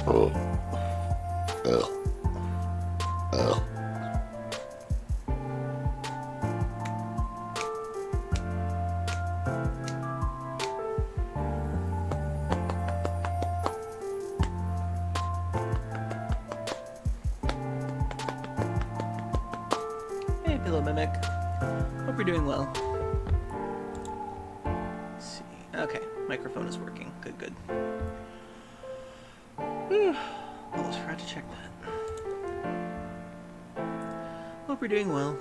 Oh, ugh, ugh. Hey, Pillow Mimic. Hope you're doing well. Let's see. Okay, microphone is working. Good, good. Whew. Almost forgot to check that. Hope you're doing well.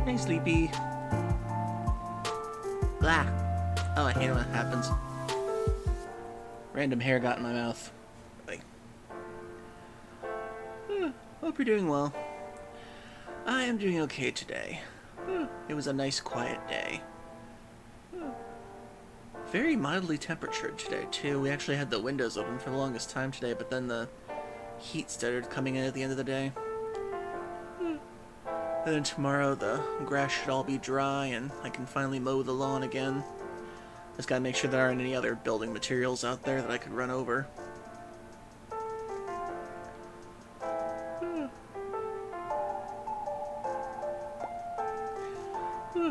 Hey, Sleepy. Blah. Oh, I hate when that happens. Random hair got in my mouth. Like, hope you're doing well. I am doing okay today. It was a nice, quiet day. Very mildly temperatured today, too. We actually had the windows open for the longest time today, but then the heat started coming in at the end of the day. And then tomorrow the grass should all be dry and I can finally mow the lawn again. Just gotta make sure there aren't any other building materials out there that I could run over.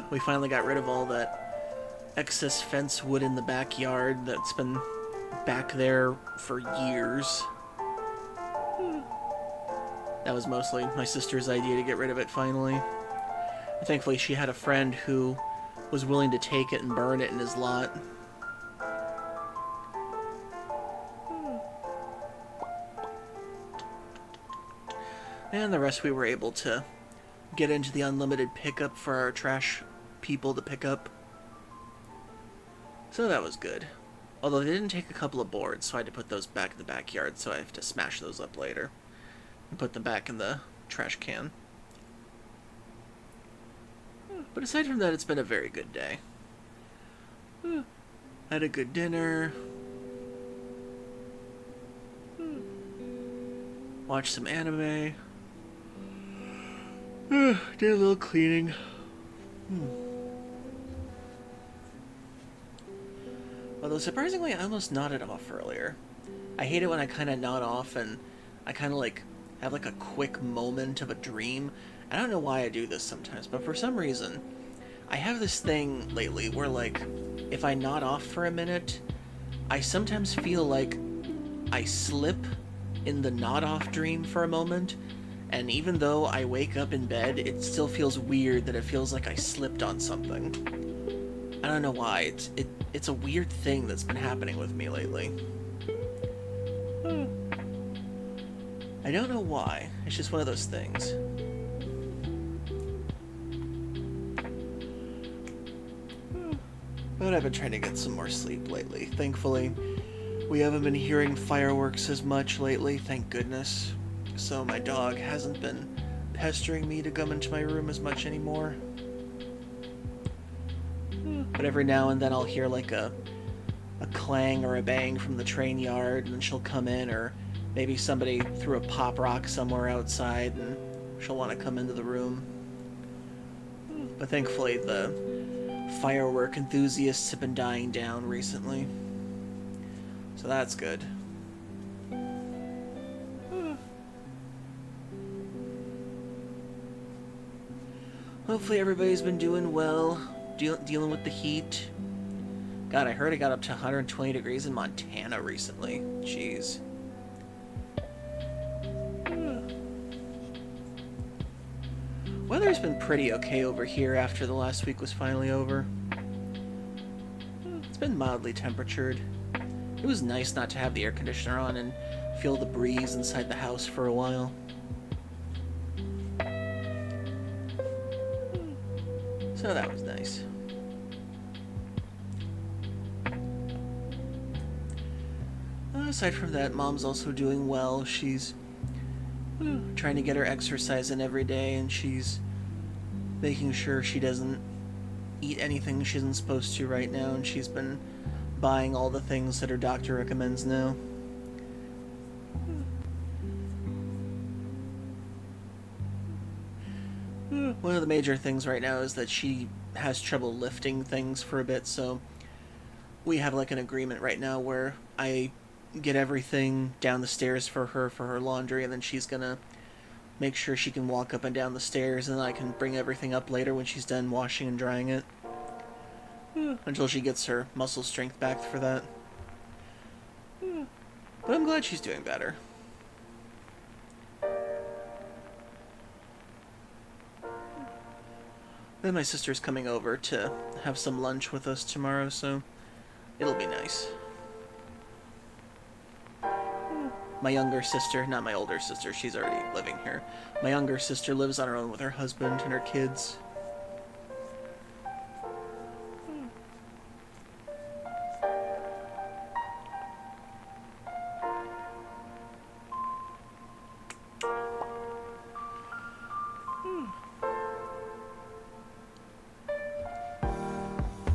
We finally got rid of all that excess fence wood in the backyard that's been back there for years. That was mostly my sister's idea to get rid of it finally. Thankfully she had a friend who was willing to take it and burn it in his lot. And the rest we were able to get into the unlimited pickup for our trash people to pick up. So that was good. Although they didn't take a couple of boards, so I had to put those back in the backyard, so I have to smash those up later and put them back in the trash can. But aside from that, it's been a very good day. Had a good dinner. Watched some anime. Did a little cleaning. Although surprisingly, I almost nodded off earlier. I hate it when I kind of nod off and I kind of like have like a quick moment of a dream. I don't know why I do this sometimes, but for some reason, I have this thing lately where like, if I nod off for a minute, I sometimes feel like I slip in the nod off dream for a moment, and even though I wake up in bed, it still feels weird that it feels like I slipped on something. I don't know why. It's a weird thing that's been happening with me lately. I don't know why. It's just one of those things. But I've been trying to get some more sleep lately. Thankfully, we haven't been hearing fireworks as much lately, thank goodness. So my dog hasn't been pestering me to come into my room as much anymore. But every now and then I'll hear like a clang or a bang from the train yard, and then she'll come in, or maybe somebody threw a pop rock somewhere outside and she'll want to come into the room. But thankfully the firework enthusiasts have been dying down recently. So that's good. Hopefully everybody's been doing well, dealing with the heat. God, I heard it got up to 120 degrees in Montana recently. Jeez. Weather's been pretty okay over here after the last week was finally over. It's been mildly temperatured. It was nice not to have the air conditioner on and feel the breeze inside the house for a while. So that was nice. Aside from that, Mom's also doing well. She's trying to get her exercise in every day, and she's making sure she doesn't eat anything she isn't supposed to right now, and she's been buying all the things that her doctor recommends now. One of the major things right now is that she has trouble lifting things for a bit, so we have like an agreement right now where I get everything down the stairs for her laundry, and then she's gonna make sure she can walk up and down the stairs, and then I can bring everything up later when she's done washing and drying it. Until she gets her muscle strength back for that. But I'm glad she's doing better. Then my sister's coming over to have some lunch with us tomorrow, so it'll be nice. My younger sister, not my older sister, she's already living here. My younger sister lives on her own with her husband and her kids.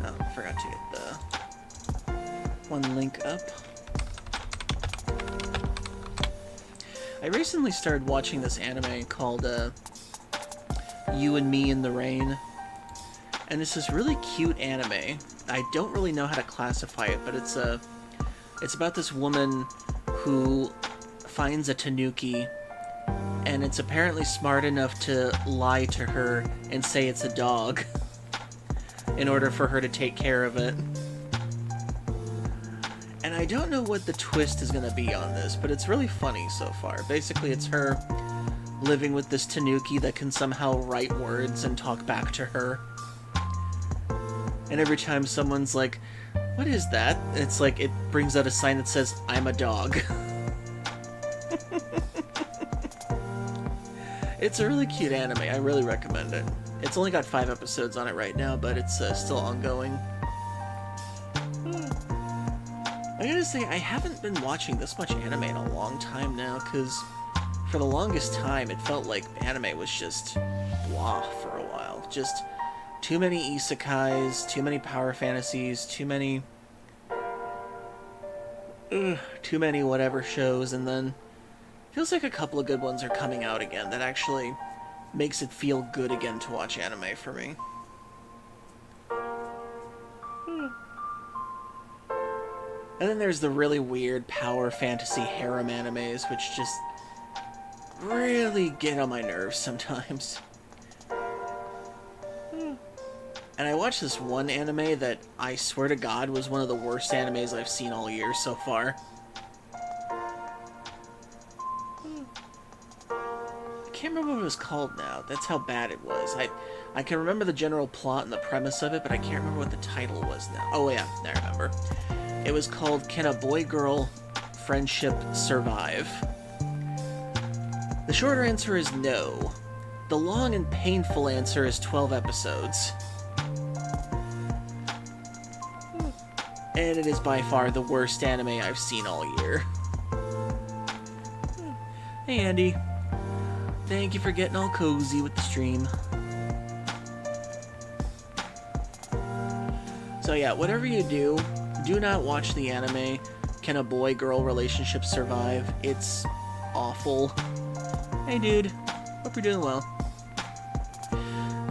Oh, I forgot to get the one link up. I recently started watching this anime called You and Me in the Rain, and it's this really cute anime. I don't really know how to classify it, but it's about this woman who finds a tanuki, and it's apparently smart enough to lie to her and say it's a dog in order for her to take care of it. And I don't know what the twist is going to be on this, but it's really funny so far. Basically, it's her living with this tanuki that can somehow write words and talk back to her. And every time someone's like, "What is that?" it's like it brings out a sign that says, "I'm a dog." It's a really cute anime. I really recommend it. It's only got 5 episodes on it right now, but it's still ongoing. I gotta say, I haven't been watching this much anime in a long time now, because for the longest time it felt like anime was just blah for a while. Just too many isekais, too many power fantasies, too many whatever shows, and then feels like a couple of good ones are coming out again that actually makes it feel good again to watch anime for me. And then there's the really weird power fantasy harem animes, which just really get on my nerves sometimes. And I watched this one anime that I swear to God was one of the worst animes I've seen all year so far. I can't remember what it was called now. That's how bad it was. I can remember the general plot and the premise of it, but I can't remember what the title was now. Oh yeah, I remember. It was called Can a Boy-Girl Friendship Survive? The shorter answer is no. The long and painful answer is 12 episodes. And it is by far the worst anime I've seen all year. Hey Andy. Thank you for getting all cozy with the stream. So yeah, whatever you do not watch the anime Can a Boy-Girl Relationship Survive? It's awful. Hey dude, hope you're doing well.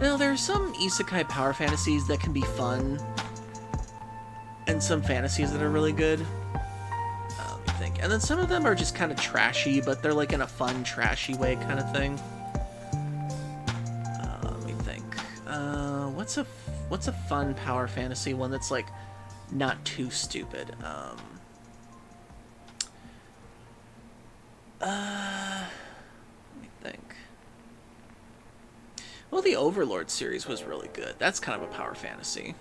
Now, there are some isekai power fantasies that can be fun, and some fantasies that are really good. Let me think. And then some of them are just kind of trashy, but they're like in a fun, trashy way kind of thing. Let me think. What's a fun power fantasy one that's like not too stupid? Let me think. Well, the Overlord series was really good. That's kind of a power fantasy.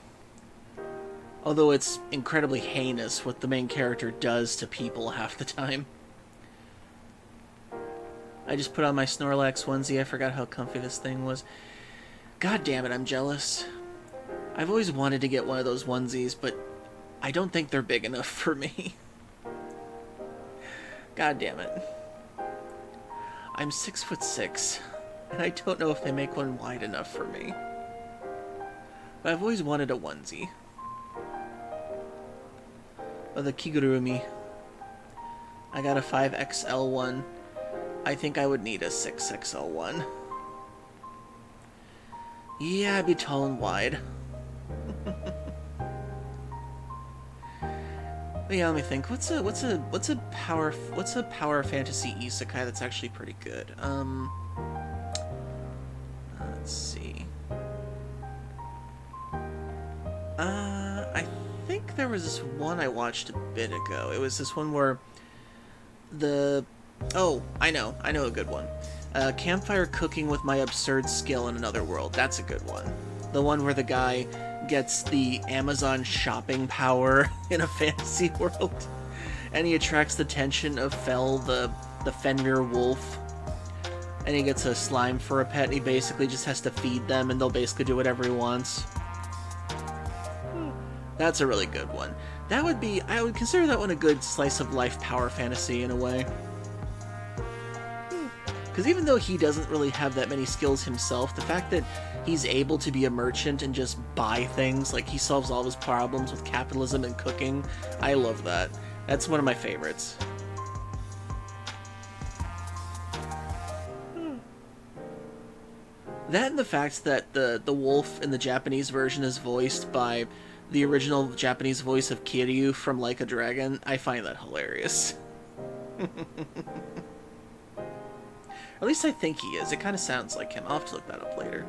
Although it's incredibly heinous what the main character does to people half the time. I just put on my Snorlax onesie. I forgot how comfy this thing was. God damn it, I'm jealous. I've always wanted to get one of those onesies, but I don't think they're big enough for me. God damn it. I'm 6'6", and I don't know if they make one wide enough for me. But I've always wanted a onesie. the Kigurumi. I got a 5XL one. I think I would need a 6XL one. Yeah, I'd be tall and wide. But yeah, let me think. What's a power fantasy isekai that's actually pretty good? Let's see. I think there was this one I watched a bit ago. It was this one where oh, I know a good one. Campfire cooking with my absurd skill in another world. That's a good one. The one where the guy gets the Amazon shopping power in a fantasy world, and he attracts the attention of Fel, the Fenrir wolf, and he gets a slime for a pet, and he basically just has to feed them, and they'll basically do whatever he wants. That's a really good one. I would consider that one a good slice of life power fantasy in a way. Because even though he doesn't really have that many skills himself, the fact that he's able to be a merchant and just buy things, like he solves all of his problems with capitalism and cooking, I love that. That's one of my favorites. That and the fact that the wolf in the Japanese version is voiced by the original Japanese voice of Kiryu from Like a Dragon, I find that hilarious. At least I think he is. It kind of sounds like him. I'll have to look that up later.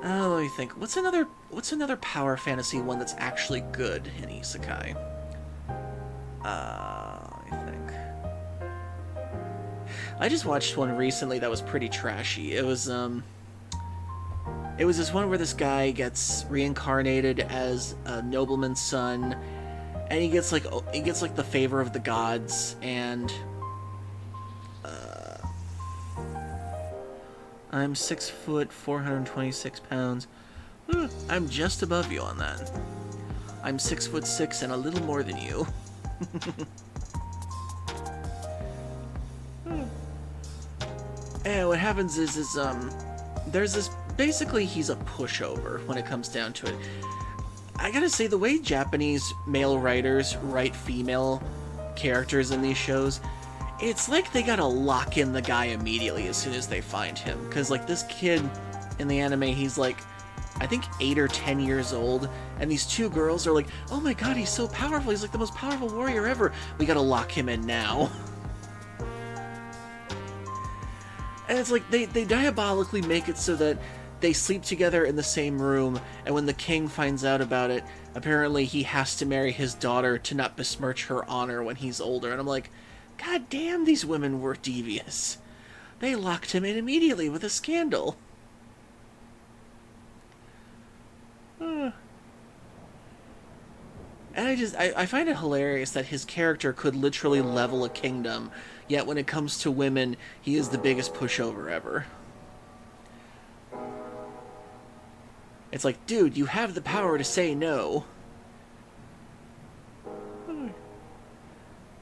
Let me think. What's another power fantasy one that's actually good in isekai? Let me think. I just watched one recently that was pretty trashy. It was this one where this guy gets reincarnated as a nobleman's son, and he gets like the favor of the gods, and I'm 6 foot, 426 pounds. I'm just above you on that. I'm 6'6" and a little more than you. And what happens is there's this, basically he's a pushover when it comes down to it. I gotta say, the way Japanese male writers write female characters in these shows, it's like they gotta lock in the guy immediately as soon as they find him. Because, like, this kid in the anime, he's like, I think 8 or 10 years old, and these two girls are like, oh my god, he's so powerful, he's like the most powerful warrior ever, we gotta lock him in now. And it's like, they diabolically make it so that they sleep together in the same room, and when the king finds out about it, apparently he has to marry his daughter to not besmirch her honor when he's older. And I'm like, god damn, these women were devious. They locked him in immediately with a scandal. And I find it hilarious that his character could literally level a kingdom, yet when it comes to women, he is the biggest pushover ever. It's like, dude, you have the power to say no.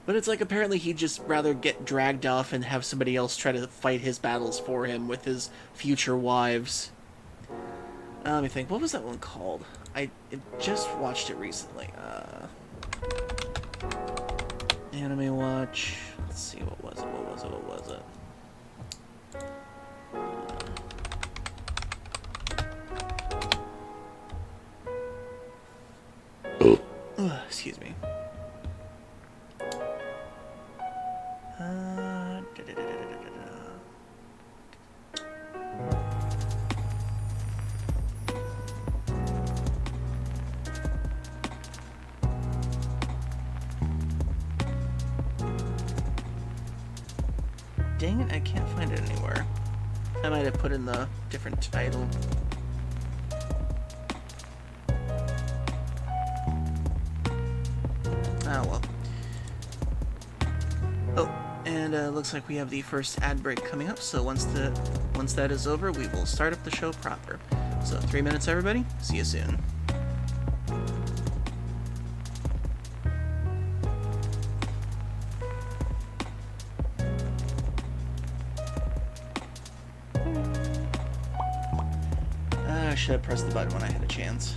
But it's like, apparently he'd just rather get dragged off and have somebody else try to fight his battles for him with his future wives. Let me think, what was that one called? I just watched it recently. Anime Watch. Let's see, what was it? Excuse me. Dang it, I can't find it anywhere. I might have put in the different title. Ah, well. Oh, and looks like we have the first ad break coming up, so once that is over, we will start up the show proper. So 3 minutes, everybody. See you soon. I should have pressed the button when I had a chance.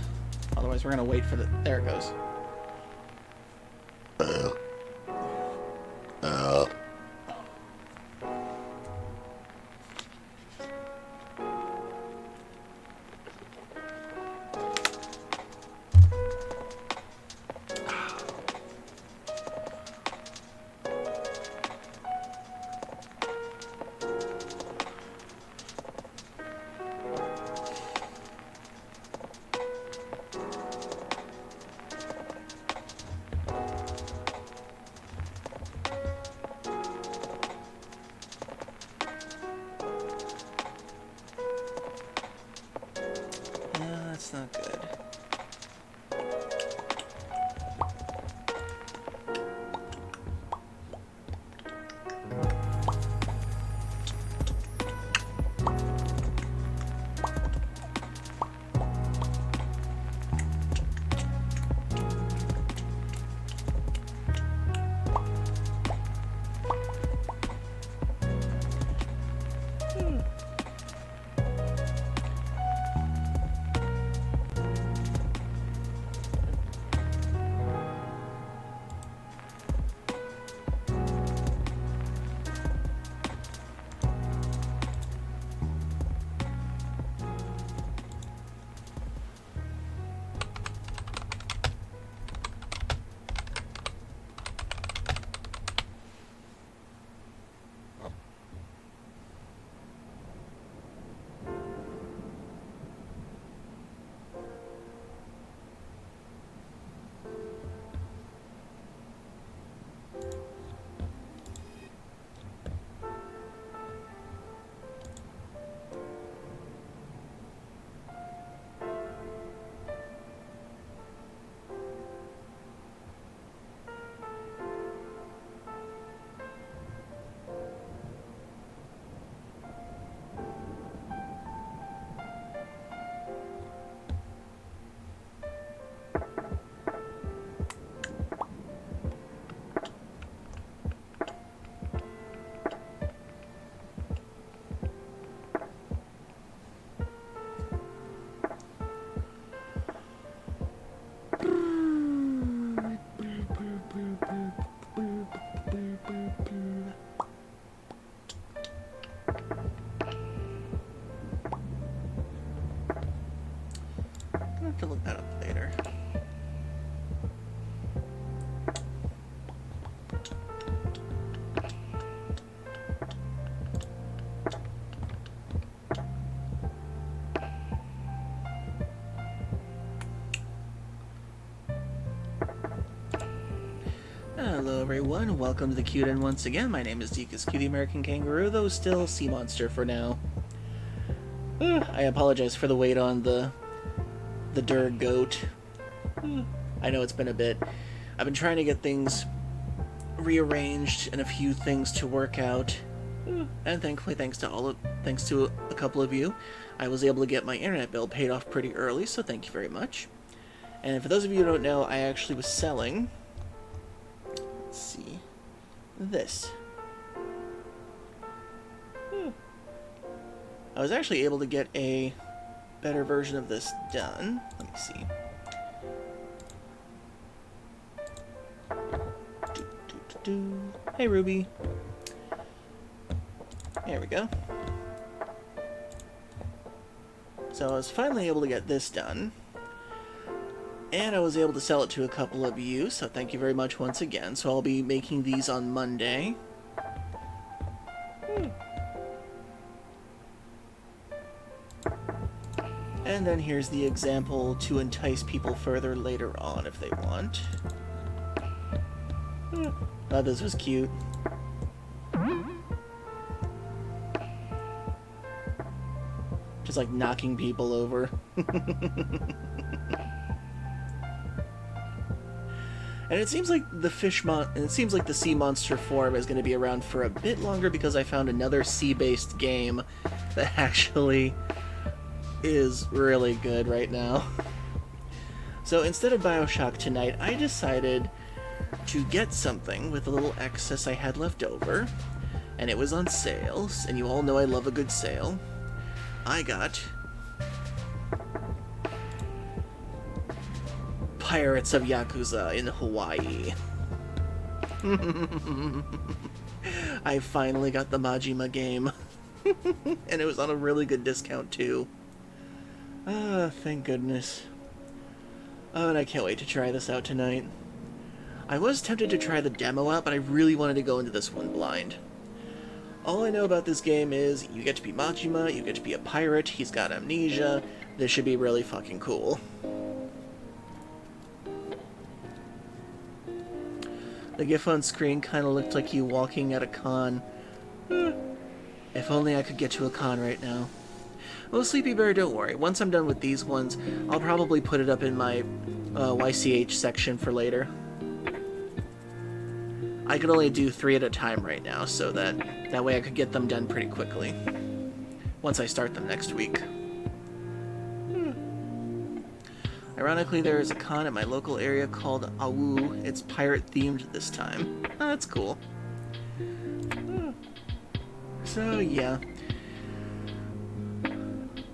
Otherwise, we're gonna wait for the... There it goes. uh, uh. That's not good. I'm gonna have to look that up later. Hello everyone, welcome to the Cute End once again. My name is Dekus Q, the American Kangaroo, though still Sea Monster for now. I apologize for the wait on the Durg goat. I know it's been a bit. I've been trying to get things rearranged and a few things to work out. And thankfully, thanks to a couple of you, I was able to get my internet bill paid off pretty early, so thank you very much. And for those of you who don't know, I actually was selling, let's see, this. I was actually able to get a better version of this done. Let me see. Hey, Ruby. There we go. So I was finally able to get this done. And I was able to sell it to a couple of you, so thank you very much once again. So I'll be making these on Monday. And then here's the example to entice people further later on if they want. Thought this was cute. Just like knocking people over. And it seems like the sea monster form is going to be around for a bit longer because I found another sea-based game that actually is really good right now. So instead of BioShock tonight, I decided to get something with a little excess I had left over, and it was on sale, and you all know I love a good sale. I got Pirates of YAKUZA in Hawaii. I finally got the Majima game. And it was on a really good discount, too. Ah, thank goodness. Oh, and I can't wait to try this out tonight. I was tempted to try the demo out, but I really wanted to go into this one blind. All I know about this game is you get to be Majima, you get to be a pirate, he's got amnesia. This should be really fucking cool. The GIF on screen kind of looked like you walking at a con. If only I could get to a con right now. Well, Sleepy Bear, don't worry. Once I'm done with these ones, I'll probably put it up in my YCH section for later. I can only do 3 at a time right now, so that way I could get them done pretty quickly. Once I start them next week. Ironically, there is a con at my local area called Awu. It's pirate-themed this time. Oh, that's cool. So, yeah.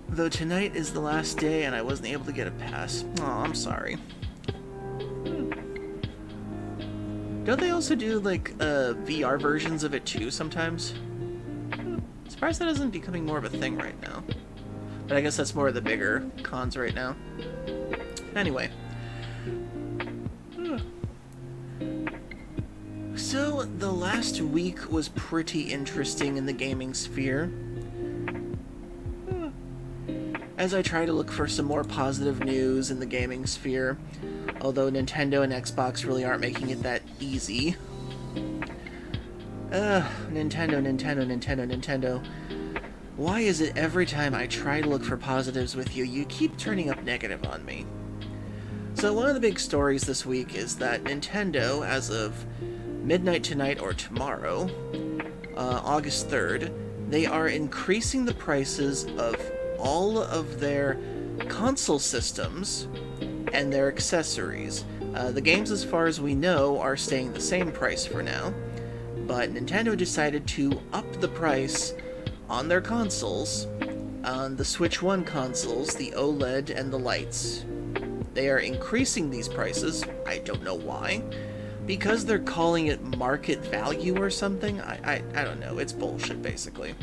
Though tonight is the last day and I wasn't able to get a pass. Oh, I'm sorry. Don't they also do, like, VR versions of it too sometimes? Surprised that isn't becoming more of a thing right now. But I guess that's more of the bigger cons right now. Anyway. So, the last week was pretty interesting in the gaming sphere. As I try to look for some more positive news in the gaming sphere, although Nintendo and Xbox really aren't making it that easy. Nintendo. Why is it every time I try to look for positives with you, you keep turning up negative on me? So one of the big stories this week is that Nintendo, as of midnight tonight or tomorrow, August 3rd, they are increasing the prices of all of their console systems and their accessories. The games, as far as we know, are staying the same price for now, but Nintendo decided to up the price on their consoles, on the Switch 1 consoles, the OLED and the lights. They are increasing these prices. I don't know why. Because they're calling it market value or something? I don't know. It's bullshit, basically.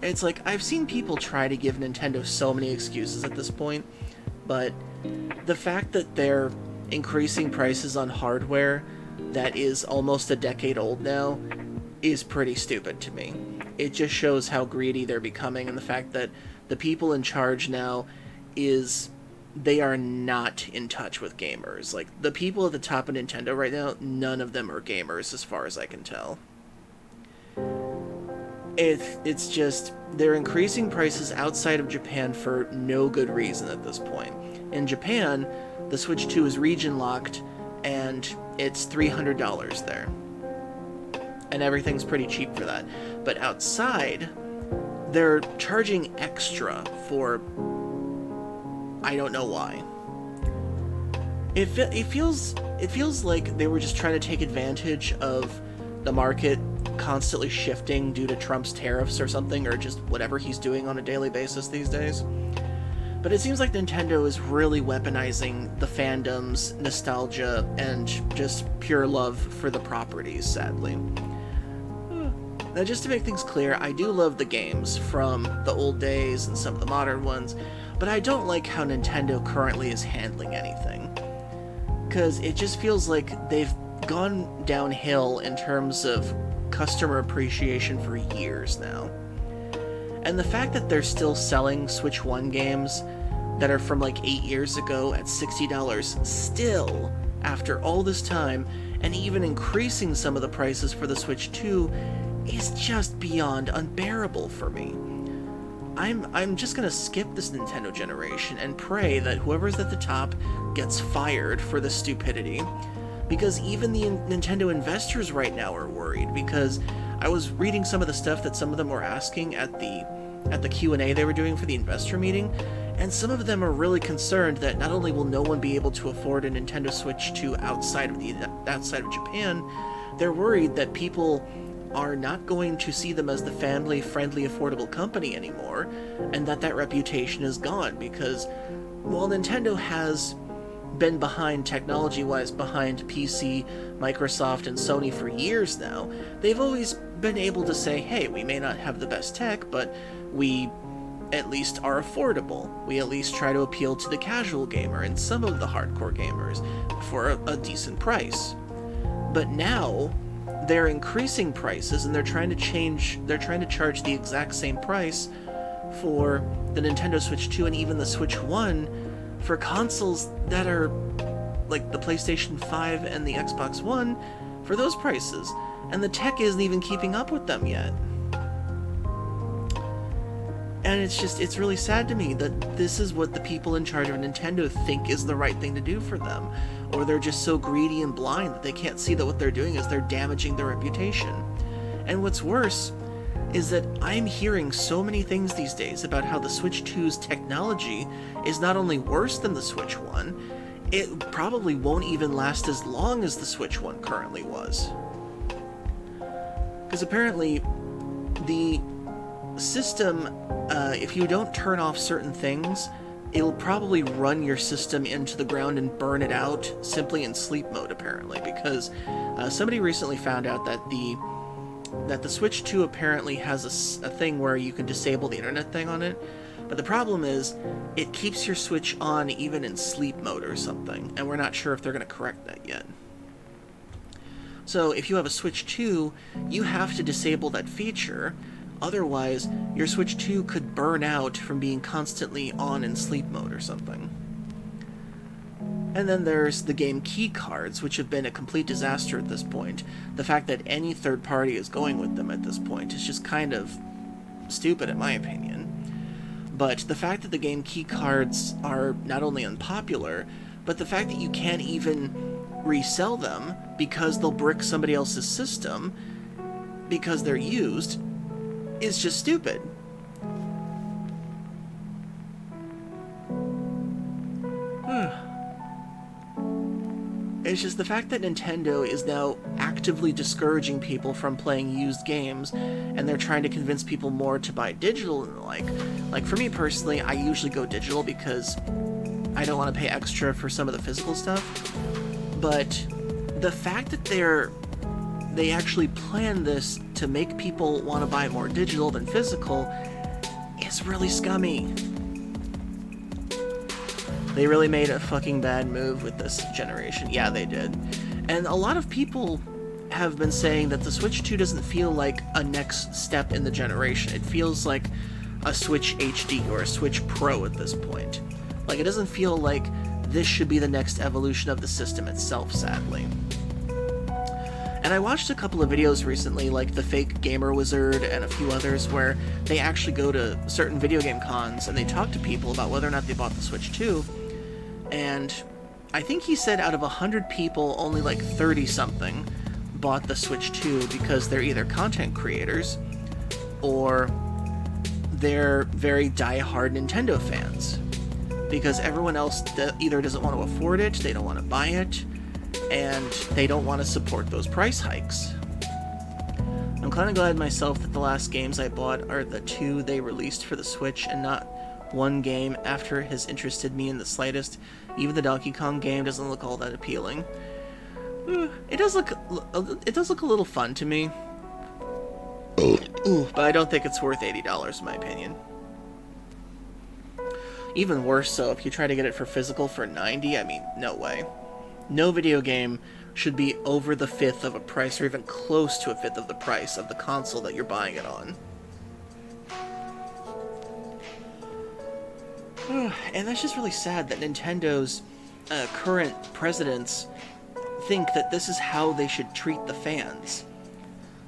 It's like, I've seen people try to give Nintendo so many excuses at this point, but the fact that they're increasing prices on hardware that is almost a decade old now is pretty stupid to me. It just shows how greedy they're becoming, and the fact that the people in charge now they are not in touch with gamers. Like, the people at the top of Nintendo right now, none of them are gamers as far as I can tell. It's just, they're increasing prices outside of Japan for no good reason at this point. In Japan, the Switch 2 is region locked, and it's $300 there. And everything's pretty cheap for that. But outside, they're charging extra for I don't know why. It feels like they were just trying to take advantage of the market constantly shifting due to Trump's tariffs or something, or just whatever he's doing on a daily basis these days. But it seems like Nintendo is really weaponizing the fandom's nostalgia and just pure love for the properties, sadly. Now, just to make things clear, I do love the games from the old days and some of the modern ones, but I don't like how Nintendo currently is handling anything. Because it just feels like they've gone downhill in terms of customer appreciation for years now. And the fact that they're still selling Switch 1 games that are from like 8 years ago at $60 still, after all this time, and even increasing some of the prices for the Switch 2, is just beyond unbearable for me. I'm just gonna skip this Nintendo generation and pray that whoever's at the top gets fired for this stupidity. Because even the Nintendo investors right now are worried, because I was reading some of the stuff that some of them were asking at the Q&A they were doing for the investor meeting, and some of them are really concerned that not only will no one be able to afford a Nintendo Switch 2 outside of Japan, they're worried that people are not going to see them as the family-friendly, affordable company anymore, and that reputation is gone, because while Nintendo has been behind, technology-wise, behind PC, Microsoft, and Sony for years now, they've always been able to say, hey, we may not have the best tech, but we at least are affordable. We at least try to appeal to the casual gamer and some of the hardcore gamers for a decent price. But now, they're increasing prices and they're trying to charge the exact same price for the Nintendo Switch 2 and even the Switch 1 for consoles that are like the PlayStation 5 and the Xbox One for those prices. And the tech isn't even keeping up with them yet. And it's really sad to me that this is what the people in charge of Nintendo think is the right thing to do for them. Or they're just so greedy and blind that they can't see that what they're doing is they're damaging their reputation. And what's worse is that I'm hearing so many things these days about how the Switch 2's technology is not only worse than the Switch 1, it probably won't even last as long as the Switch 1 currently was. Because apparently, the system, if you don't turn off certain things, it'll probably run your system into the ground and burn it out simply in sleep mode, apparently, because somebody recently found out that the Switch 2 apparently has a thing where you can disable the internet thing on it, but the problem is it keeps your Switch on even in sleep mode or something, and we're not sure if they're going to correct that yet. So if you have a Switch 2, you have to disable that feature. Otherwise, your Switch 2 could burn out from being constantly on in sleep mode or something. And then there's the game key cards, which have been a complete disaster at this point. The fact that any third party is going with them at this point is just kind of stupid in my opinion. But the fact that the game key cards are not only unpopular, but the fact that you can't even resell them because they'll brick somebody else's system because they're used is just stupid. It's just the fact that Nintendo is now actively discouraging people from playing used games, and they're trying to convince people more to buy digital and the like. Like, for me personally, I usually go digital because I don't want to pay extra for some of the physical stuff. But the fact that they actually plan this to make people want to buy more digital than physical is really scummy. They really made a fucking bad move with this generation. Yeah, they did. And a lot of people have been saying that the Switch 2 doesn't feel like a next step in the generation. It feels like a Switch HD or a Switch Pro at this point. Like, it doesn't feel like this should be the next evolution of the system itself, sadly. And I watched a couple of videos recently, like the Fake Gamer Wizard and a few others, where they actually go to certain video game cons and they talk to people about whether or not they bought the Switch 2. And I think he said out of 100 people, only like 30-something bought the Switch 2 because they're either content creators or they're very die-hard Nintendo fans. Because everyone else either doesn't want to afford it, they don't want to buy it, and they don't want to support those price hikes. I'm kind of glad myself that the last games I bought are the 2 they released for the Switch and not one game after has interested me in the slightest. Even the Donkey Kong game doesn't look all that appealing. It does look a little fun to me. But I don't think it's worth $80 in my opinion. Even worse so, if you try to get it for physical for $90, I mean, no way. No video game should be over the fifth of a price, or even close to a fifth of the price of the console that you're buying it on. And that's just really sad that Nintendo's current presidents think that this is how they should treat the fans.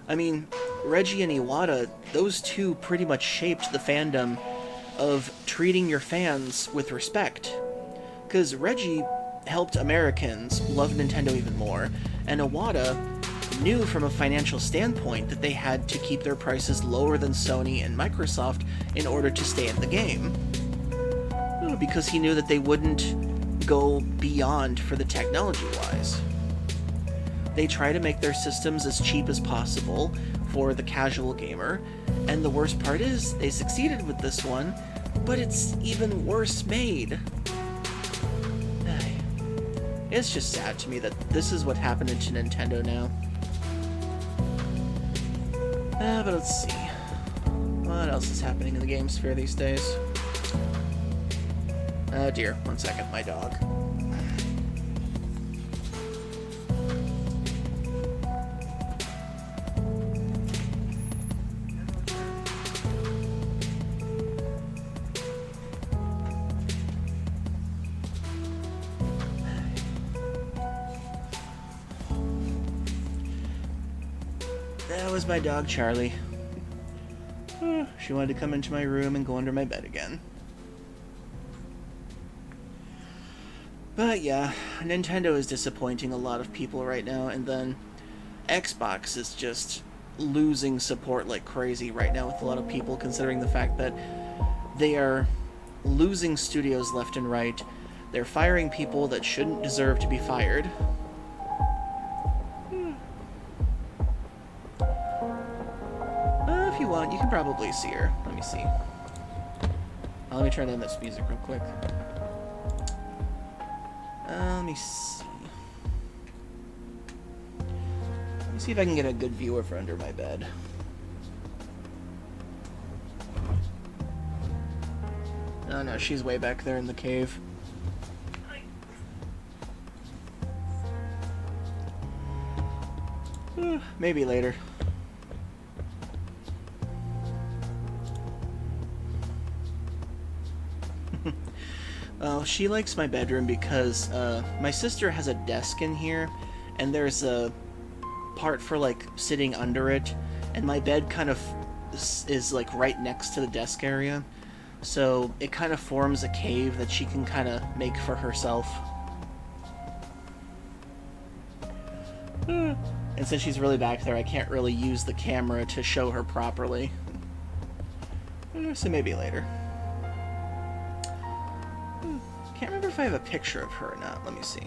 I mean, Reggie and Iwata, those two pretty much shaped the fandom of treating your fans with respect. Because Reggie helped Americans love Nintendo even more, and Iwata knew from a financial standpoint that they had to keep their prices lower than Sony and Microsoft in order to stay in the game. Because he knew that they wouldn't go beyond for the technology-wise. They try to make their systems as cheap as possible for the casual gamer, and the worst part is, they succeeded with this one, but it's even worse made. It's just sad to me that this is what happened to Nintendo now. But let's see. What else is happening in the game sphere these days? Oh dear, 1 second, my dog. That was my dog, Charlie. She wanted to come into my room and go under my bed again. But yeah, Nintendo is disappointing a lot of people right now, and then Xbox is just losing support like crazy right now with a lot of people, considering the fact that they are losing studios left and right. They're firing people that shouldn't deserve to be fired. If you want, you can probably see her. Let me see. Let me turn down this music real quick. Let me see. Let me see if I can get a good view of her under my bed. Oh no, she's way back there in the cave. Maybe later. Oh, she likes my bedroom because my sister has a desk in here, and there's a part for like sitting under it, and my bed kind of is like right next to the desk area, so it kind of forms a cave that she can kind of make for herself. And since she's really back there, I can't really use the camera to show her properly. So maybe later. Can't remember if I have a picture of her or not. Let me see.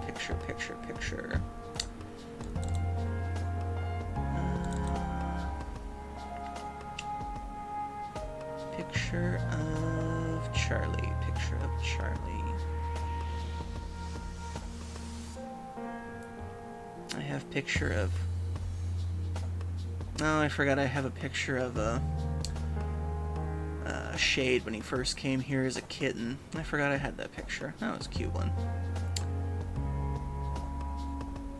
Picture. Picture of Charlie. I have picture of... Oh, I forgot I have a picture of Shade when he first came here as a kitten. I forgot I had that picture. That was a cute one.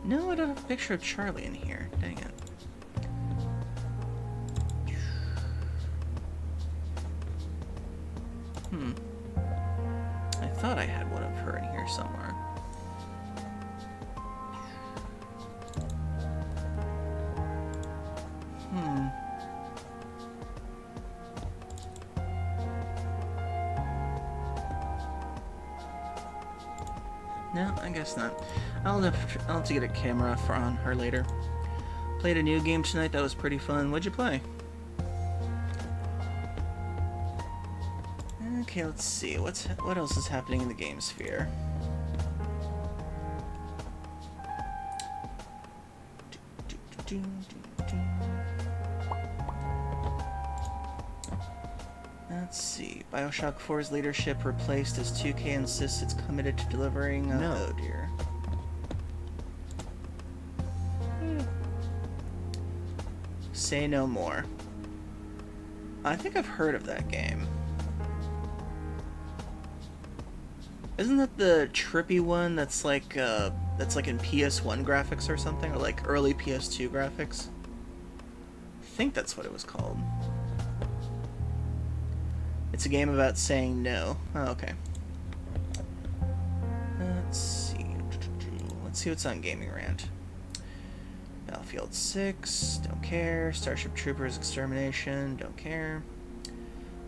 No, I don't have a picture of Charlie in here. Dang it. I thought I had one of her in here somewhere. No, I guess not. I'll have to get a camera on her later. Played a new game tonight that was pretty fun. What'd you play? Okay, let's see. What else is happening in the game sphere? Let's see. Bioshock 4's leadership replaced as 2K insists it's committed to delivering... No. Oh dear. Say no more. I think I've heard of that game. Isn't that the trippy one that's like in PS1 graphics or something? Or like early PS2 graphics? I think that's what it was called. It's a game about saying no. Oh, okay. Let's see. Let's see what's on Gaming Rant. Battlefield 6, don't care. Starship Troopers Extermination, don't care.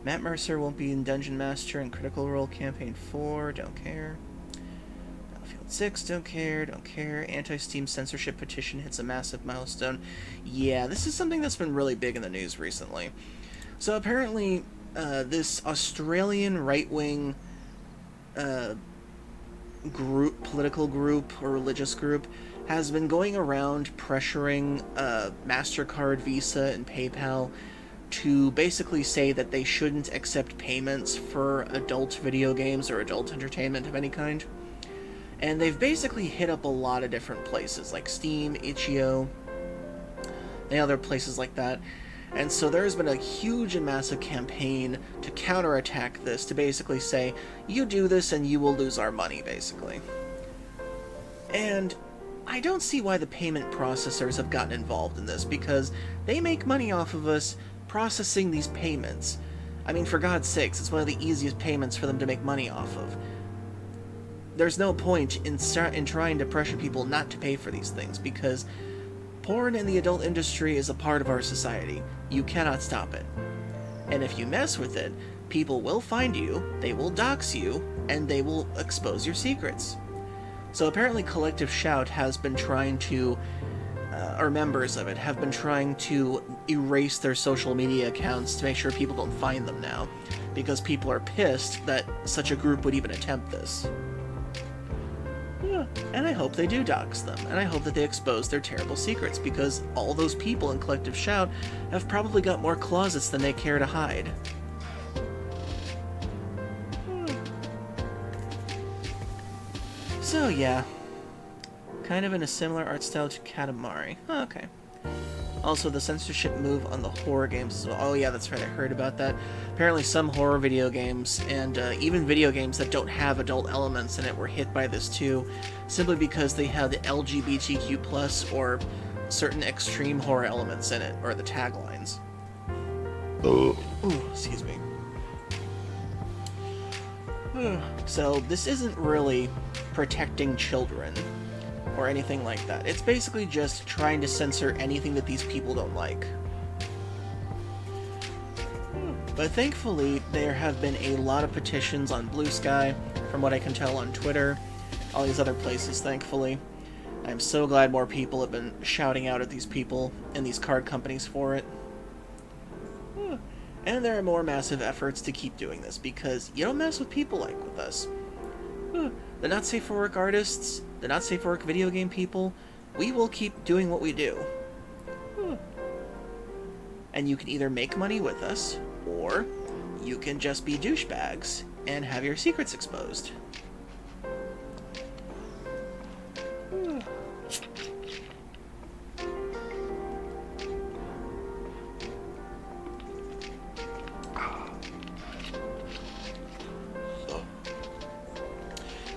Matt Mercer won't be in Dungeon Master in Critical Role Campaign 4, don't care. Battlefield 6, don't care, don't care. Anti-Steam censorship petition hits a massive milestone. Yeah, this is something that's been really big in the news recently. So apparently, this Australian right-wing political group or religious group has been going around pressuring MasterCard, Visa, and PayPal to basically say that they shouldn't accept payments for adult video games or adult entertainment of any kind. And they've basically hit up a lot of different places, like Steam, Itch.io, and other places like that. And so there's been a huge and massive campaign to counterattack this, to basically say, you do this and you will lose our money, basically. And I don't see why the payment processors have gotten involved in this, because they make money off of us processing these payments. I mean, for God's sakes, it's one of the easiest payments for them to make money off of. There's no point in trying to pressure people not to pay for these things, because porn in the adult industry is a part of our society. You cannot stop it. And if you mess with it, people will find you, they will dox you, and they will expose your secrets. So apparently Collective Shout has been trying to, or members of it, have been trying to erase their social media accounts to make sure people don't find them now, because people are pissed that such a group would even attempt this. Yeah, and I hope they do dox them, and I hope that they expose their terrible secrets, because all those people in Collective Shout have probably got more closets than they care to hide. So yeah, kind of in a similar art style to Katamari. Oh, okay. Also, the censorship move on the horror games as well. Oh yeah, that's right, I heard about that. Apparently some horror video games, and even video games that don't have adult elements in it, were hit by this too, simply because they had the LGBTQ+, or certain extreme horror elements in it, or the taglines. Oh. Ooh, excuse me. So, this isn't really protecting children, or anything like that. It's basically just trying to censor anything that these people don't like. But thankfully, there have been a lot of petitions on Blue Sky, from what I can tell on Twitter, all these other places, thankfully. I'm so glad more people have been shouting out at these people and these card companies for it. And there are more massive efforts to keep doing this, because you don't mess with people like with us. The not safe for work artists, the not safe for work video game people, we will keep doing what we do. And you can either make money with us, or you can just be douchebags and have your secrets exposed.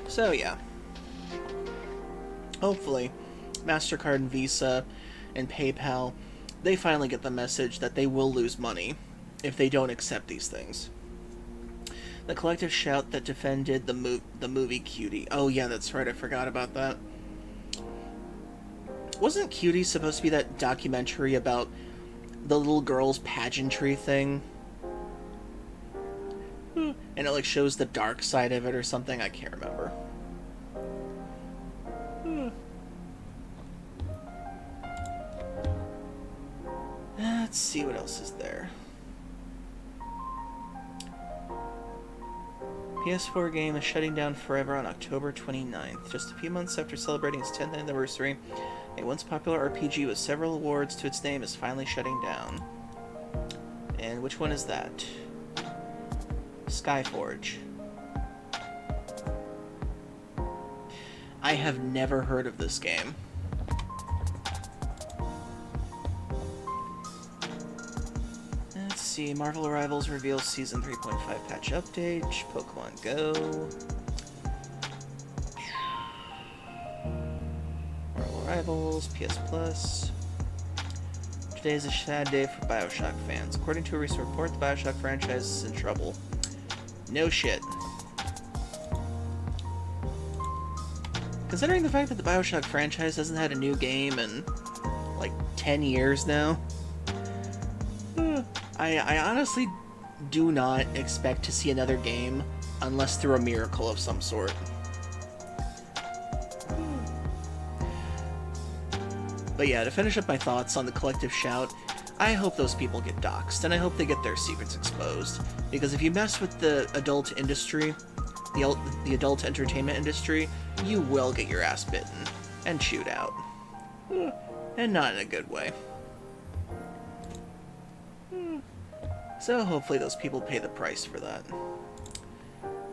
So yeah, hopefully MasterCard and Visa and PayPal, they finally get the message that they will lose money if they don't accept these things. The Collective Shout that defended the movie Cutie. Oh yeah, that's right, I forgot about that. Wasn't Cutie supposed to be that documentary about the little girl's pageantry thing? And it like shows the dark side of it or something, I can't remember. Let's see what else is there. PS4 game is shutting down forever on October 29th, just a few months after celebrating its 10th anniversary. A once popular RPG with several awards to its name is finally shutting down. And which one is that? Skyforge. I have never heard of this game. Let's see, Marvel Rivals reveals Season 3.5 patch update, Pokemon Go. Marvel Rivals, PS Plus. Today is a sad day for BioShock fans. According to a recent report, the BioShock franchise is in trouble. No shit. Considering the fact that the BioShock franchise hasn't had a new game in, like, 10 years now, I honestly do not expect to see another game unless through a miracle of some sort. But yeah, to finish up my thoughts on the Collective Shout, I hope those people get doxxed, and I hope they get their secrets exposed. Because if you mess with the adult industry, the adult entertainment industry, you will get your ass bitten and chewed out. And not in a good way. So hopefully those people pay the price for that.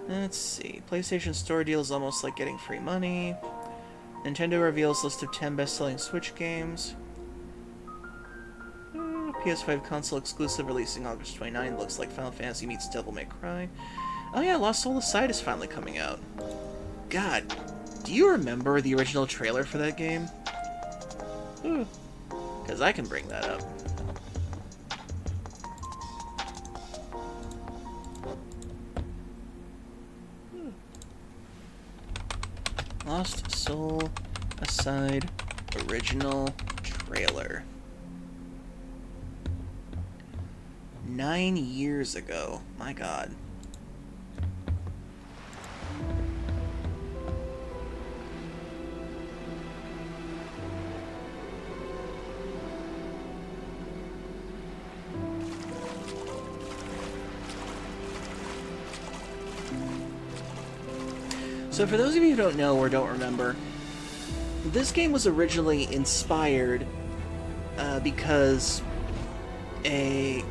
Let's see. PlayStation Store deal is almost like getting free money. Nintendo reveals list of 10 best-selling Switch games. PS5 console exclusive releasing August 29. Looks like Final Fantasy meets Devil May Cry. Oh yeah, Lost Soul Aside is finally coming out. God, do you remember the original trailer for that game? Because I can bring that up. Lost Soul Aside original trailer. 9 years ago. My God. So for those of you who don't know or don't remember, this game was originally inspired because a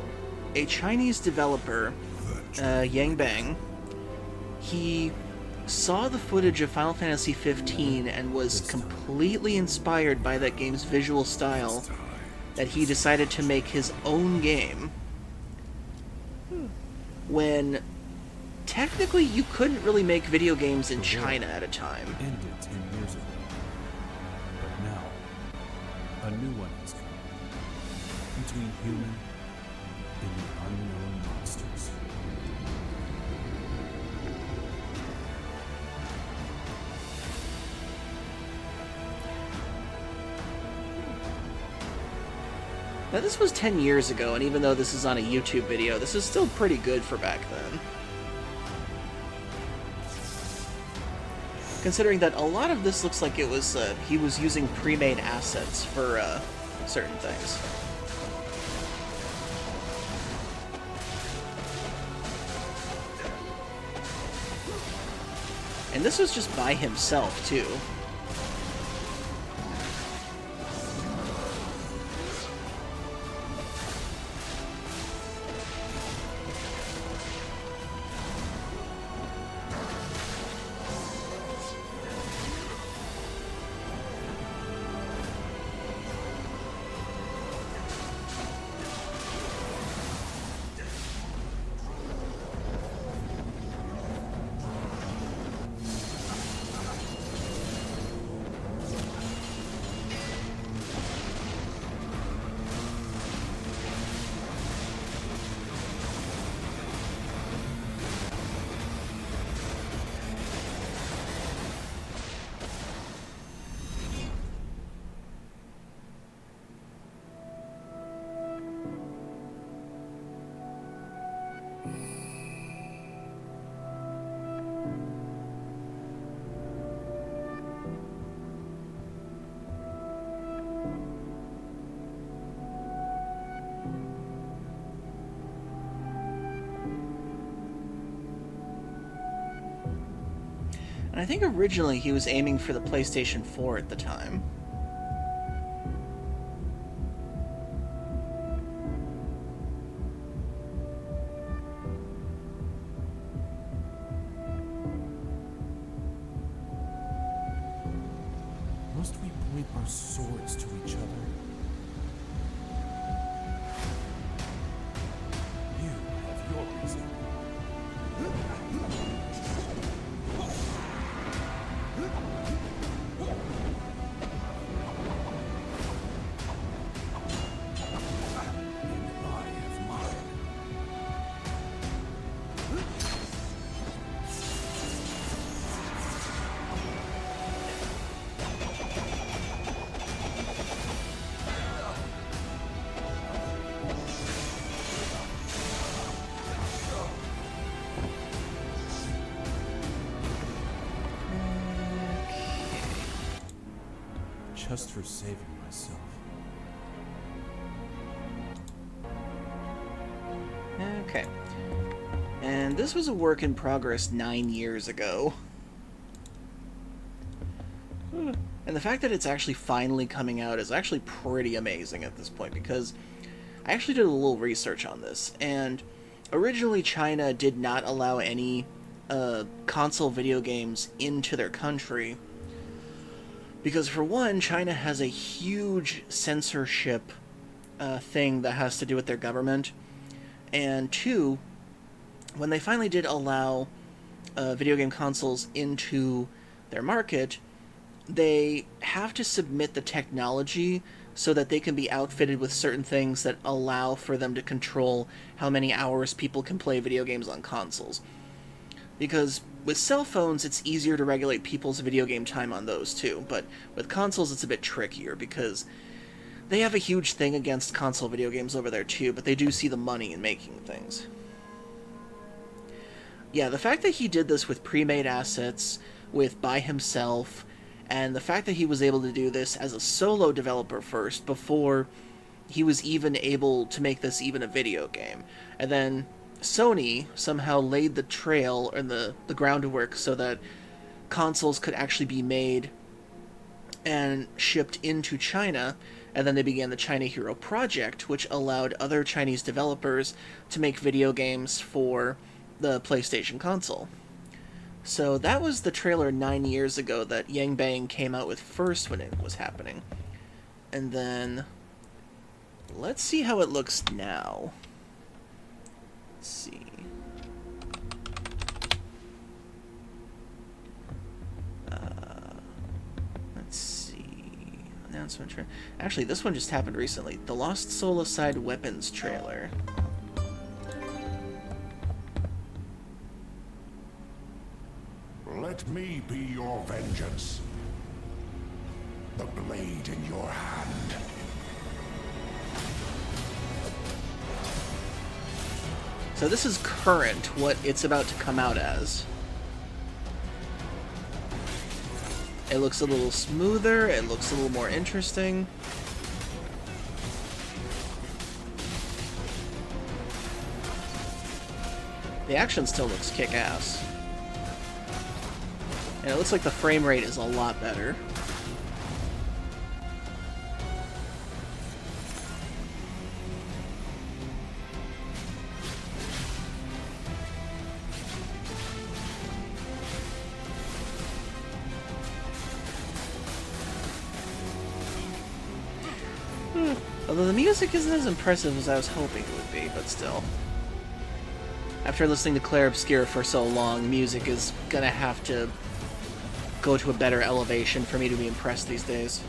Chinese developer, Yang Bang, he saw the footage of Final Fantasy 15 and was completely inspired by that game's visual style that he decided to make his own game. When technically you couldn't really make video games in China at a time. Ended 10 years ago. But now, a new one has come. Between human and the unknown monsters. Now this was 10 years ago, and even though this is on a YouTube video, this is still pretty good for back then. Considering that a lot of this looks like it was, he was using pre-made assets for, certain things. And this was just by himself, too. And I think originally he was aiming for the PlayStation 4 at the time. Must we point our swords to each other? You have your reason. And I have mine. Just for saving myself. Okay. And this was a work in progress 9 years ago. And the fact that it's actually finally coming out is actually pretty amazing at this point, because I actually did a little research on this, and originally China did not allow any console video games into their country because, for one, China has a huge censorship thing that has to do with their government, and two, when they finally did allow video game consoles into their market, they have to submit the technology so that they can be outfitted with certain things that allow for them to control how many hours people can play video games on consoles. Because with cell phones, it's easier to regulate people's video game time on those too, but with consoles it's a bit trickier because they have a huge thing against console video games over there too, but they do see the money in making things. Yeah, the fact that he did this with pre-made assets, by himself, and the fact that he was able to do this as a solo developer first, before he was even able to make this even a video game. And then Sony somehow laid the trail, or the groundwork, so that consoles could actually be made and shipped into China, and then they began the China Hero Project, which allowed other Chinese developers to make video games for the PlayStation console. So that was the trailer 9 years ago that Yang Bang came out with first when it was happening. And then let's see how it looks now. Let's see. Let's see. Announcement trailer. Actually, this one just happened recently. The Lost Soul-Aside Weapons trailer. Let me be your vengeance. The blade in your hand. So this is current, what it's about to come out as. It looks a little smoother, it looks a little more interesting. The action still looks kick-ass. And it looks like the frame rate is a lot better. Although the music isn't as impressive as I was hoping it would be, but still. After listening to Claire Obscura for so long, music is gonna have to go to a better elevation for me to be impressed these days.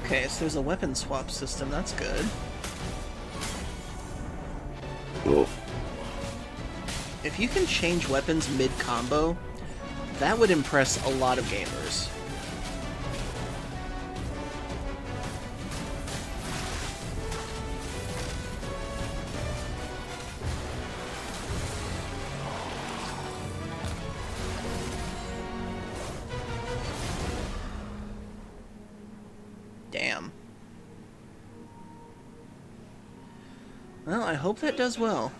Okay, so there's a weapon swap system, that's good. Oh. If you can change weapons mid-combo, that would impress a lot of gamers. Damn. Well, I hope that does well.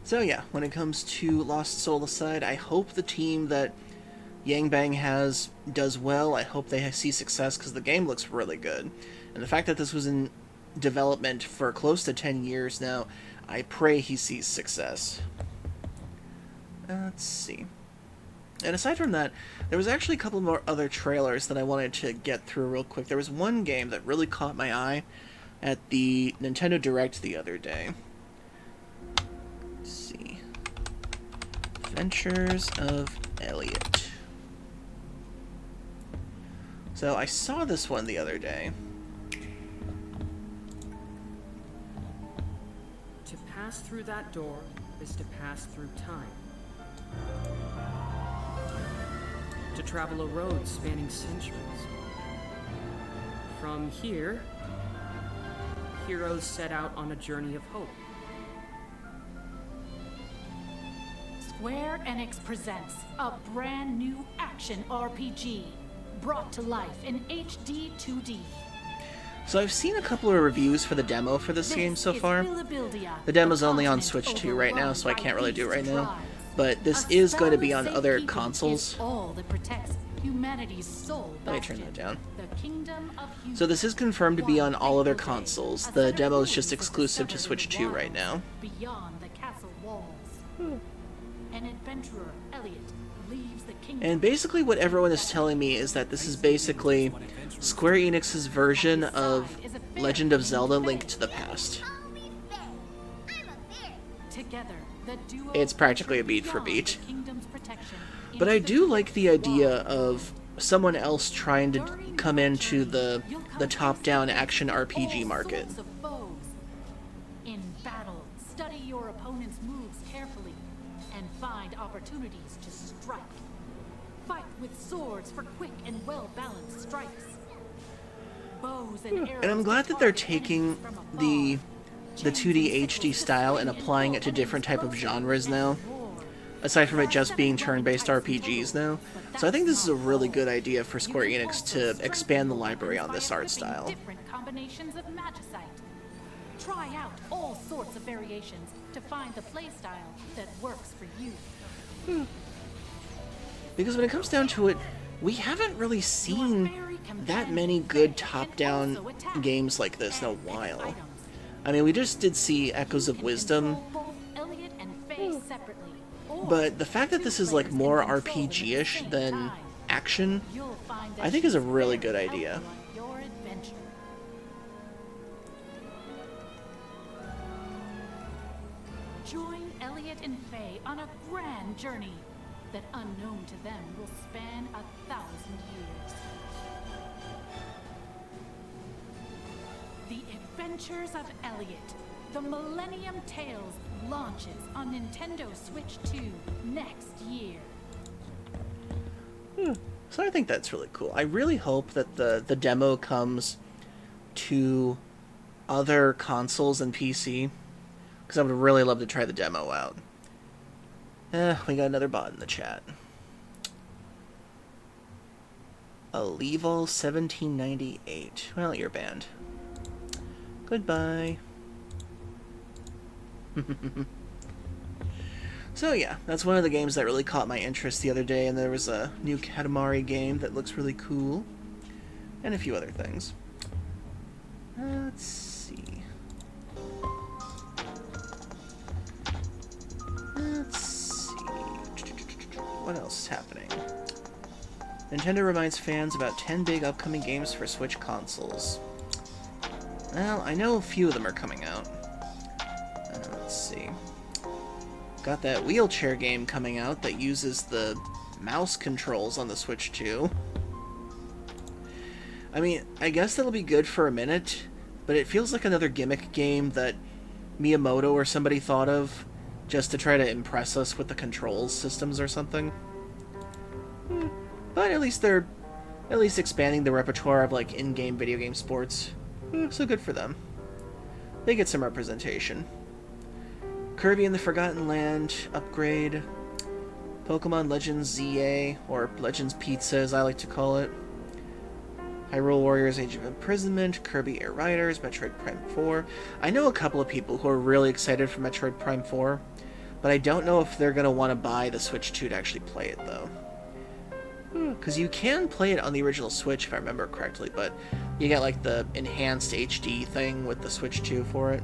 So yeah, when it comes to Lost Soul-Aside, I hope the team that Yang Bang has does well. I hope they see success, because the game looks really good. And the fact that this was in development for close to 10 years now, I pray he sees success. Let's see. And aside from that, there was actually a couple more other trailers that I wanted to get through real quick. There was one game that really caught my eye at the Nintendo Direct the other day. Let's see. Adventures of Elliot. So I saw this one the other day. To pass through that door, is to pass through time. To travel a road spanning centuries. From here, heroes set out on a journey of hope. Square Enix presents a brand new action RPG, brought to life in HD 2D. So I've seen a couple of reviews for the demo for this game so far. The demo's only on Switch 2 right now, so I can't really do it right now. But this is going to be on other consoles. Let me turn that down. So this is confirmed to be on all other consoles. The demo is just exclusive to Switch 2 right now. Beyond the castle walls. An adventurer, Elliot, leaves the kingdom. And basically what everyone is telling me is that this is basically Square Enix's version of Legend of Zelda: Link to the Past. Together, the duo It's practically a beat for beat. But I do like the idea of someone else trying to come into the top-down action RPG market. In battle, study your opponent's moves carefully and find opportunities to strike. Fight with swords for quick and well-balanced strikes. Bows and arrows. And I'm glad that they're taking the 2D HD style and applying it to different type of genres now, aside from it just being turn-based RPGs now. So I think this is a really good idea for Square Enix to expand the library on this art style. Different combinations of magicite. Try out all sorts of variations to find the playstyle that works for you. Because when it comes down to it, we haven't really seen that many good top-down games like this in a while. I mean, we just did see Echoes of Wisdom, but the fact that this is like more RPG-ish than action, I think is a really good idea. Join Elliot and Faye on a grand journey that, unknown to them, will span 1,000 years. The Adventures of Elliot, the Millennium Tales, launches on Nintendo Switch 2 next year. So I think that's really cool. I really hope that the demo comes to other consoles and PC, because I would really love to try the demo out. We got another bot in the chat. Aleval1798. Well, you're banned. Goodbye. So yeah, that's one of the games that really caught my interest the other day, and there was a new Katamari game that looks really cool, and a few other things. Let's see. What else is happening? Nintendo reminds fans about 10 big upcoming games for Switch consoles. Well, I know a few of them are coming out. Let's see. Got that wheelchair game coming out that uses the mouse controls on the Switch 2. I mean, I guess that'll be good for a minute, but it feels like another gimmick game that Miyamoto or somebody thought of just to try to impress us with the controls systems or something. But at least they're expanding the repertoire of like in-game video game sports. So good for them. They get some representation. Kirby and the Forgotten Land upgrade. Pokemon Legends ZA, or Legends Pizza as I like to call it. Hyrule Warriors Age of Imprisonment, Kirby Air Riders, Metroid Prime 4. I know a couple of people who are really excited for Metroid Prime 4, but I don't know if they're going to want to buy the Switch 2 to actually play it, though. Because you can play it on the original Switch, if I remember correctly, but you get like the enhanced HD thing with the Switch 2 for it.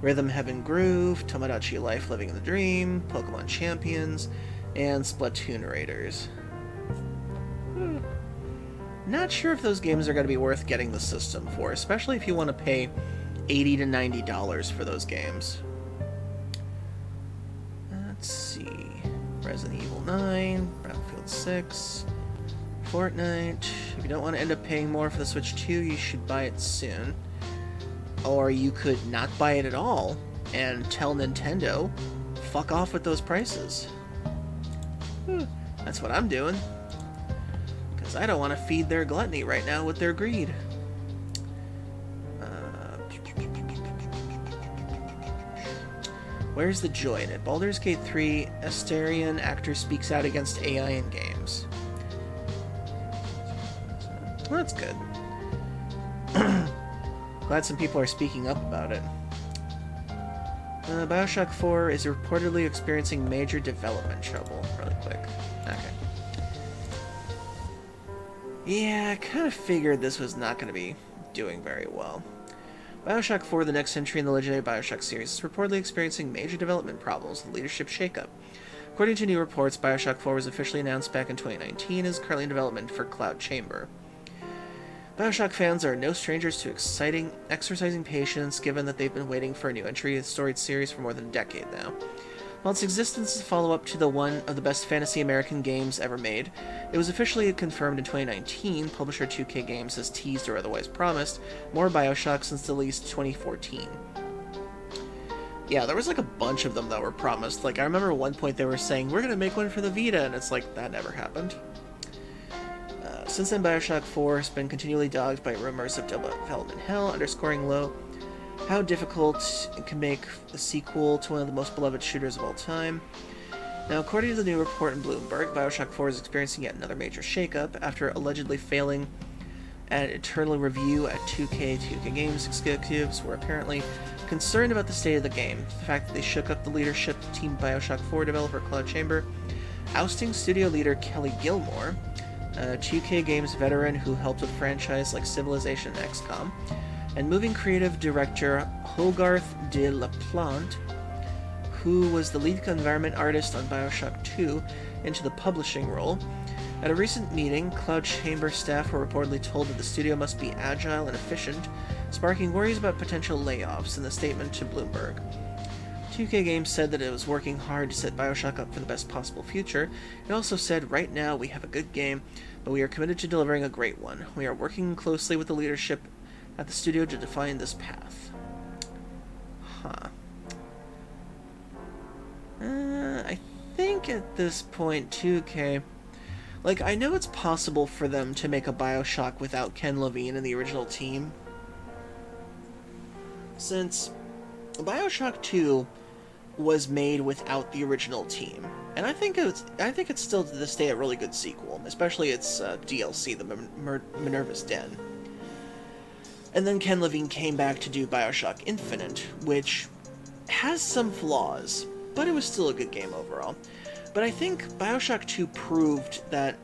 Rhythm Heaven Groove, Tomodachi Life Living the Dream, Pokemon Champions, and Splatoon Raiders. Not sure if those games are going to be worth getting the system for, especially if you want to pay $80 to $90 for those games. Let's see. Resident Evil 9, Battlefield 6, Fortnite. If you don't want to end up paying more for the Switch 2, you should buy it soon. Or you could not buy it at all and tell Nintendo, fuck off with those prices. That's what I'm doing. Because I don't want to feed their gluttony right now with their greed. Where's the joy in it? Baldur's Gate 3, Asterian actor speaks out against AI in games. Well, that's good. Glad some people are speaking up about it. Bioshock 4 is reportedly experiencing major development trouble. Really quick. Okay. Yeah, I kind of figured this was not going to be doing very well. Bioshock 4, the next entry in the legendary Bioshock series, is reportedly experiencing major development problems with leadership shakeup. According to new reports, Bioshock 4 was officially announced back in 2019 and is currently in development for Cloud Chamber. Bioshock fans are no strangers to exercising patience, given that they've been waiting for a new entry in the storied series for more than a decade now. While its existence is a follow-up to the one of the best fantasy American games ever made, it was officially confirmed in 2019, publisher 2K Games has teased or otherwise promised more Bioshock since at least 2014. Yeah, there was like a bunch of them that were promised. Like, I remember at one point they were saying, we're gonna make one for the Vita, and it's like, that never happened. Since then, Bioshock 4 has been continually dogged by rumors of development hell, underscoring how difficult it can make a sequel to one of the most beloved shooters of all time. Now, according to the new report in Bloomberg, Bioshock 4 is experiencing yet another major shakeup after allegedly failing at an internal review at 2K Games executives were apparently concerned about the state of the game. The fact that they shook up the leadership team Bioshock 4 developer Cloud Chamber, ousting studio leader Kelly Gilmore, a 2K Games veteran who helped with franchises like Civilization and XCOM, and moving creative director Hogarth de la Plante, who was the lead environment artist on Bioshock 2, into the publishing role. At a recent meeting, Cloud Chamber staff were reportedly told that the studio must be agile and efficient, sparking worries about potential layoffs in the statement to Bloomberg. 2K Games said that it was working hard to set Bioshock up for the best possible future. It also said, right now we have a good game, but we are committed to delivering a great one. We are working closely with the leadership at the studio to define this path. I think at this point, 2K... Like, I know it's possible for them to make a Bioshock without Ken Levine and the original team. Since Bioshock 2 was made without the original team. And I think it's still to this day a really good sequel, especially its DLC, the Minerva's Den. And then Ken Levine came back to do Bioshock Infinite, which has some flaws, but it was still a good game overall. But I think Bioshock 2 proved that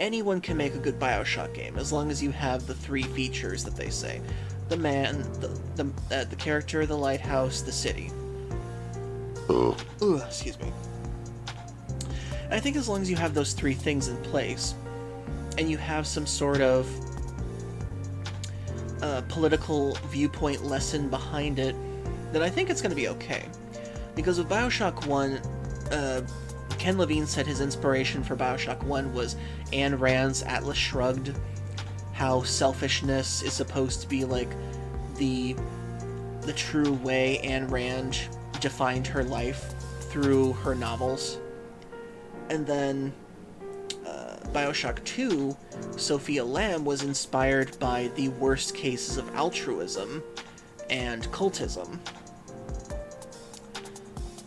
anyone can make a good Bioshock game, as long as you have the three features that they say. The man, the character, the lighthouse, the city. Excuse me. And I think as long as you have those three things in place, and you have some sort of political viewpoint lesson behind it, then I think it's going to be okay. Because with Bioshock 1, Ken Levine said his inspiration for Bioshock 1 was Ayn Rand's Atlas Shrugged, how selfishness is supposed to be like the true way Ayn Rand defined her life through her novels. And then Bioshock 2, Sophia Lamb was inspired by the worst cases of altruism and cultism.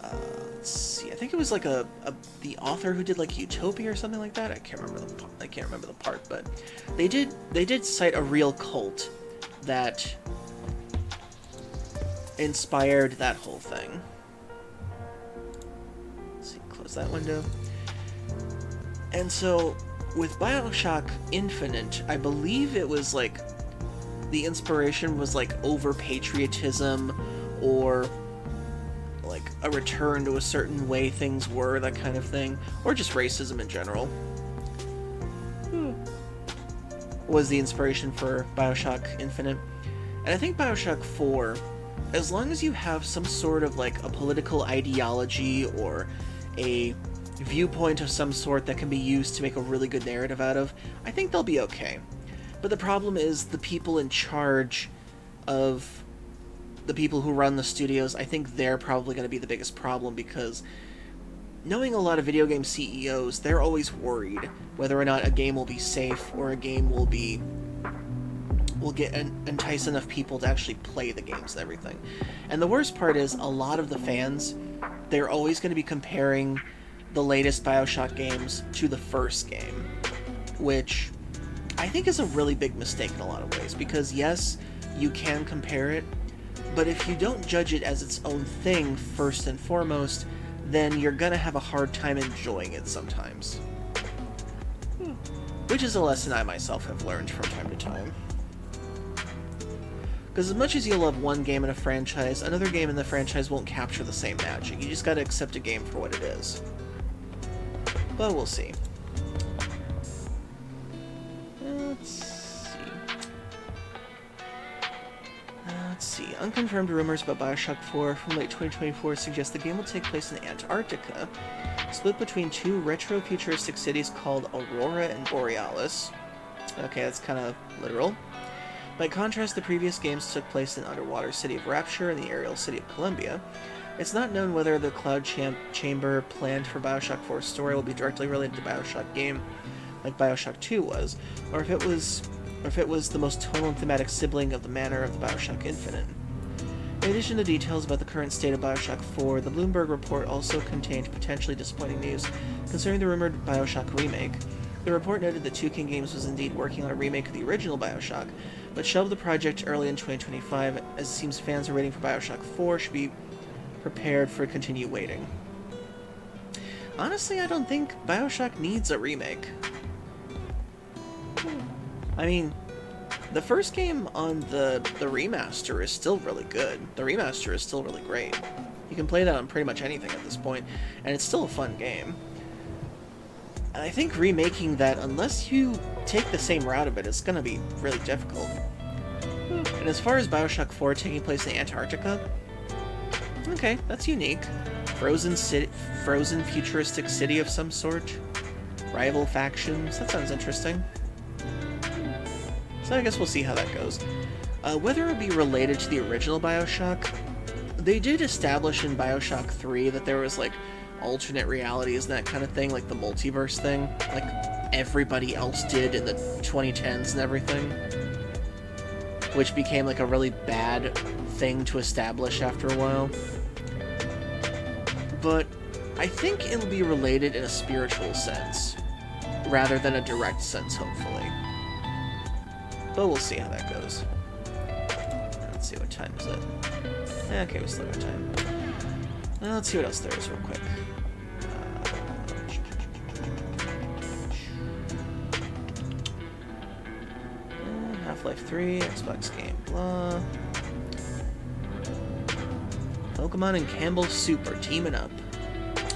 Let's see, I think it was like the author who did like Utopia or something like that. I can't remember the part, but they did cite a real cult that inspired that whole thing. Let's see, close that window. And so with Bioshock Infinite, I believe it was like the inspiration was like over patriotism or like a return to a certain way things were, that kind of thing, or just racism in general. Was the inspiration for Bioshock Infinite. And I think Bioshock 4, as long as you have some sort of like a political ideology or a viewpoint of some sort that can be used to make a really good narrative out of, I think they'll be okay. But the problem is the people in charge of the people who run the studios, I think they're probably going to be the biggest problem, because knowing a lot of video game CEOs, they're always worried whether or not a game will be safe or a game will entice enough people to actually play the games and everything. And the worst part is, a lot of the fans, they're always going to be comparing the latest BioShock games to the first game, which I think is a really big mistake in a lot of ways, because yes, you can compare it, but if you don't judge it as its own thing first and foremost, then you're gonna have a hard time enjoying it sometimes. Which is a lesson I myself have learned from time to time. Because as much as you love one game in a franchise, another game in the franchise won't capture the same magic. You just gotta accept a game for what it is. But we'll see. Let's see. Unconfirmed rumors about BioShock 4 from late 2024 suggest the game will take place in Antarctica, split between two retro-futuristic cities called Aurora and Borealis. Okay, that's kind of literal. By contrast, the previous games took place in underwater city of Rapture and the aerial city of Columbia. It's not known whether the cloud chamber planned for BioShock 4's story will be directly related to BioShock game, like BioShock 2 was, or if it was the most tonal and thematic sibling of the manner of the BioShock Infinite. In addition to details about the current state of BioShock 4, the Bloomberg report also contained potentially disappointing news concerning the rumored BioShock remake. The report noted that 2K Games was indeed working on a remake of the original BioShock, but shelved the project early in 2025, as it seems fans are waiting for BioShock 4 should be prepared for continued waiting. Honestly, I don't think BioShock needs a remake. I mean, the first game on the remaster is still really good. The remaster is still really great. You can play that on pretty much anything at this point, and it's still a fun game. And I think remaking that, unless you take the same route of it, it's going to be really difficult. And as far as BioShock 4 taking place in Antarctica, okay, that's unique. Frozen futuristic city of some sort. Rival factions, that sounds interesting. So I guess we'll see how that goes. Whether it would be related to the original BioShock, they did establish in BioShock 3 that there was, like, alternate realities and that kind of thing, like the multiverse thing, like everybody else did in the 2010s and everything, which became, like, a really bad thing to establish after a while. But I think it'll be related in a spiritual sense, rather than a direct sense, hopefully. But we'll see how that goes. Let's see, what time is it? Okay, we still got time. Let's see what else there is real quick. Half-Life 3, Xbox game, blah. Pokemon and Campbell Soup are teaming up.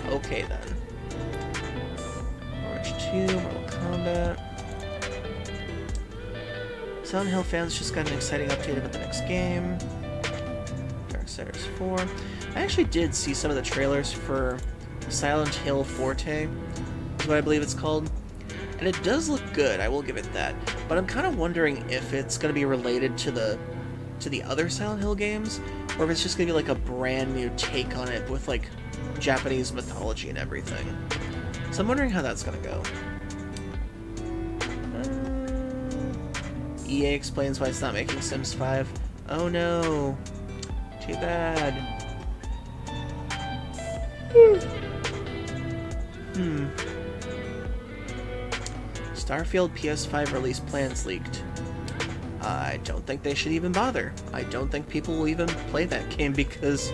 Okay then. March 2, Mortal Kombat. Silent Hill fans just got an exciting update about the next game. Darksiders 4. I actually did see some of the trailers for Silent Hill Forte, is what I believe it's called. And it does look good, I will give it that. But I'm kind of wondering if it's going to be related to the other Silent Hill games, or if it's just going to be like a brand new take on it with like Japanese mythology and everything. So I'm wondering how that's going to go. EA explains why it's not making Sims 5. Oh no. Too bad. Starfield PS5 release plans leaked. I don't think they should even bother. I don't think people will even play that game because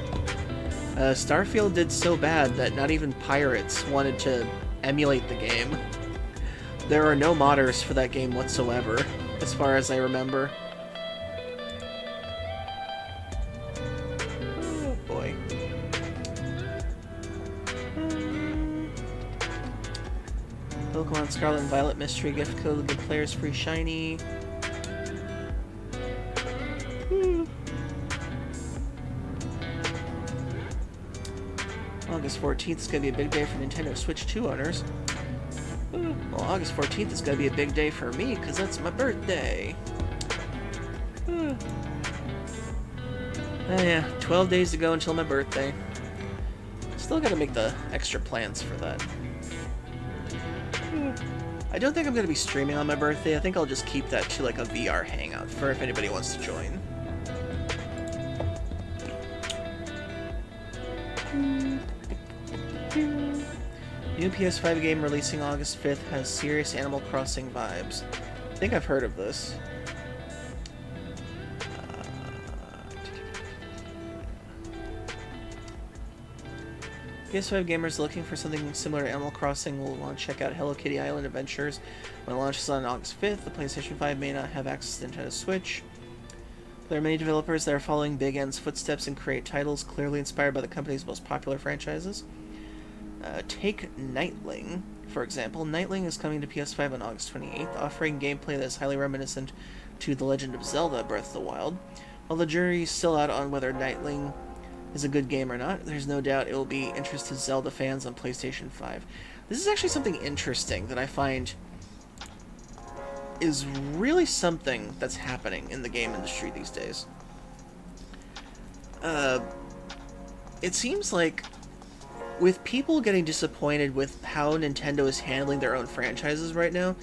Starfield did so bad that not even pirates wanted to emulate the game. There are no modders for that game whatsoever, as far as I remember. Oh boy. Pokemon Scarlet and Violet mystery gift code with players free shiny. August 14th is going to be a big day for Nintendo Switch 2 owners. Well, August 14th is going to be a big day for me, because that's my birthday. Oh yeah, 12 days to go until my birthday. Still gotta make the extra plans for that. I don't think I'm gonna be streaming on my birthday. I think I'll just keep that to like a VR hangout for if anybody wants to join. New PS5 game releasing August 5th has serious Animal Crossing vibes. I think I've heard of this. PS5 gamers looking for something similar to Animal Crossing will check out Hello Kitty Island Adventures when it launches on August 5th. The PlayStation 5 may not have access to Nintendo Switch. There are many developers that are following Big N's footsteps and create titles clearly inspired by the company's most popular franchises. Take Nightling, for example. Nightling is coming to PS5 on August 28th, offering gameplay that is highly reminiscent to The Legend of Zelda Breath of the Wild. While the jury is still out on whether Nightling is a good game or not, there's no doubt it will be interest to Zelda fans on PlayStation 5. This is actually something interesting that I find is really something that's happening in the game industry these days. It seems like with people getting disappointed with how Nintendo is handling their own franchises right now,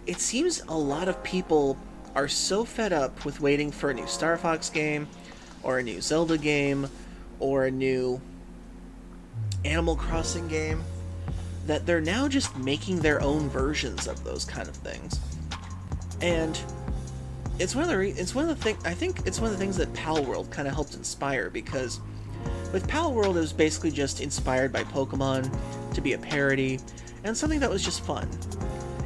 it seems a lot of people are so fed up with waiting for a new Star Fox game, or a new Zelda game, or a new Animal Crossing game, that they're now just making their own versions of those kind of things. And it's one of the things that Pal World kind of helped inspire, because with Pal World it was basically just inspired by Pokemon to be a parody and something that was just fun.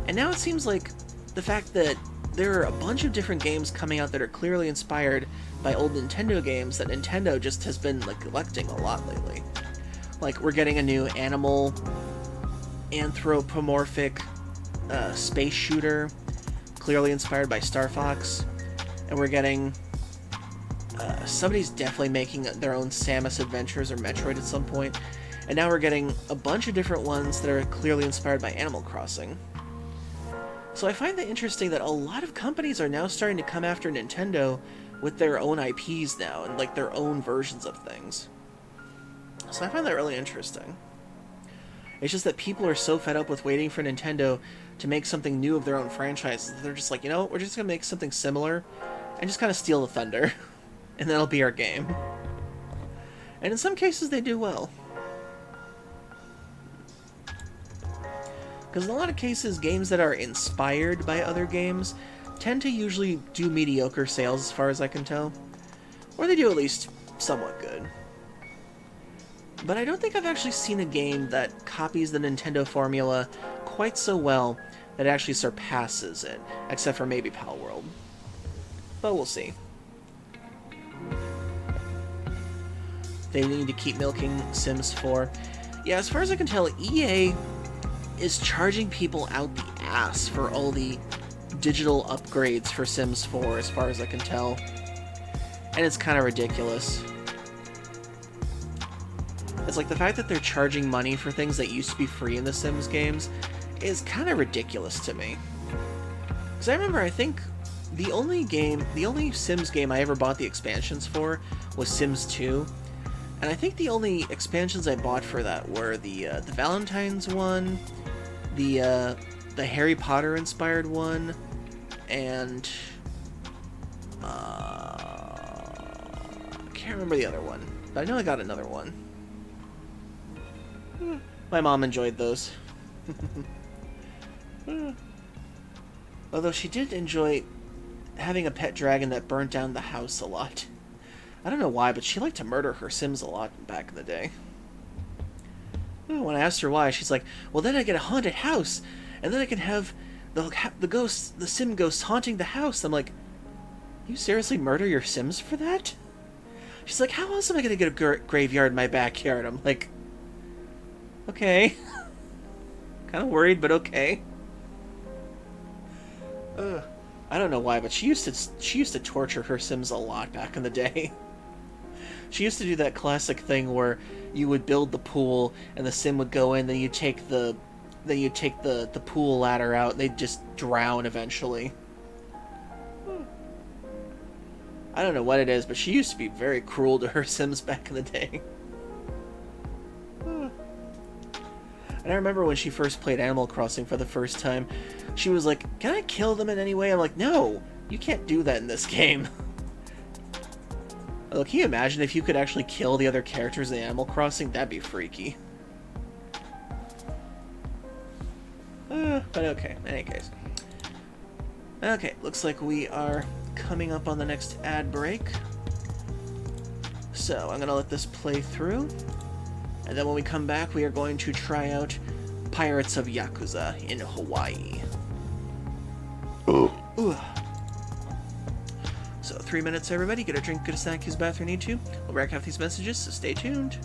And now it seems like the fact that there are a bunch of different games coming out that are clearly inspired by old Nintendo games that Nintendo just has been like neglecting a lot lately. Like, we're getting a new anthropomorphic space shooter, clearly inspired by Star Fox, and we're getting somebody's definitely making their own Samus Adventures or Metroid at some point, and now we're getting a bunch of different ones that are clearly inspired by Animal Crossing. So I find that interesting that a lot of companies are now starting to come after Nintendo with their own IPs now, and like their own versions of things. So I find that really interesting. It's just that people are so fed up with waiting for Nintendo to make something new of their own franchises. They're just like, you know, we're just going to make something similar and just kind of steal the thunder. And that'll be our game. And in some cases they do well. Because in a lot of cases, games that are inspired by other games tend to usually do mediocre sales as far as I can tell. Or they do at least somewhat good. But I don't think I've actually seen a game that copies the Nintendo formula quite so well that it actually surpasses it, except for maybe Pal World. But we'll see. They need to keep milking Sims 4. Yeah, as far as I can tell, EA is charging people out the ass for all the digital upgrades for Sims 4, as far as I can tell. And it's kind of ridiculous. It's like the fact that they're charging money for things that used to be free in the Sims games is kind of ridiculous to me. Because I remember, I think the only Sims game I ever bought the expansions for was Sims 2. And I think the only expansions I bought for that were the Valentine's one, the Harry Potter inspired one, and I can't remember the other one, but I know I got another one. My mom enjoyed those. Although she did enjoy having a pet dragon that burnt down the house a lot. I don't know why, but she liked to murder her Sims a lot back in the day. When I asked her why, she's like, well, then I get a haunted house, and then I can have the Sim ghosts haunting the house. I'm like, you seriously murder your Sims for that? She's like, how else am I going to get a graveyard in my backyard? I'm like, okay. Kind of worried, but okay. I don't know why, but she used to torture her Sims a lot back in the day. She used to do that classic thing where you would build the pool and the Sim would go in, then you take the pool ladder out, and they'd just drown eventually. I don't know what it is, but she used to be very cruel to her Sims back in the day. And I remember when she first played Animal Crossing for the first time, she was like, "Can I kill them in any way?" I'm like, "No, you can't do that in this game." Look, can you imagine if you could actually kill the other characters in Animal Crossing? That'd be freaky. But okay, in any case. Okay, looks like we are coming up on the next ad break. So, I'm going to let this play through. And then when we come back, we are going to try out Pirates of Yakuza in Hawaii. Ooh. So, 3 minutes, everybody. Get a drink, get a snack, use the bathroom, need to. We'll back off these messages, so stay tuned.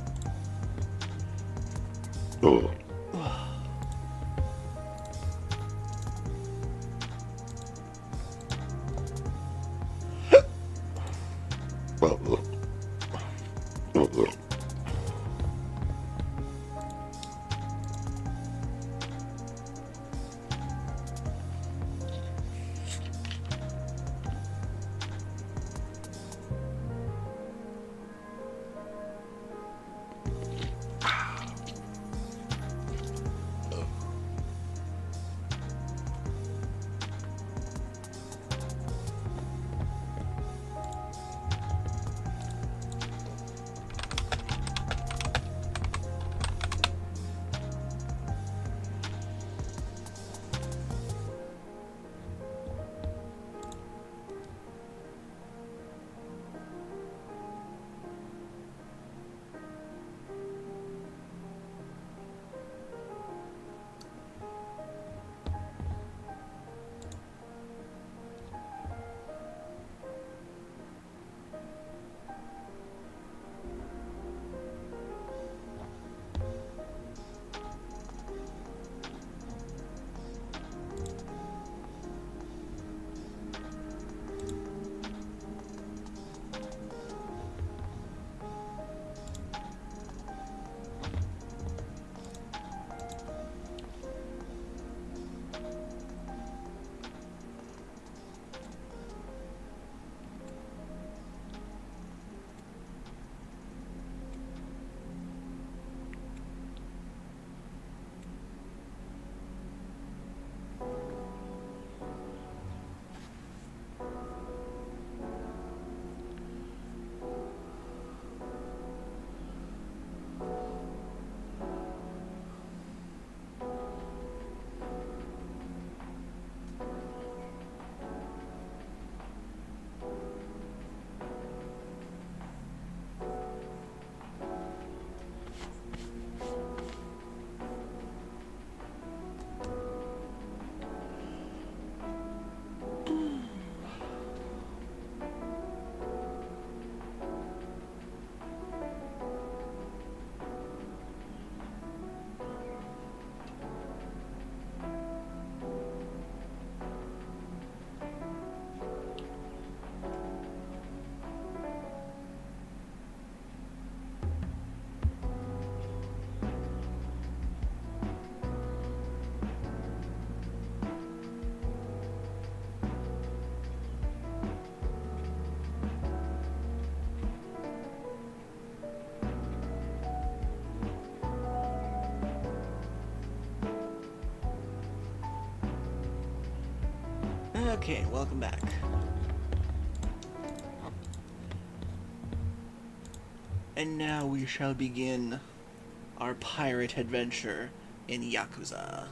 Okay, welcome back. And now we shall begin our pirate adventure in Yakuza.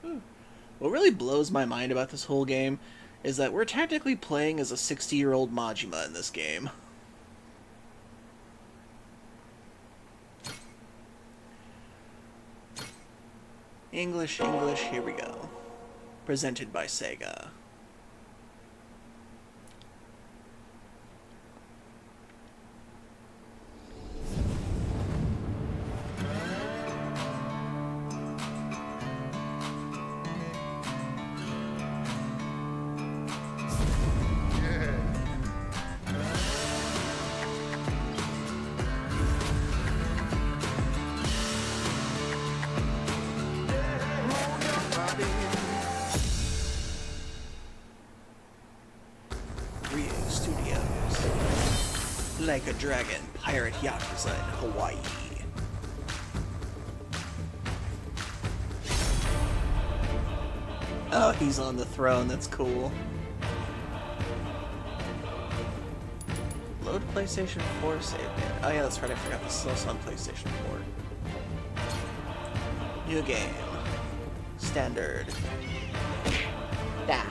What really blows my mind about this whole game is that we're technically playing as a 60-year-old Majima in this game. English, here we go. Presented by Sega. like a dragon, pirate Yakuza in Hawaii. Oh, he's on the throne, that's cool. Load PlayStation 4 save game. Oh yeah, that's right, I forgot this is also on PlayStation 4. New game. Standard. Dah.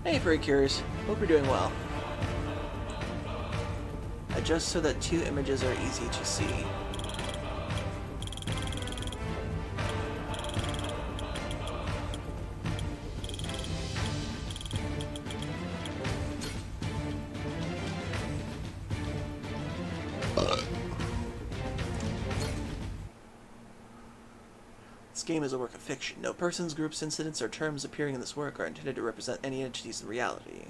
Hey, very curious. Hope you're doing well. Adjust so that two images are easy to see. This game is a work of fiction. No persons, groups, incidents, or terms appearing in this work are intended to represent any entities in reality.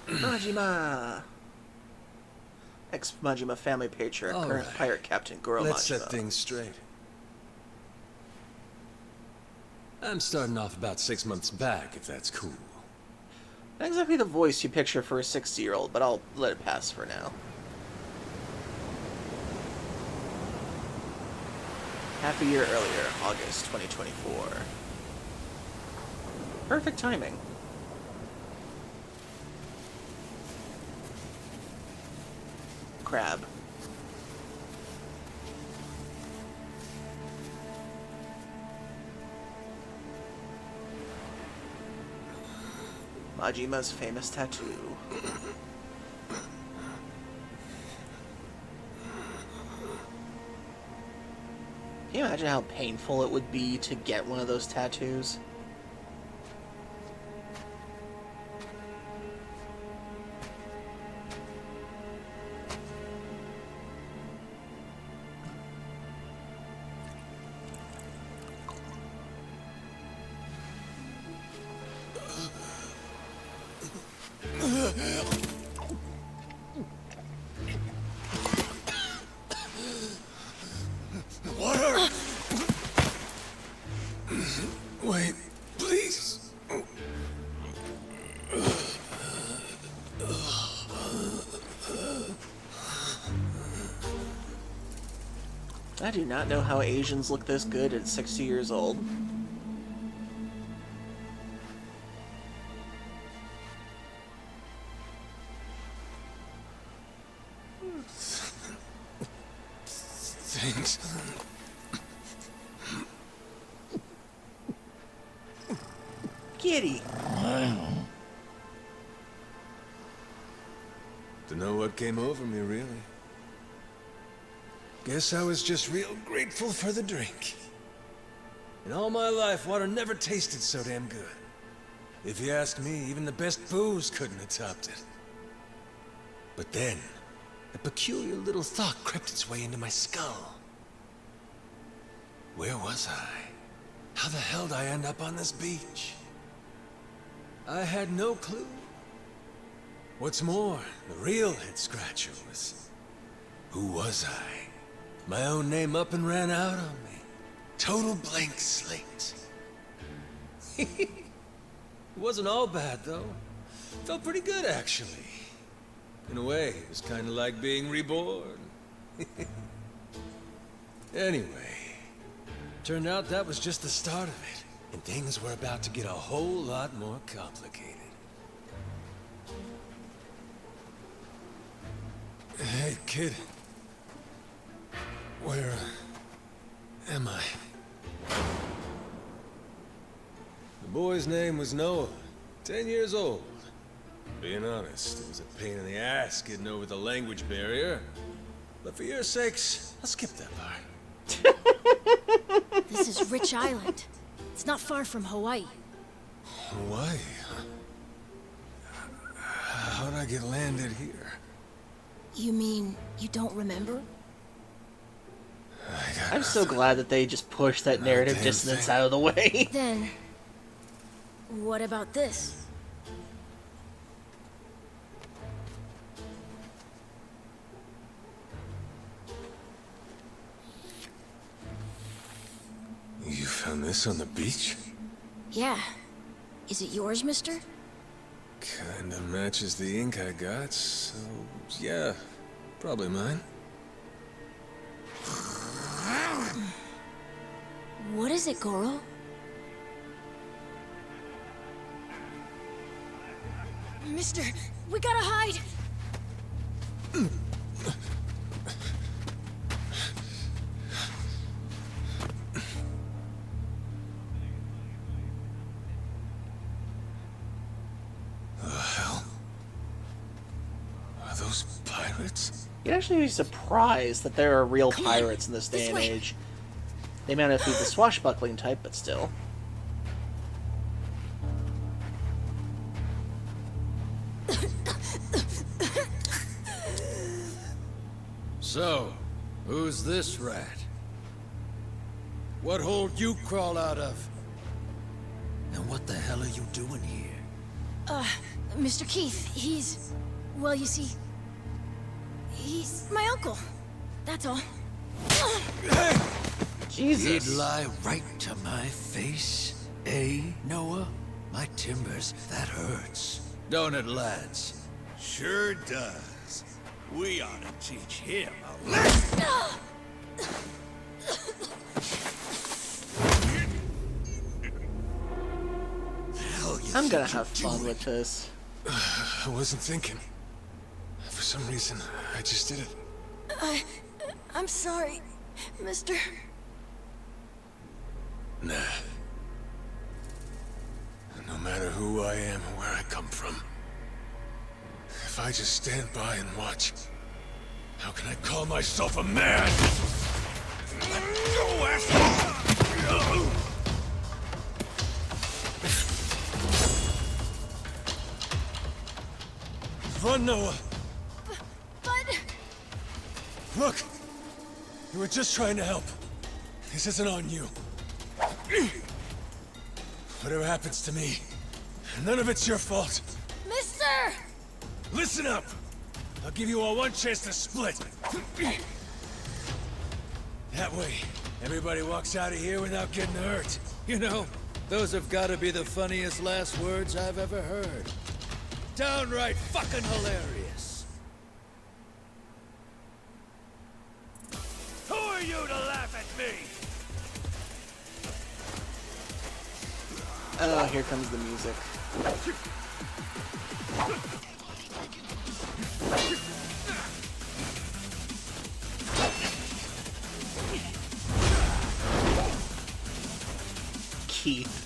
Majima! Ex-Majima family patriarch, All current right. pirate captain Goro Let's Majima. set things straight. I'm starting off about 6 months back, if that's cool. Not exactly the voice you picture for a 60-year-old, but I'll let it pass for now. Half a year earlier, August 2024. Perfect timing. Crab. Majima's famous tattoo. Can you imagine how painful it would be to get one of those tattoos? Water! Wait, please. I do not know how Asians look this good at 60 years old. Thanks. Kitty! Dunno what came over me, really. Guess I was just real grateful for the drink. In all my life, water never tasted so damn good. If you ask me, even the best booze couldn't have topped it. But then, a peculiar little thought crept its way into my skull. Where was I? How the hell did I end up on this beach? I had no clue. What's more, the real head-scratcher was... who was I? My own name up and ran out on me. Total blank slate. It wasn't all bad, though. Felt pretty good, actually. In a way, it was kind of like being reborn. Anyway, turned out that was just the start of it, and things were about to get a whole lot more complicated. Hey, kid. Where am I? The boy's name was Noah, 10 years old. Being honest, it was a pain in the ass getting over the language barrier. But for your sakes, I'll skip that part. This is Rich Island. It's not far from Hawaii. Hawaii, huh? How'd I get landed here? You mean you don't remember? I'm so glad that they just pushed that narrative damn dissonance thing. out of the way. Then, what about this? Found this on the beach? Yeah. Is it yours, mister? Kinda matches the ink I got, so yeah, probably mine. What is it, Goro? Mister, we gotta hide! The hell? Are those pirates? You'd actually be surprised that there are real Come on, pirates in this day this and way. age. They may not be the swashbuckling type, but still. So, who's this rat? What hole you crawl out of? And what the hell are you doing here? Mr. Keith, he's... Well, you see... He's my uncle. That's all. Jesus. He'd lie right to my face, eh, Noah? My timbers, that hurts. Don't it, lads? Sure does. We ought to teach him a lesson. Hell, you I'm gonna think have you're fun doing? with this. I wasn't thinking. For some reason, I just did it. I'm sorry, mister. Nah. No matter who I am or where I come from, if I just stand by and watch, how can I call myself a man? Let go, asshole! Run, Noah! But... Look! You were just trying to help. This isn't on you. Whatever happens to me, none of it's your fault. Mister! Listen up! I'll give you all one chance to split. That way, everybody walks out of here without getting hurt. You know, those have got to be the funniest last words I've ever heard. Downright fucking hilarious. Who are you to laugh at me? Oh, here comes the music. Keith.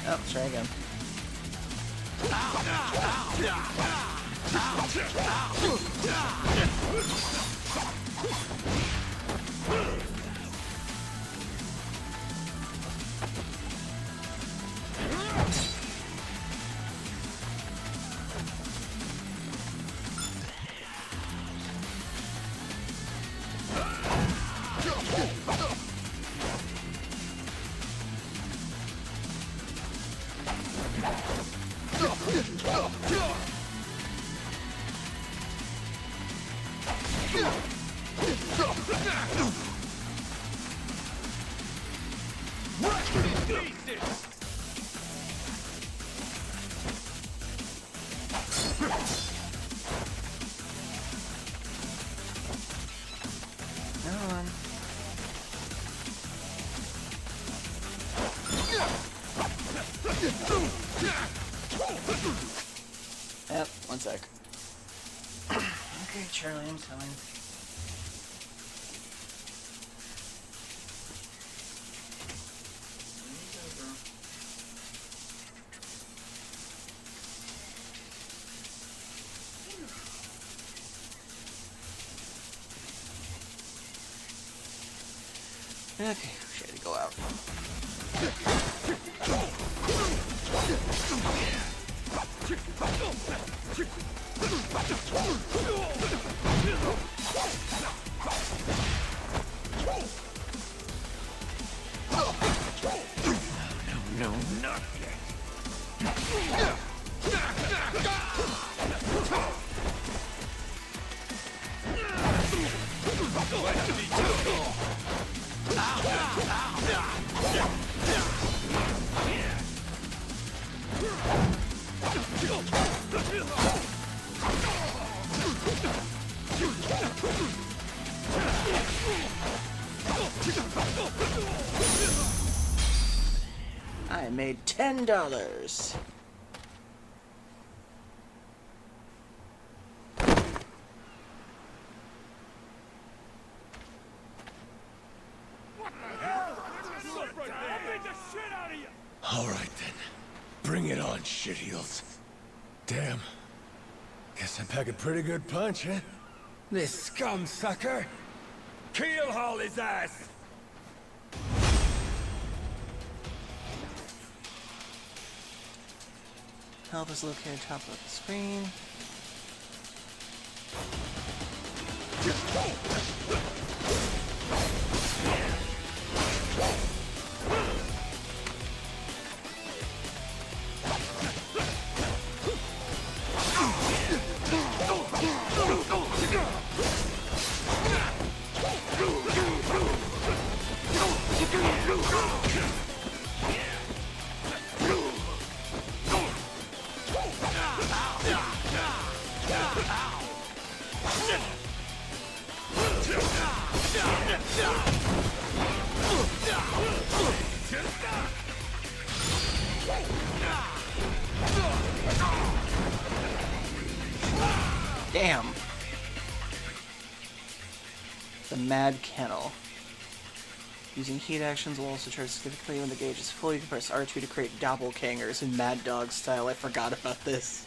Oh, try again. Come on. Yep, one sec. Okay, Charlie, I'm coming. Okay, shit, to go out. No, not yet. I made $10. All right then. Bring it on, shitheels. Damn. Guess I pack a pretty good punch, huh? This scum sucker. Keel haul his ass! Help is located top of the screen. Damn. The Mad Kennel. Using heat actions will also charge significantly when the gauge is fully compressed. R2 to create doppelgangers in Mad Dog style. I forgot about this.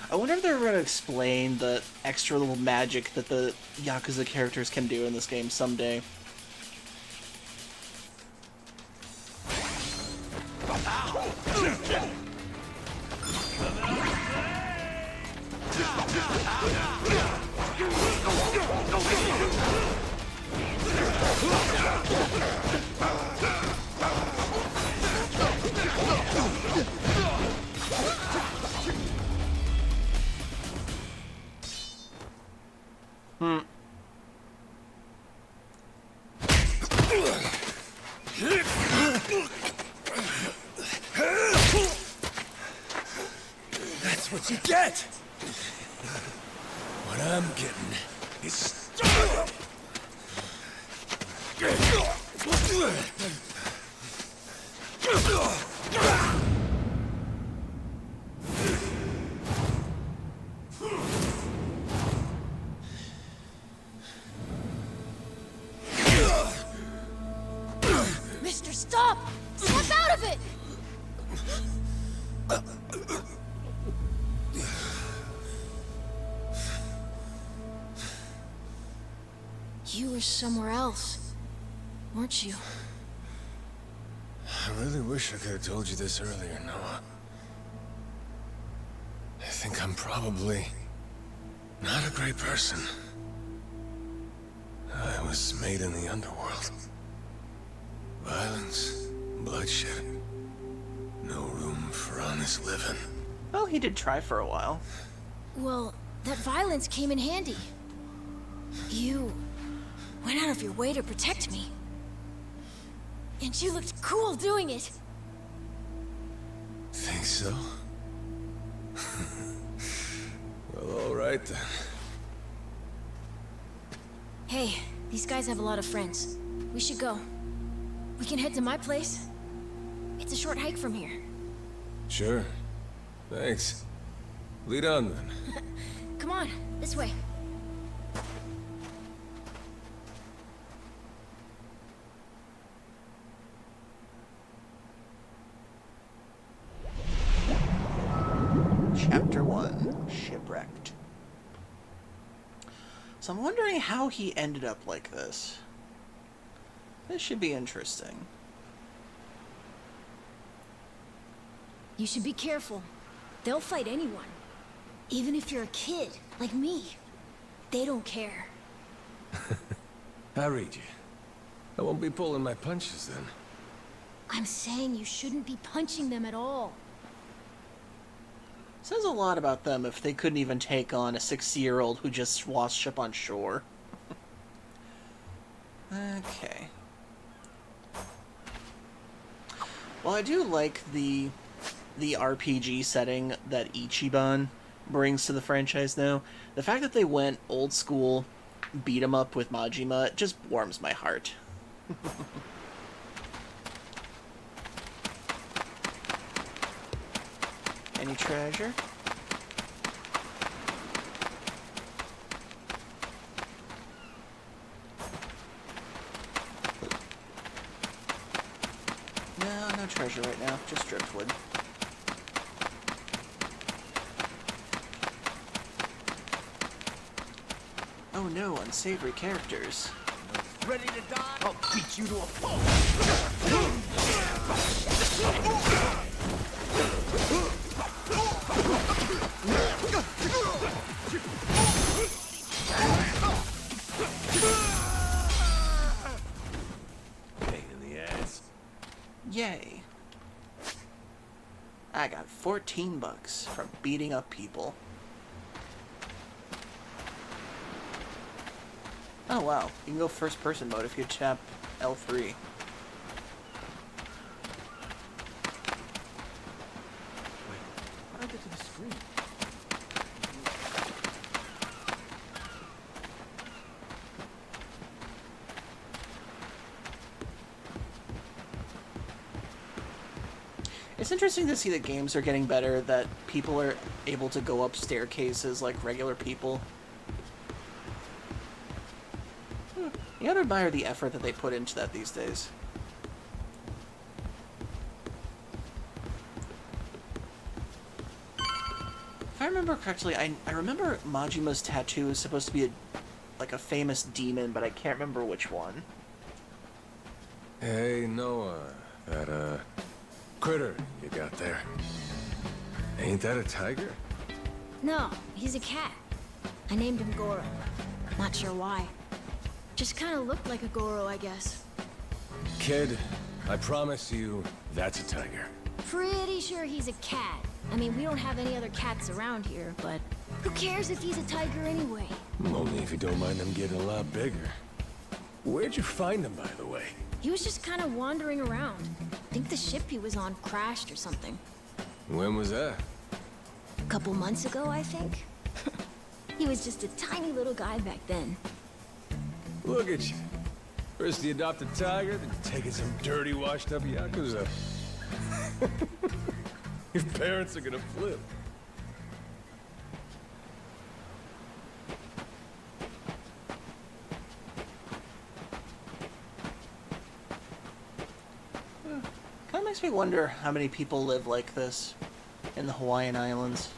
I wonder if they're going to explain the extra little magic that the YAKUZA characters can do in this game someday. That's what you get! What I'm getting is... Mister, stop! Snap out of it! You were somewhere else, weren't you? I really wish I could have told you this earlier, Noah. I think I'm probably not a great person. I was made in the underworld. Violence, bloodshed. No room for honest living. Well, he did try for a while. Well, that violence came in handy. You went out of your way to protect me. And you looked cool doing it. Think so? Well, all right then. Hey, these guys have a lot of friends. We should go. We can head to my place. It's a short hike from here. Sure. Thanks. Lead on then. Come on, this way. Chapter 1, Shipwrecked. So I'm wondering how he ended up like this. This should be interesting. You should be careful. They'll fight anyone. Even if you're a kid, like me. They don't care. I read you. I won't be pulling my punches then. I'm saying you shouldn't be punching them at all. Says a lot about them if they couldn't even take on a 60-year-old who just washed up on shore. Okay. Well, I do like the RPG setting that Ichiban brings to the franchise now. The fact that they went old school, beat 'em up with Majima, it just warms my heart. Any treasure? No, no treasure right now, just driftwood. Oh no, unsavory characters. Ready to die? I'll beat you to a pulp. Pain in the ass. Yay. I got 14 bucks from beating up people. Oh wow, you can go first person mode if you tap L3. How do I get to the screen? It's interesting to see that games are getting better, that people are able to go up staircases like regular people. You gotta admire the effort that they put into that these days. If I remember correctly, I remember Majima's tattoo is supposed to be like a famous demon, but I can't remember which one. Hey, Noah. That, critter you got there. Ain't that a tiger? No, he's a cat. I named him Goro. Not sure why. Just kind of looked like a Goro, I guess. Kid, I promise you, that's a tiger. Pretty sure he's a cat. I mean, we don't have any other cats around here, but who cares if he's a tiger anyway? Only if you don't mind them getting a lot bigger. Where'd you find him, by the way? He was just kind of wandering around. I think the ship he was on crashed or something. When was that? A couple months ago, I think. He was just a tiny little guy back then. Look at you. First the adopted tiger, then taking some dirty, washed-up YAKUZA. Your parents are gonna flip. Kind of makes me wonder how many people live like this in the Hawaiian Islands.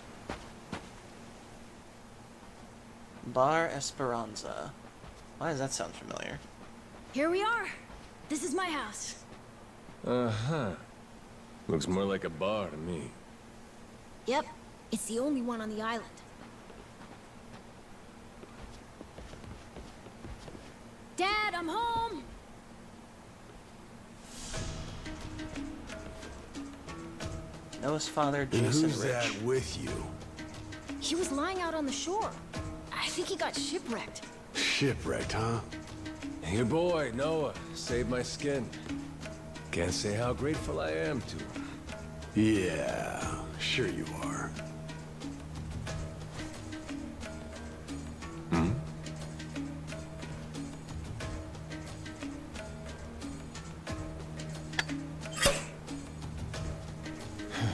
Bar Esperanza. Why does that sound familiar? Here we are. This is my house. Uh-huh. Looks more like a bar to me. Yep, it's the only one on the island. Dad, I'm home! Noah's father, And Jason who's Rich. that with you? He was lying out on the shore. I think he got shipwrecked. Shipwrecked, huh? Your boy, Noah, saved my skin. Can't say how grateful I am to him. Yeah, sure you are.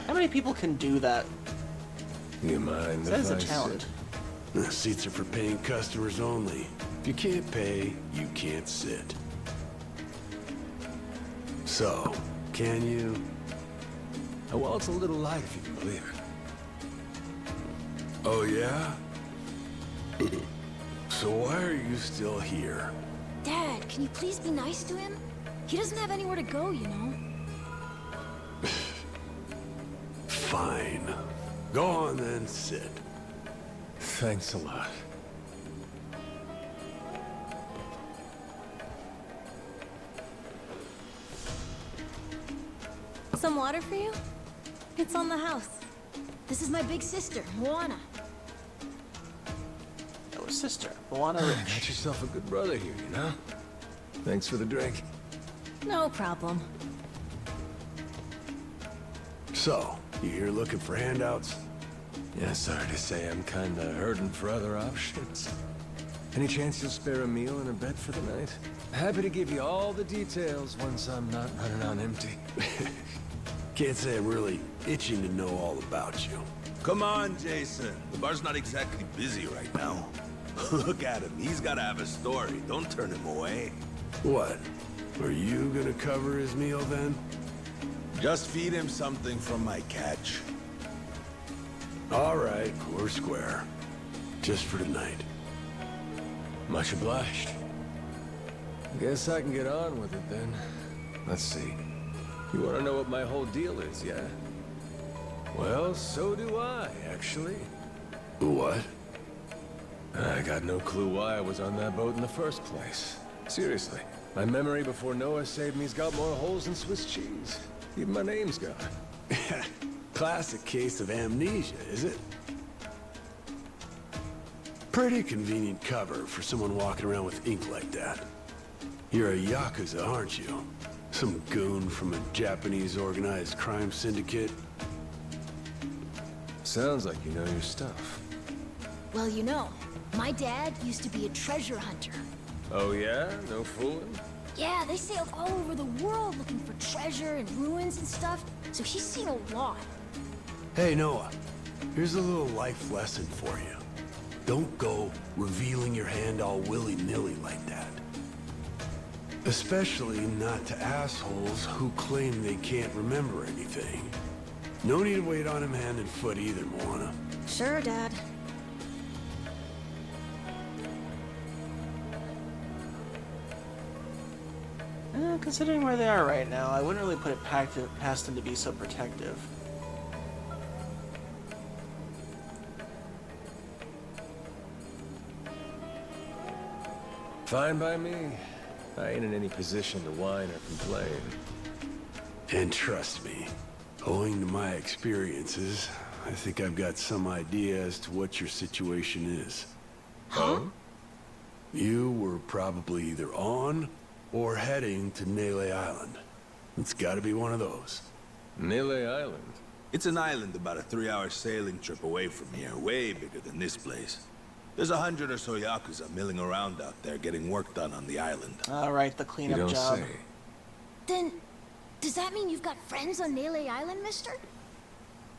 How many people can do that? You mind That if is a I challenge. sit? The seats are for paying customers only. If you can't pay, you can't sit. So, can you? Oh, well, it's a little light if you can believe it. Oh, yeah? So why are you still here? Dad, can you please be nice to him? He doesn't have anywhere to go, you know? Fine. Go on then, sit. Thanks a lot. Some water for you? It's on the house. This is my big sister, Moana. Oh, sister. Moana Got Rich. yourself a good brother here, you know? Thanks for the drink. No problem. So, you here looking for handouts? Yeah, sorry to say I'm kinda hurting for other options. Any chance you'll spare a meal and a bed for the night? Happy to give you all the details once I'm not running on empty. Can't say I'm really itching to know all about you. Come on, Jason. The bar's not exactly busy right now. Look at him. He's gotta have a story. Don't turn him away. What? Are you gonna cover his meal then? Just feed him something from my catch. All right, we're square. Just for tonight. Much obliged. Guess I can get on with it then. Let's see. You want to know what my whole deal is, yeah? Well, so do I, actually. What? I got no clue why I was on that boat in the first place. Seriously. My memory before Noah saved me's got more holes than Swiss cheese. Even my name's gone. Classic case of amnesia, is it? Pretty convenient cover for someone walking around with ink like that. You're a YAKUZA, aren't you? Some goon from a Japanese organized crime syndicate? Sounds like you know your stuff. Well, you know, my dad used to be a treasure hunter. Oh yeah? No fooling? Yeah, they sailed all over the world looking for treasure and ruins and stuff, so he's seen a lot. Hey, Noah. Here's a little life lesson for you. Don't go revealing your hand all willy-nilly like that. Especially not to assholes who claim they can't remember anything. No need to wait on him hand and foot either, Moana. Sure, Dad. Considering where they are right now, I wouldn't really put it past them to be so protective. Fine by me. I ain't in any position to whine or complain. And trust me, owing to my experiences, I think I've got some idea as to what your situation is. Huh? You were probably either on or heading to Nele Island. It's gotta be one of those. Nele Island? It's an island about a 3-hour sailing trip away from here, way bigger than this place. There's 100 or so YAKUZA milling around out there getting work done on the island. Alright, the You cleanup don't job. say. Then, does that mean you've got friends on Nele Island, mister?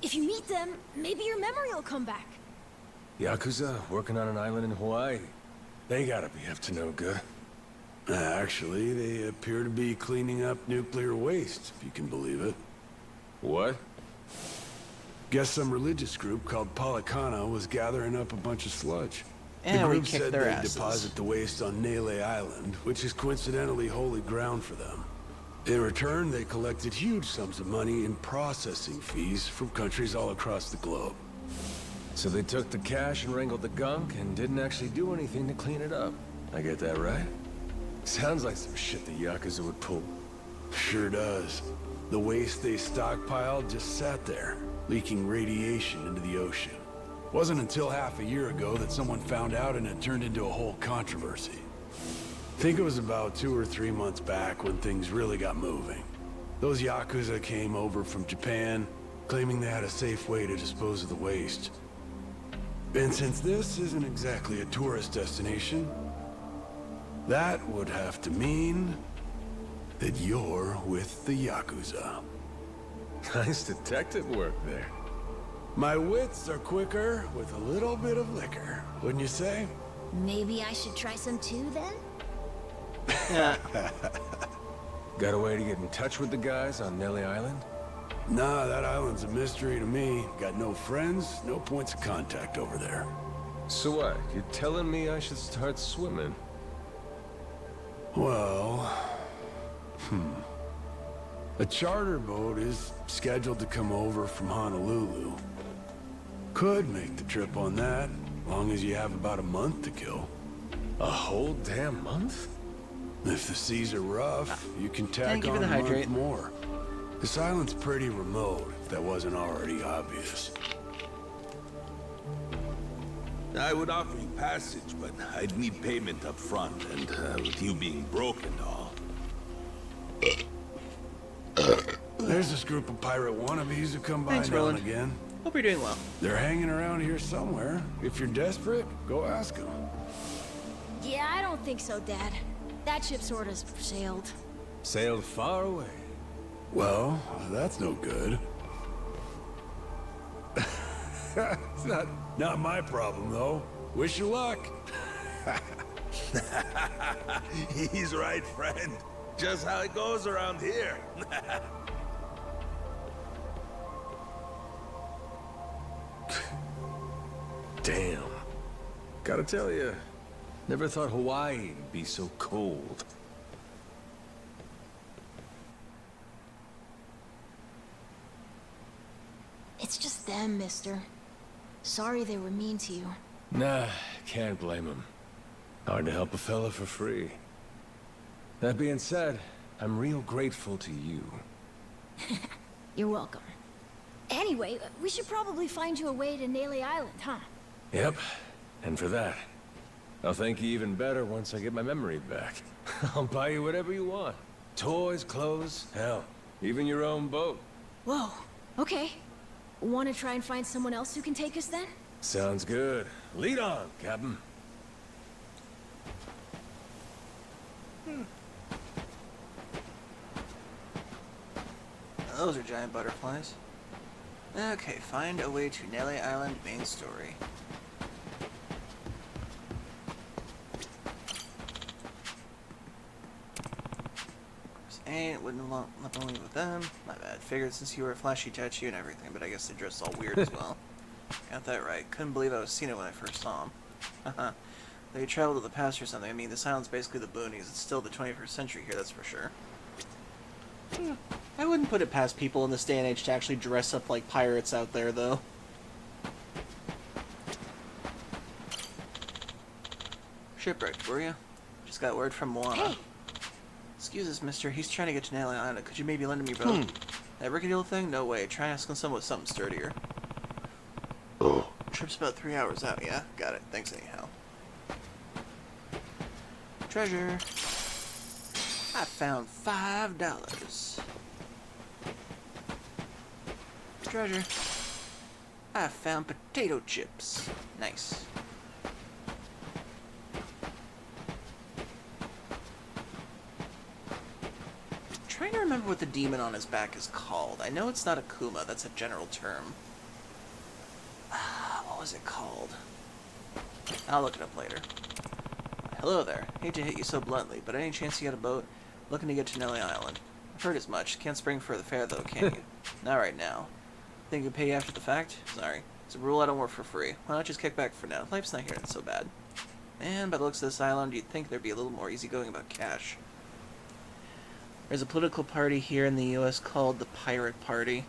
If you meet them, maybe your memory will come back. YAKUZA working on an island in Hawaii. They gotta be up to no good. Actually, they appear to be cleaning up nuclear waste, if you can believe it. What? Guess some religious group called Policana was gathering up a bunch of sludge. And the we group kicked said their they asses. deposit the waste on Nele Island, which is coincidentally holy ground for them. In return, they collected huge sums of money in processing fees from countries all across the globe. So they took the cash and wrangled the gunk and didn't actually do anything to clean it up. I get that right? Sounds like some shit the YAKUZA would pull. Sure does. The waste they stockpiled just sat there, leaking radiation into the ocean. Wasn't until half a year ago that someone found out and it turned into a whole controversy. Think it was about 2 or 3 months back when things really got moving. Those YAKUZA came over from Japan, claiming they had a safe way to dispose of the waste. And since this isn't exactly a tourist destination, that would have to mean that you're with the YAKUZA. Nice detective work there. My wits are quicker with a little bit of liquor, wouldn't you say? Maybe I should try some too, then? Yeah. Got a way to get in touch with the guys on Nelly Island? Nah, that island's a mystery to me. Got no friends, no points of contact over there. So what? You're telling me I should start swimming? Well... A charter boat is scheduled to come over from Honolulu. Could make the trip on that, long as you have about a month to kill. A whole damn month? If the seas are rough, you can tack Thank you for on the a month hydrate. more. This island's pretty remote, if that wasn't already obvious. I would offer you passage, but I'd need payment up front, and with you being broke and all. There's this group of pirate wannabes who come by Thanks, now and Roland. again. Hope you're doing well. They're hanging around here somewhere. If you're desperate, go ask them. Yeah, I don't think so, Dad. That ship sort of sailed. Sailed far away. Well, that's no good. It's not my problem, though. Wish you luck. He's right, friend. Just how it goes around here. Damn. Gotta tell you, never thought Hawaii'd be so cold. It's just them, mister. Sorry they were mean to you. Nah, can't blame him. Hard to help a fella for free. That being said, I'm real grateful to you. You're welcome. Anyway, we should probably find you a way to Nele Island, huh? Yep, and for that, I'll thank you even better once I get my memory back. I'll buy you whatever you want. Toys, clothes, hell, even your own boat. Whoa, okay. Want to try and find someone else who can take us then? Sounds good. Lead on, Captain. Those are giant butterflies. Okay, find a way to Nelly Island main story. Ain't wouldn't let me leave with them. My bad. Figured since you were a flashy tattoo and everything, but I guess they dressed all weird as well. Got that right. Couldn't believe I was seeing it when I first saw him. Haha. They traveled to the past or something. I mean, this island's basically the boonies. It's still the 21st century here, that's for sure. I wouldn't put it past people in this day and age to actually dress up like pirates out there, though. Shipwrecked, were you? Just got word from Moana. Hey! Excuse us, mister. He's trying to get to Nelly Island. Could you maybe lend him your boat? That rickety old thing? No way. Try asking someone with something sturdier. Oh. Trip's about 3 hours out, yeah? Got it. Thanks anyhow. Treasure. I found $5. Treasure. I found potato chips. Nice. Trying to remember what the demon on his back is called. I know it's not a Kuma, that's a general term. What was it called? I'll look it up later. Hello there. Hate to hit you so bluntly, but any chance you got a boat looking to get to Nelly Island? I've heard as much. Can't spring for the fare though, can you? Not right now. Think you pay you after the fact? Sorry. It's a rule I don't work for free. Why not just kick back for now? Life's not here so bad. And by the looks of this island, you'd think there'd be a little more easygoing about cash. There's a political party here in the U.S. called the Pirate Party.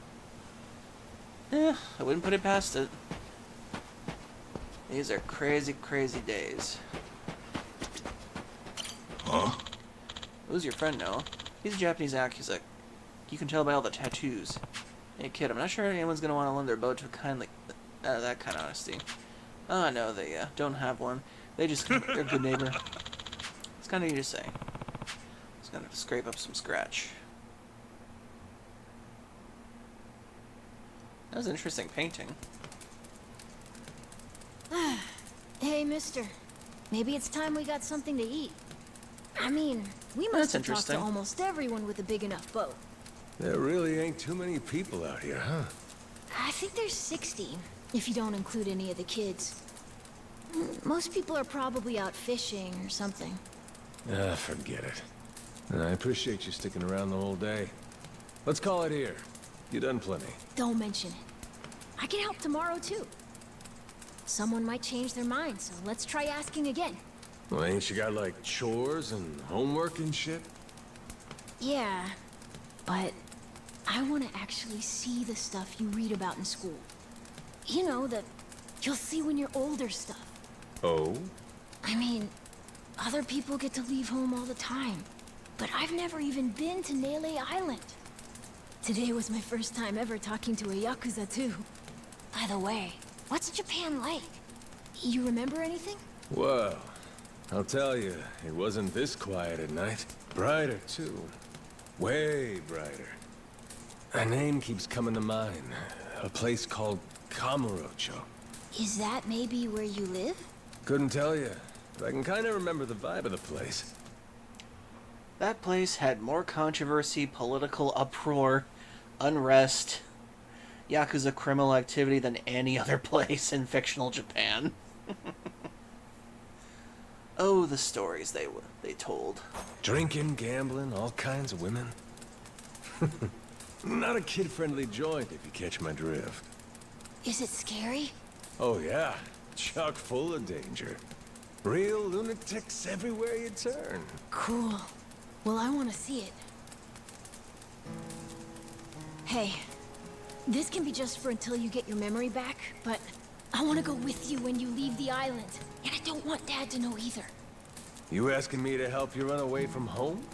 I wouldn't put it past it. These are crazy, crazy days. Huh? Who's your friend, Noah? He's a Japanese YAKUZA. You can tell by all the tattoos. Hey, kid, I'm not sure anyone's gonna want to lend their boat to a kind like that kind of honesty. Oh, no, they don't have one. They're a good neighbor. It's kind of easy to say. Just gonna scrape up some scratch. That was an interesting painting. Hey, mister. Maybe it's time we got something to eat. I mean, we That's must have talked to interesting. almost everyone with a big enough boat. There really ain't too many people out here, huh? I think there's 60, if you don't include any of the kids. Most people are probably out fishing or something. Ah, forget it. I appreciate you sticking around the whole day. Let's call it here. You done plenty. Don't mention it. I can help tomorrow, too. Someone might change their mind, so let's try asking again. Well, ain't you got, like, chores and homework and shit? Yeah, but I want to actually see the stuff you read about in school. You know, the you'll see when you're older stuff. Oh? I mean, other people get to leave home all the time, but I've never even been to Nele Island. Today was my first time ever talking to a Yakuza, too. By the way, what's Japan like? You remember anything? Well, I'll tell you, it wasn't this quiet at night. Brighter, too. Way brighter. A name keeps coming to mind. A place called Kamurocho. Is that maybe where you live? Couldn't tell you, but I can kind of remember the vibe of the place. That place had more controversy, political uproar, unrest, Yakuza criminal activity than any other place in fictional Japan. Oh, the stories they told. Drinking, gambling, all kinds of women. Not a kid-friendly joint, if you catch my drift. Is it scary? Oh yeah, chock full of danger. Real lunatics everywhere you turn. Cool. Well, I want to see it. Hey, this can be just for until you get your memory back, but I want to go with you when you leave the island. And I don't want Dad to know either. You asking me to help you run away from home?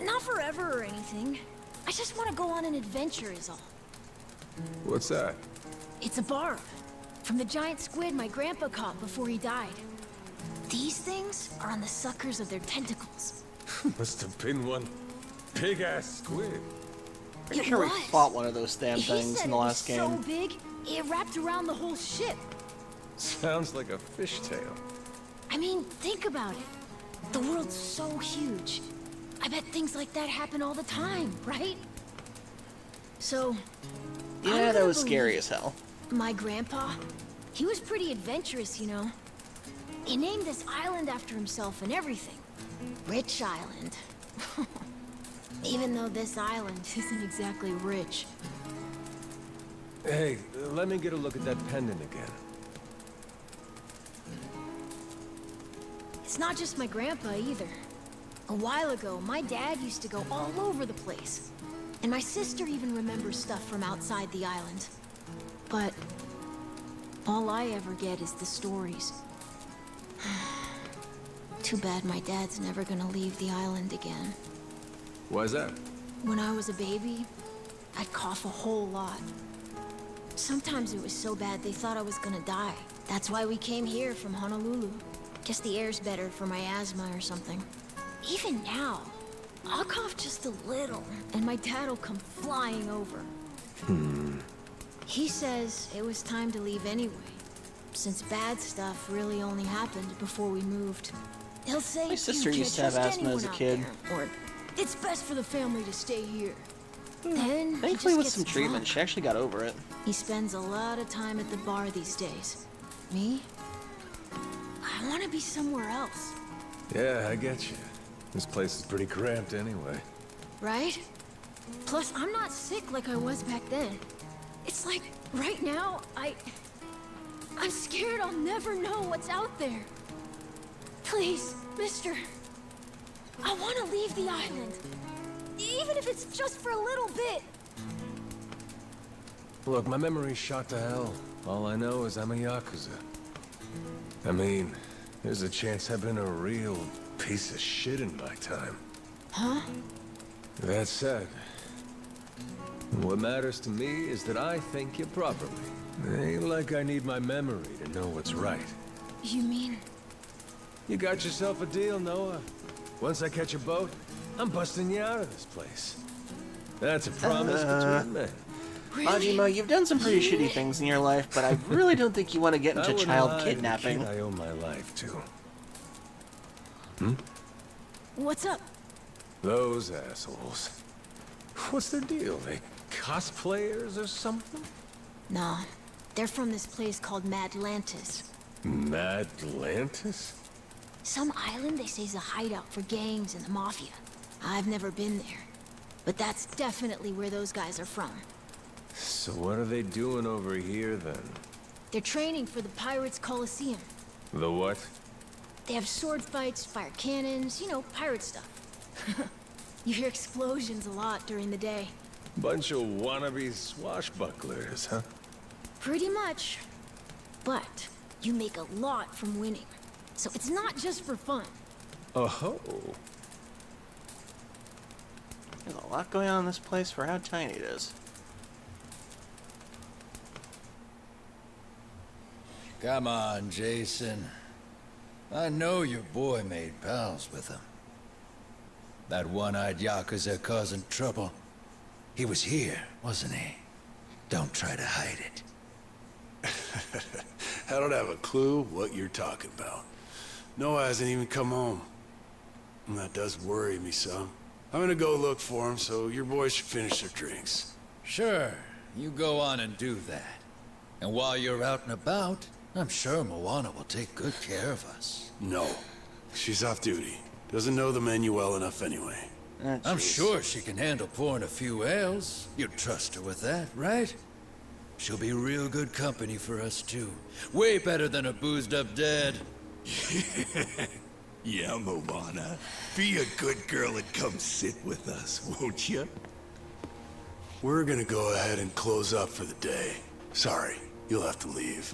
Not forever or anything. I just want to go on an adventure is all. What's that? It's a barb. From the giant squid my grandpa caught before he died. These things are on the suckers of their tentacles. Must have been one big-ass squid. Pretty sure we fought one of those damn things in the last game. So big, it wrapped around the whole ship. Sounds like a fishtail. I mean, think about it. The world's so huge. I bet things like that happen all the time, right? So... yeah, that was scary as hell. My grandpa, he was pretty adventurous, you know. He named this island after himself and everything. Rich Island. Even though this island isn't exactly rich. Hey, let me get a look at that pendant again. It's not just my grandpa either. A while ago, my dad used to go all over the place. And my sister even remembers stuff from outside the island. But all I ever get is the stories. Too bad my dad's never gonna leave the island again. Why's that? When I was a baby, I'd cough a whole lot. Sometimes it was so bad they thought I was gonna die. That's why we came here from Honolulu. Guess the air's better for my asthma or something. Even now, I'll cough just a little, and my dad'll come flying over. He says it was time to leave anyway, since bad stuff really only happened before we moved. He'll say My sister you used to can't have trust asthma as a anyone out kid. there, or it's best for the family to stay here. Then he Thankfully, just with gets some treatment, drunk. she actually got over it. He spends a lot of time at the bar these days. Me? I want to be somewhere else. Yeah, I get you. This place is pretty cramped anyway. Right? Plus, I'm not sick like I was back then. It's like, right now, I'm scared I'll never know what's out there. Please, mister. I want to leave the island. Even if it's just for a little bit. Look, my memory's shot to hell. All I know is I'm a Yakuza. I mean, there's a chance I've been a real piece of shit in my time. Huh? That said, what matters to me is that I think you properly. Ain't like I need my memory to know what's right. You mean? You got yourself a deal, Noah. Once I catch a boat, I'm busting you out of this place. That's a promise between men. Really? Majima, you've done some pretty shitty things in your life, but I really don't think you want to get I into wouldn't child lie to the kidnapping. kid I owe my life to. What's up? Those assholes. What's their deal? They cosplayers or something? No, they're from this place called Madlantis. Madlantis? Some island they say is a hideout for gangs and the mafia. I've never been there, but that's definitely where those guys are from. So what are they doing over here then? They're training for the Pirates Coliseum. The what? They have sword fights, fire cannons, you know, pirate stuff. You hear explosions a lot during the day. Bunch of wannabe swashbucklers, huh? Pretty much. But you make a lot from winning. So it's not just for fun. Oh. There's a lot going on in this place for how tiny it is. Come on, Jason. I know your boy made pals with him. That one-eyed Yakuza causing trouble. He was here, wasn't he? Don't try to hide it. I don't have a clue what you're talking about. Noah hasn't even come home. And that does worry me some. I'm gonna go look for him, so your boys should finish their drinks. Sure, you go on and do that. And while you're out and about, I'm sure Moana will take good care of us. No. She's off duty. Doesn't know the menu well enough anyway. I'm sure she can handle pouring a few ales. You'd trust her with that, right? She'll be real good company for us, too. Way better than a boozed-up dad. Yeah, Moana. Be a good girl and come sit with us, won't you? We're gonna go ahead and close up for the day. Sorry, you'll have to leave.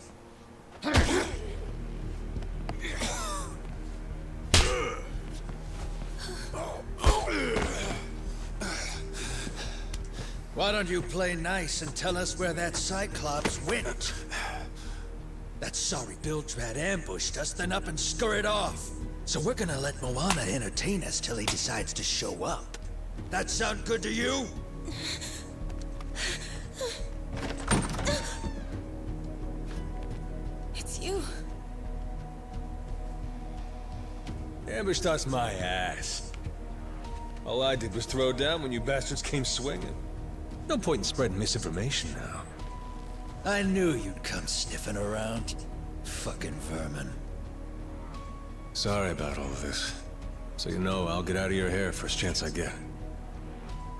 Why don't you play nice and tell us where that Cyclops went? That sorry Bildrat ambushed us, then up and scurried off. So we're gonna let Moana entertain us till he decides to show up. That sound good to you? It's you. Ambushed us my ass. All I did was throw down when you bastards came swinging. No point in spreading misinformation now. I knew you'd come sniffing around. Fucking vermin. Sorry about all of this. So you know, I'll get out of your hair first chance I get.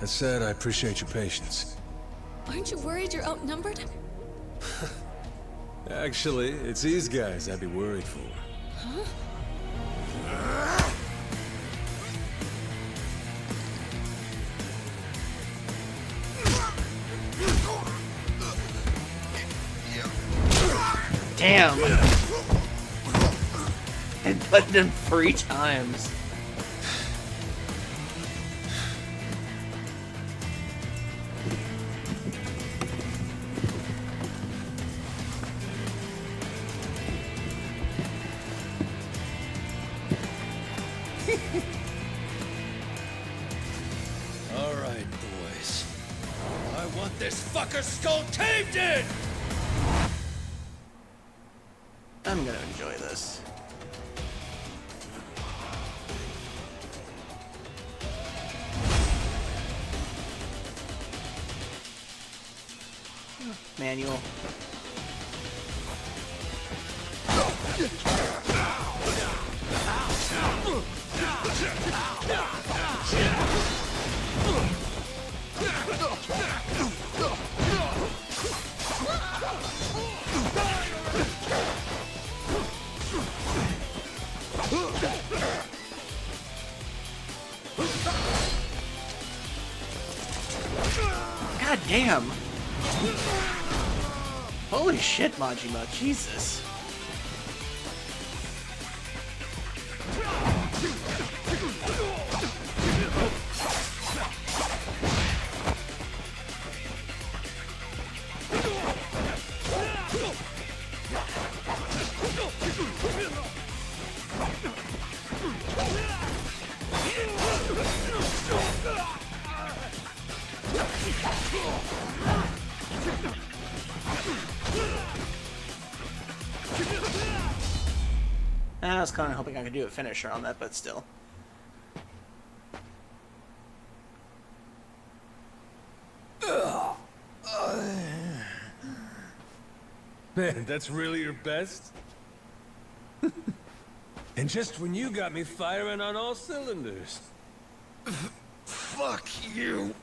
That said, I appreciate your patience. Aren't you worried you're outnumbered? Actually, it's these guys I'd be worried for. Huh? Damn! I buttoned him 3 times. All right, boys. I want this fucker skull caved in! I'm gonna enjoy this. Manual. God damn! Holy shit, Majima, Jesus. I was kind of hoping I could do a finisher on that, but still. Man, that's really your best? And just when you got me firing on all cylinders. Fuck you.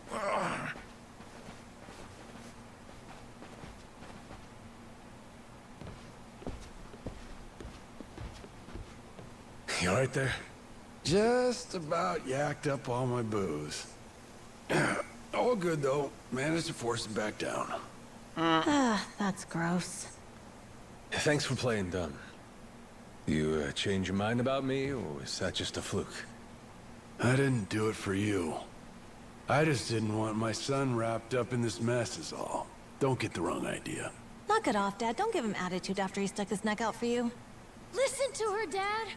You alright there? Just about yacked up all my booze. All good, though. Managed to force it back down. That's gross. Thanks for playing dumb. You change your mind about me, or is that just a fluke? I didn't do it for you. I just didn't want my son wrapped up in this mess is all. Don't get the wrong idea. Knock it off, Dad. Don't give him attitude after he stuck his neck out for you. Listen to her, Dad.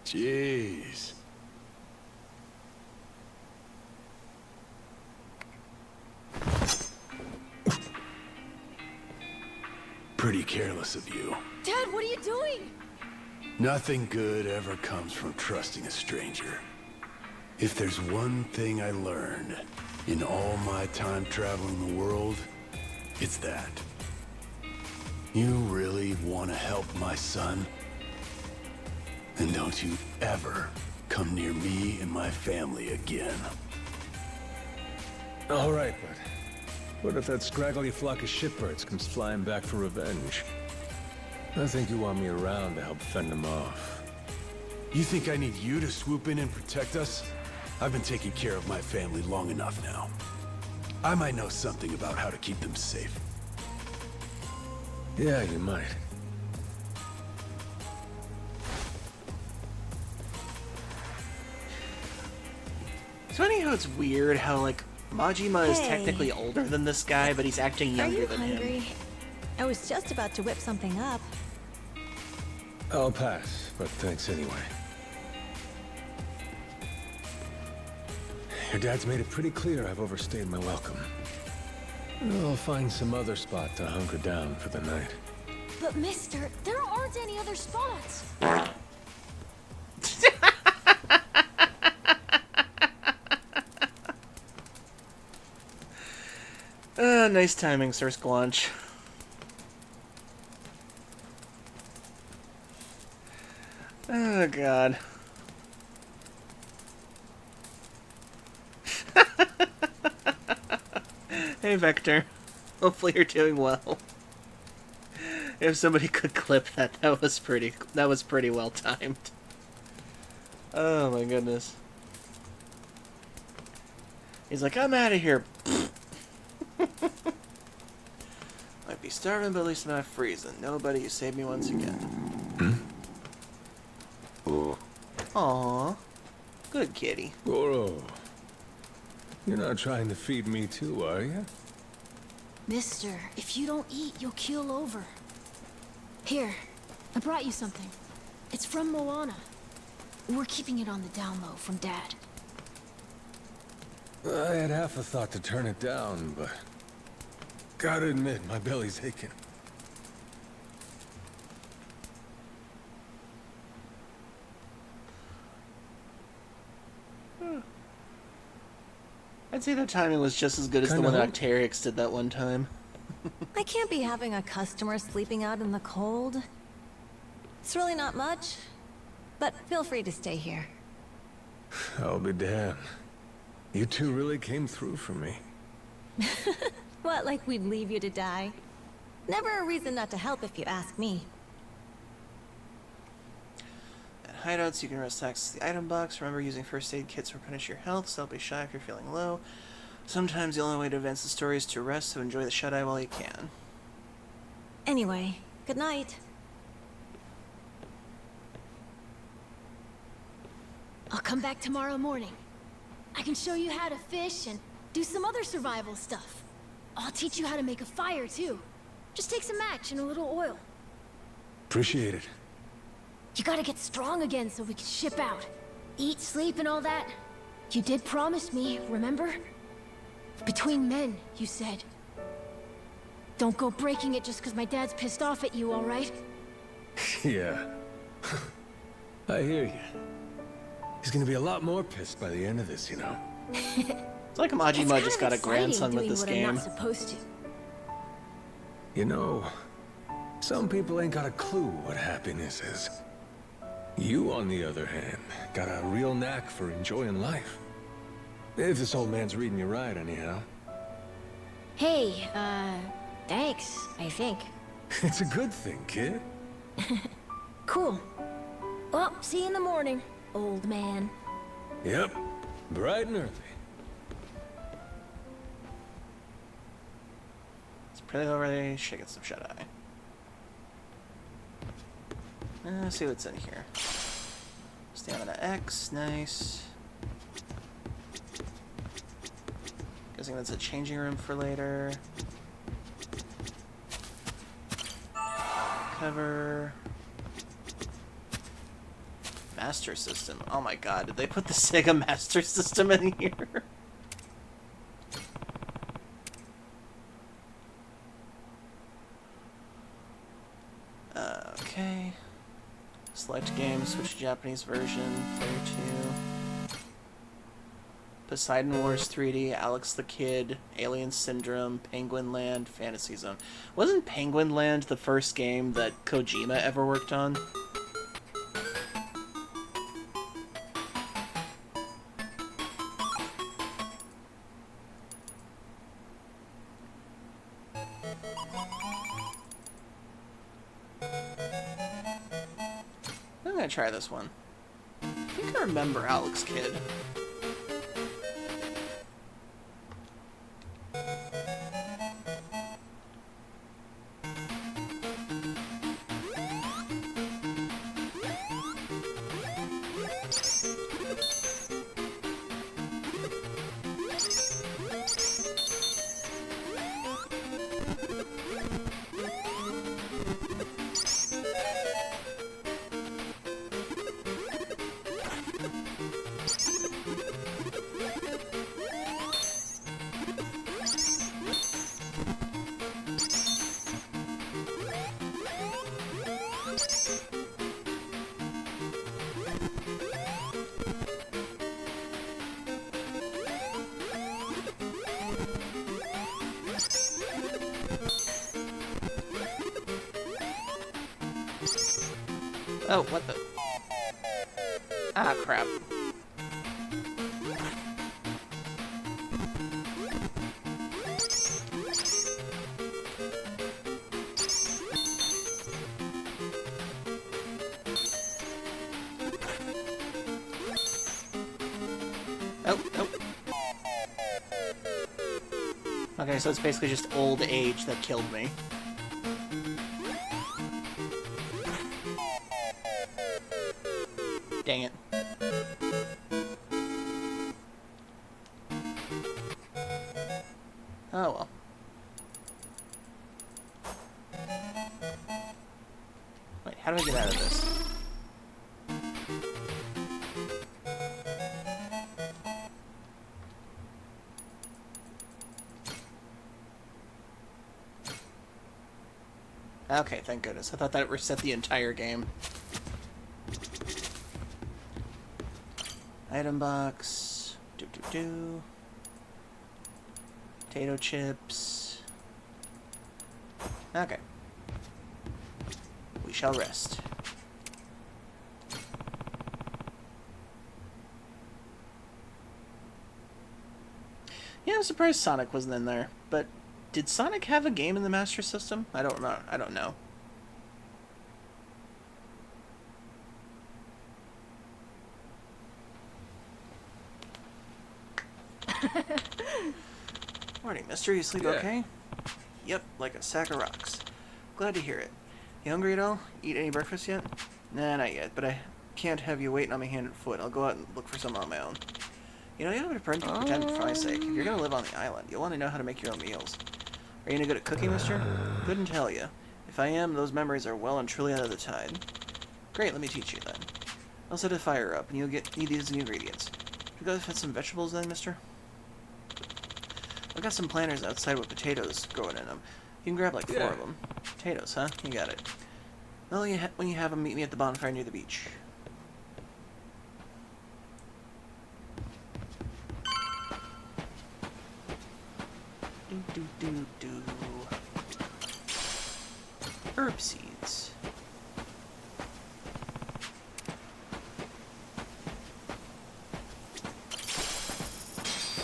Jeez. Pretty careless of you. Dad, what are you doing? Nothing good ever comes from trusting a stranger. If there's one thing I learned in all my time traveling the world, it's that. You really want to help my son? Then don't you ever come near me and my family again. All right, but what if that scraggly flock of shitbirds comes flying back for revenge? I think you want me around to help fend them off. You think I need you to swoop in and protect us? I've been taking care of my family long enough now. I might know something about how to keep them safe. Yeah, you might. It's funny how it's weird how, like, Majima is technically older than this guy, but he's acting younger than him. I was just about to whip something up. I'll pass, but thanks anyway. Your dad's made it pretty clear I've overstayed my welcome. I'll find some other spot to hunker down for the night. But mister, there aren't any other spots. Nice timing, Sir Squanch. Oh, God. Hey, Vector. Hopefully you're doing well. If somebody could clip that, that was pretty well timed. Oh my goodness. He's like, I'm out of here. Might be starving, but at least I'm not freezing. Nobody, you saved me once again. Aww. Good kitty. Goro. You're not trying to feed me too, are you? Mister, if you don't eat, you'll keel over. Here, I brought you something. It's from Moana. We're keeping it on the down low from Dad. I had half a thought to turn it down, but gotta admit, my belly's aching. I'd say the timing was just as good as the one that Octarix did that one time. I can't be having a customer sleeping out in the cold. It's really not much, but feel free to stay here. I'll be damned. You two really came through for me. What, like we'd leave you to die? Never a reason not to help if you ask me. At hideouts, you can rest access the item box. Remember, using first aid kits will replenish your health, so don't be shy if you're feeling low. Sometimes the only way to advance the story is to rest, so enjoy the shut-eye while you can. Anyway, good night. I'll come back tomorrow morning. I can show you how to fish and do some other survival stuff. I'll teach you how to make a fire, too. Just take some match and a little oil. Appreciate it. You gotta get strong again so we can ship out. Eat, sleep, and all that. You did promise me, remember? Between men, you said. Don't go breaking it just because my dad's pissed off at you, all right? Yeah. I hear you. He's gonna be a lot more pissed by the end of this, you know. It's like Majima just got a grandson with this game. I'm not supposed to. You know, some people ain't got a clue what happiness is. You, on the other hand, got a real knack for enjoying life. If this old man's reading you right, anyhow. Hey, thanks, I think. It's a good thing, kid. Cool. Well, see you in the morning, old man. Yep, bright and early. It's pretty already shaking some shut-eye. Let's see what's in here. Stamina X, nice. Guessing that's a changing room for later. Cover. Master System. Oh my god, did they put the Sega Master System in here? Okay. Select game, switch to Japanese version, player 2. Poseidon Wars 3D, Alex the Kid, Alien Syndrome, Penguin Land, Fantasy Zone. Wasn't Penguin Land the first game that Kojima ever worked on? I'm gonna try this one. I think I remember Alex Kidd. Oh, what the? Ah, crap. Oh, oh. Okay, so it's basically just old age that killed me. Dang it. Oh well. Wait, how do I get out of this? Okay, thank goodness. I thought that reset the entire game. Item box. Do. Potato chips. Okay. We shall rest. Yeah, I'm surprised Sonic wasn't in there. But did Sonic have a game in the Master System? I don't know. I don't know. Morning, mister. You sleep okay? Yep, like a sack of rocks. Glad to hear it. You hungry at all? Eat any breakfast yet? Nah, not yet, but I can't have you waiting on me hand and foot. I'll go out and look for some on my own. You know, you don't have to pretend for my sake. If you're gonna live on the island, you'll want to know how to make your own meals. Are you any good at cooking, mister? Couldn't tell you. If I am, those memories are well and truly out of the tide. Great, let me teach you then. I'll set a fire up, and you'll need these ingredients. You guys have some vegetables then, mister? I've got some planters outside with potatoes growing in them. You can grab like 4 of them. Potatoes, huh? You got it. Well, when you have them, meet me at the bonfire near the beach. herb seeds.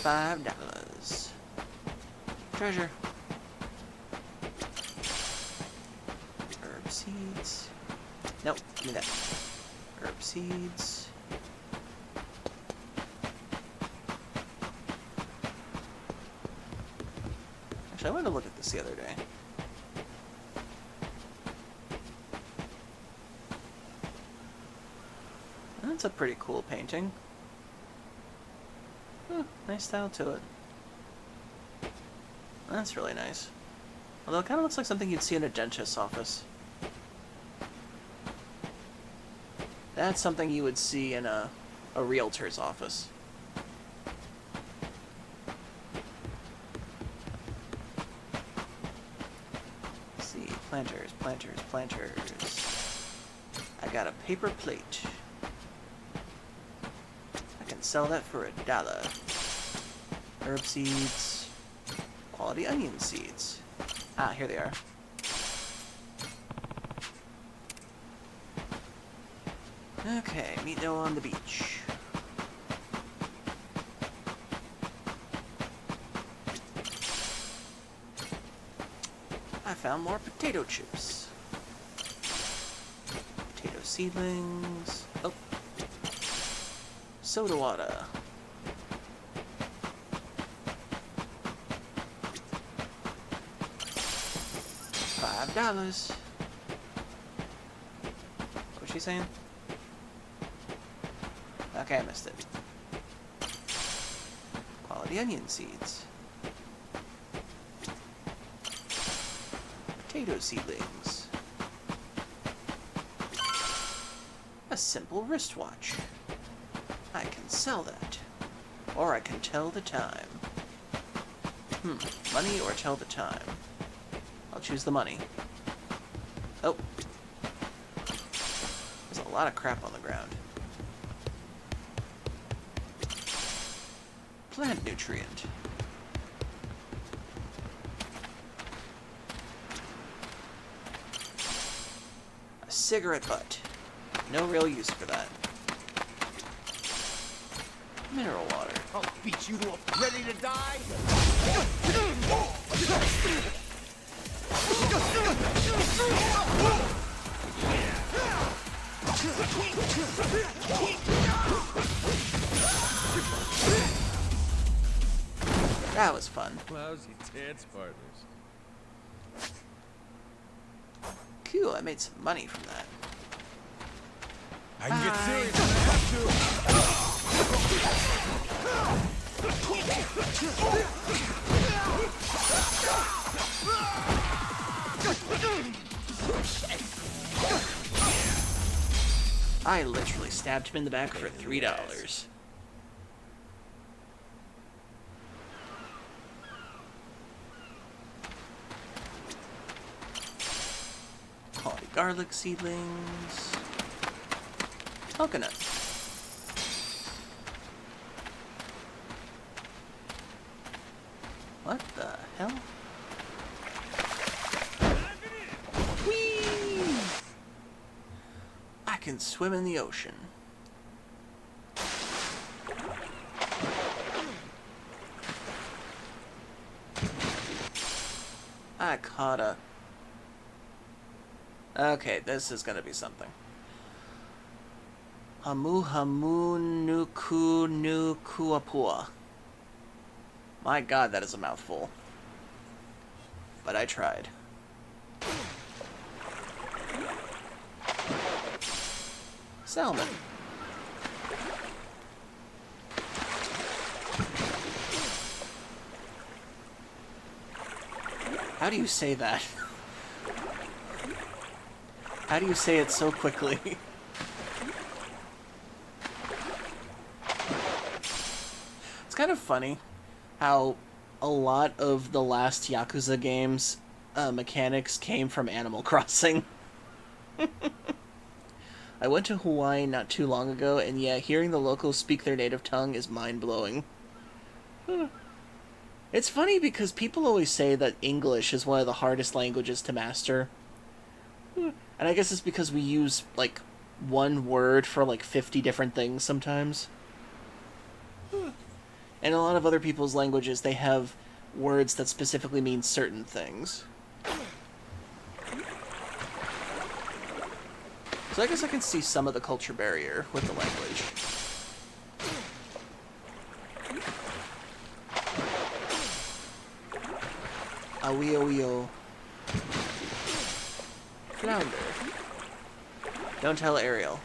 $5. Treasure. Herb seeds. Nope, give me that. Herb seeds. Actually, I wanted to look at this the other day. That's a pretty cool painting. Nice style to it. That's really nice. Although it kind of looks like something you'd see in a dentist's office. That's something you would see in a realtor's office. Let's see, planters, planters, planters. I got a paper plate. I can sell that for $1. Herb seeds. Quality onion seeds. Ah, here they are. Okay, meet Noah on the beach. I found more potato chips. Potato seedlings. Oh. Soda water. $5. What was she saying? Okay, I missed it. Quality onion seeds. Potato seedlings. A simple wristwatch. I can sell that. Or I can tell the time. Money or tell the time? I'll choose the money. Oh. There's a lot of crap on the ground. Plant nutrient. A cigarette butt. No real use for that. Mineral water. I'll beat you to a ready to die. That was fun. Lousy dance partners. Cool, I made some money from that. I can get serious when I have to. I literally stabbed him in the back for $3. Quality garlic seedlings. Coconut. What the hell? Whee! I can swim in the ocean. I caught a... Okay, this is gonna be something. Hamu hamu nuku nukuapua. My god, that is a mouthful. But I tried. Salmon. How do you say that? How do you say it so quickly? It's kind of funny how a lot of the last Yakuza games mechanics came from Animal Crossing. I went to Hawaii not too long ago, and yeah, hearing the locals speak their native tongue is mind-blowing. It's funny because people always say that English is one of the hardest languages to master. And I guess it's because we use, like, one word for, like, 50 different things sometimes. And a lot of other people's languages, they have words that specifically mean certain things. So I guess I can see some of the culture barrier with the language. Awio. Flounder. Don't tell Ariel.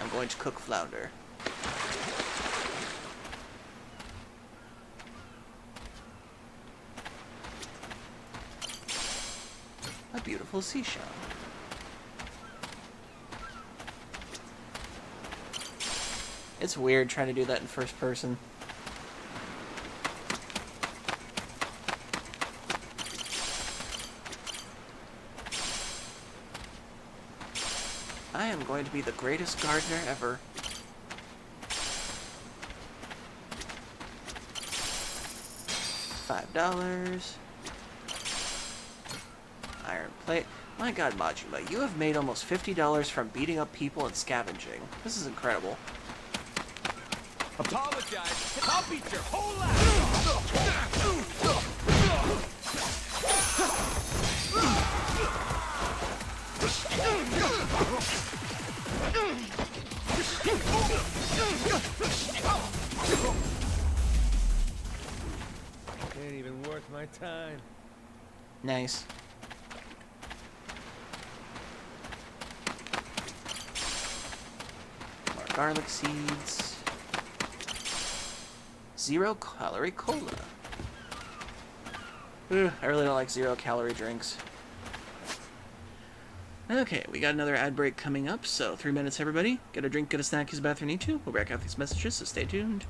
I'm going to cook flounder. A beautiful seashell. It's weird trying to do that in first person. I am going to be the greatest gardener ever. $5. Iron plate. My god, Majima, you have made almost $50 from beating up people and scavenging. This is incredible. Apologize. I'll beat your whole ass. Ain't even worth my time. Nice. More garlic seeds. 0-calorie cola. Ugh, I really don't like 0-calorie drinks. Okay, we got another ad break coming up, so 3 minutes, everybody. Get a drink, get a snack, use the bathroom you need to. We'll be back after these messages, so stay tuned.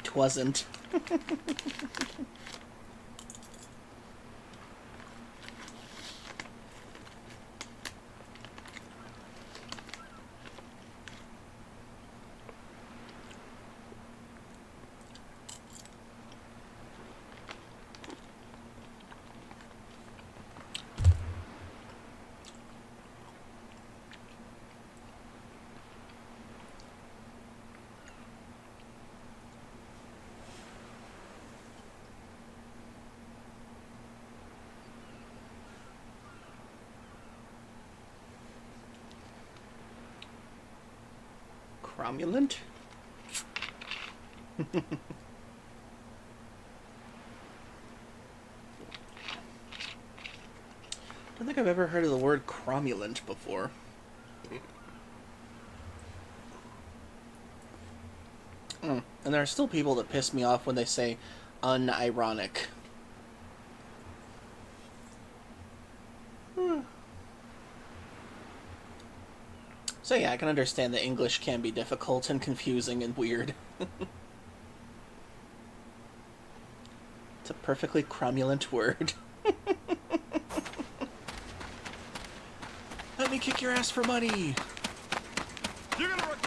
Twasn't. Cromulent? I don't think I've ever heard of the word cromulent before. And there are still people that piss me off when they say unironic. So yeah, I can understand that English can be difficult and confusing and weird. It's a perfectly cromulent word. Let me kick your ass for money.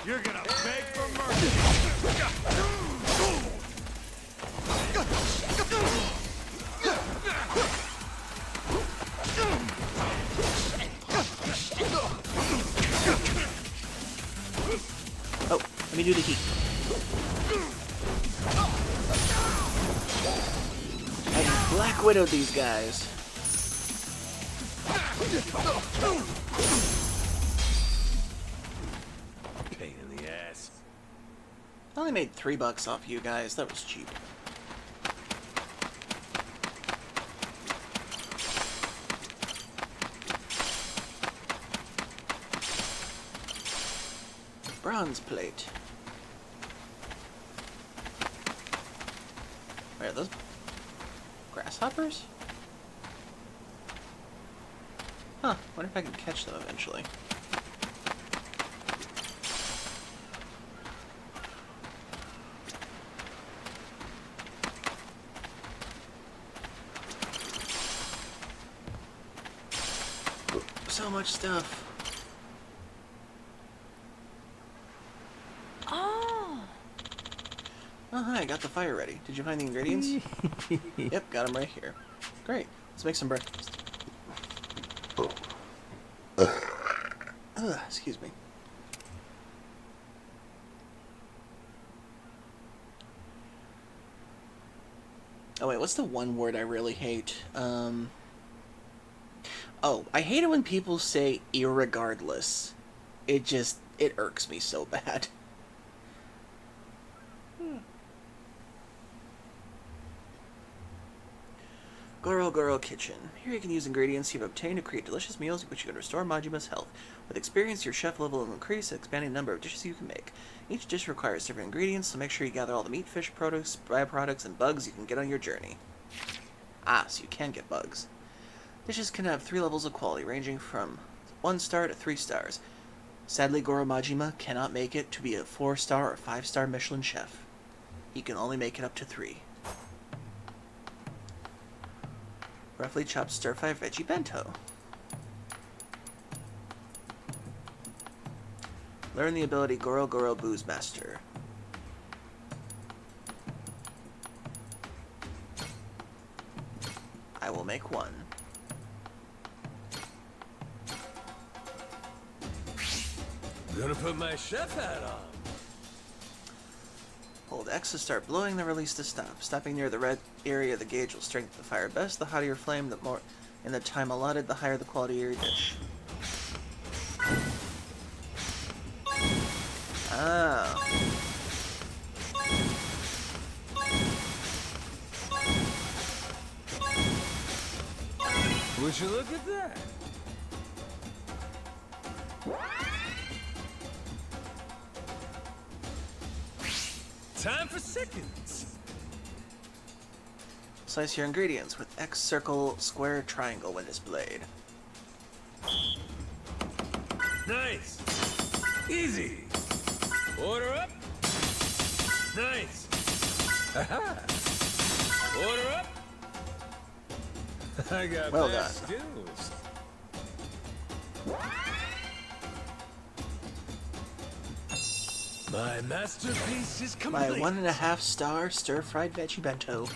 You're gonna beg for mercy. Oh, let me do the heat. I Black Widowed these guys. Pain in the ass. I only made $3 off you guys. That was cheap. Bronze plate. Wait, are those grasshoppers? Huh, wonder if I can catch them eventually. So much stuff. Oh, hi, I got the fire ready. Did you find the ingredients? Yep, got them right here. Great. Let's make some breakfast. Excuse me. Oh, wait, what's the one word I really hate? Oh, I hate it when people say irregardless. It irks me so bad. Goro Kitchen. Here you can use ingredients you've obtained to create delicious meals which you can restore Majima's health. With experience, your chef level will increase, expanding the number of dishes you can make. Each dish requires different ingredients, so make sure you gather all the meat, fish, produce, byproducts, and bugs you can get on your journey. Ah, so you can get bugs. Dishes can have 3 levels of quality, ranging from 1 star to 3 stars. Sadly, Goro Majima cannot make it to be a 4-star or 5-star Michelin chef. He can only make it up to 3. Roughly chopped stir-fry veggie bento. Learn the ability Goro Booze Master. I will make 1. I'm gonna put my chef hat on. Hold X to start blowing, then release to stop. Stopping near the red area of the gauge will strengthen the fire best. The hotter your flame, the more in the time allotted, the higher the quality of your dish. Ah. Would you look at that? Time for seconds. Slice your ingredients with X, circle, square, triangle when displayed. Nice. Easy. Order up. Nice. Aha. Order up. I got well bad done. skills. My masterpiece is complete. My 1.5-star stir-fried veggie bento.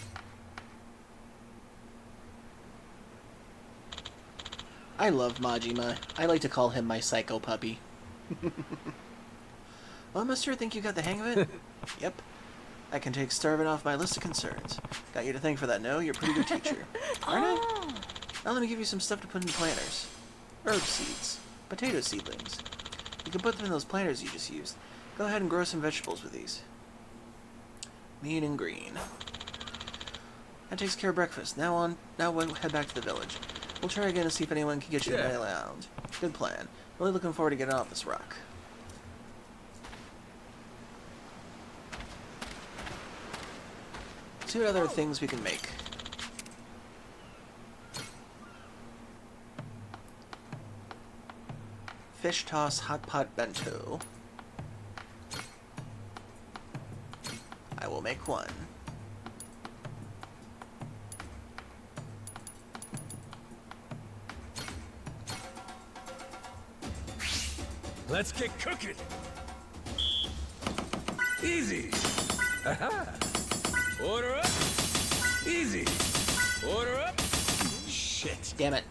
I love Majima. I like to call him my psycho puppy. Well, Mister, think you got the hang of it? Yep. I can take starving off my list of concerns. Got you to thank for that, no? You're a pretty good teacher. Aren't I? Now let me give you some stuff to put in planters. Herb seeds. Potato seedlings. You can put them in those planters you just used. Go ahead and grow some vegetables with these. Mean and green. That takes care of breakfast. Now we'll head back to the village. We'll try again to see if anyone can get you to Melee Island. Good plan. Really looking forward to getting off this rock. See what other things we can make. Fish toss hot pot bento. I will make one. Let's get cooking. Easy. Aha. Order up. Easy. Order up. Shit. Damn it.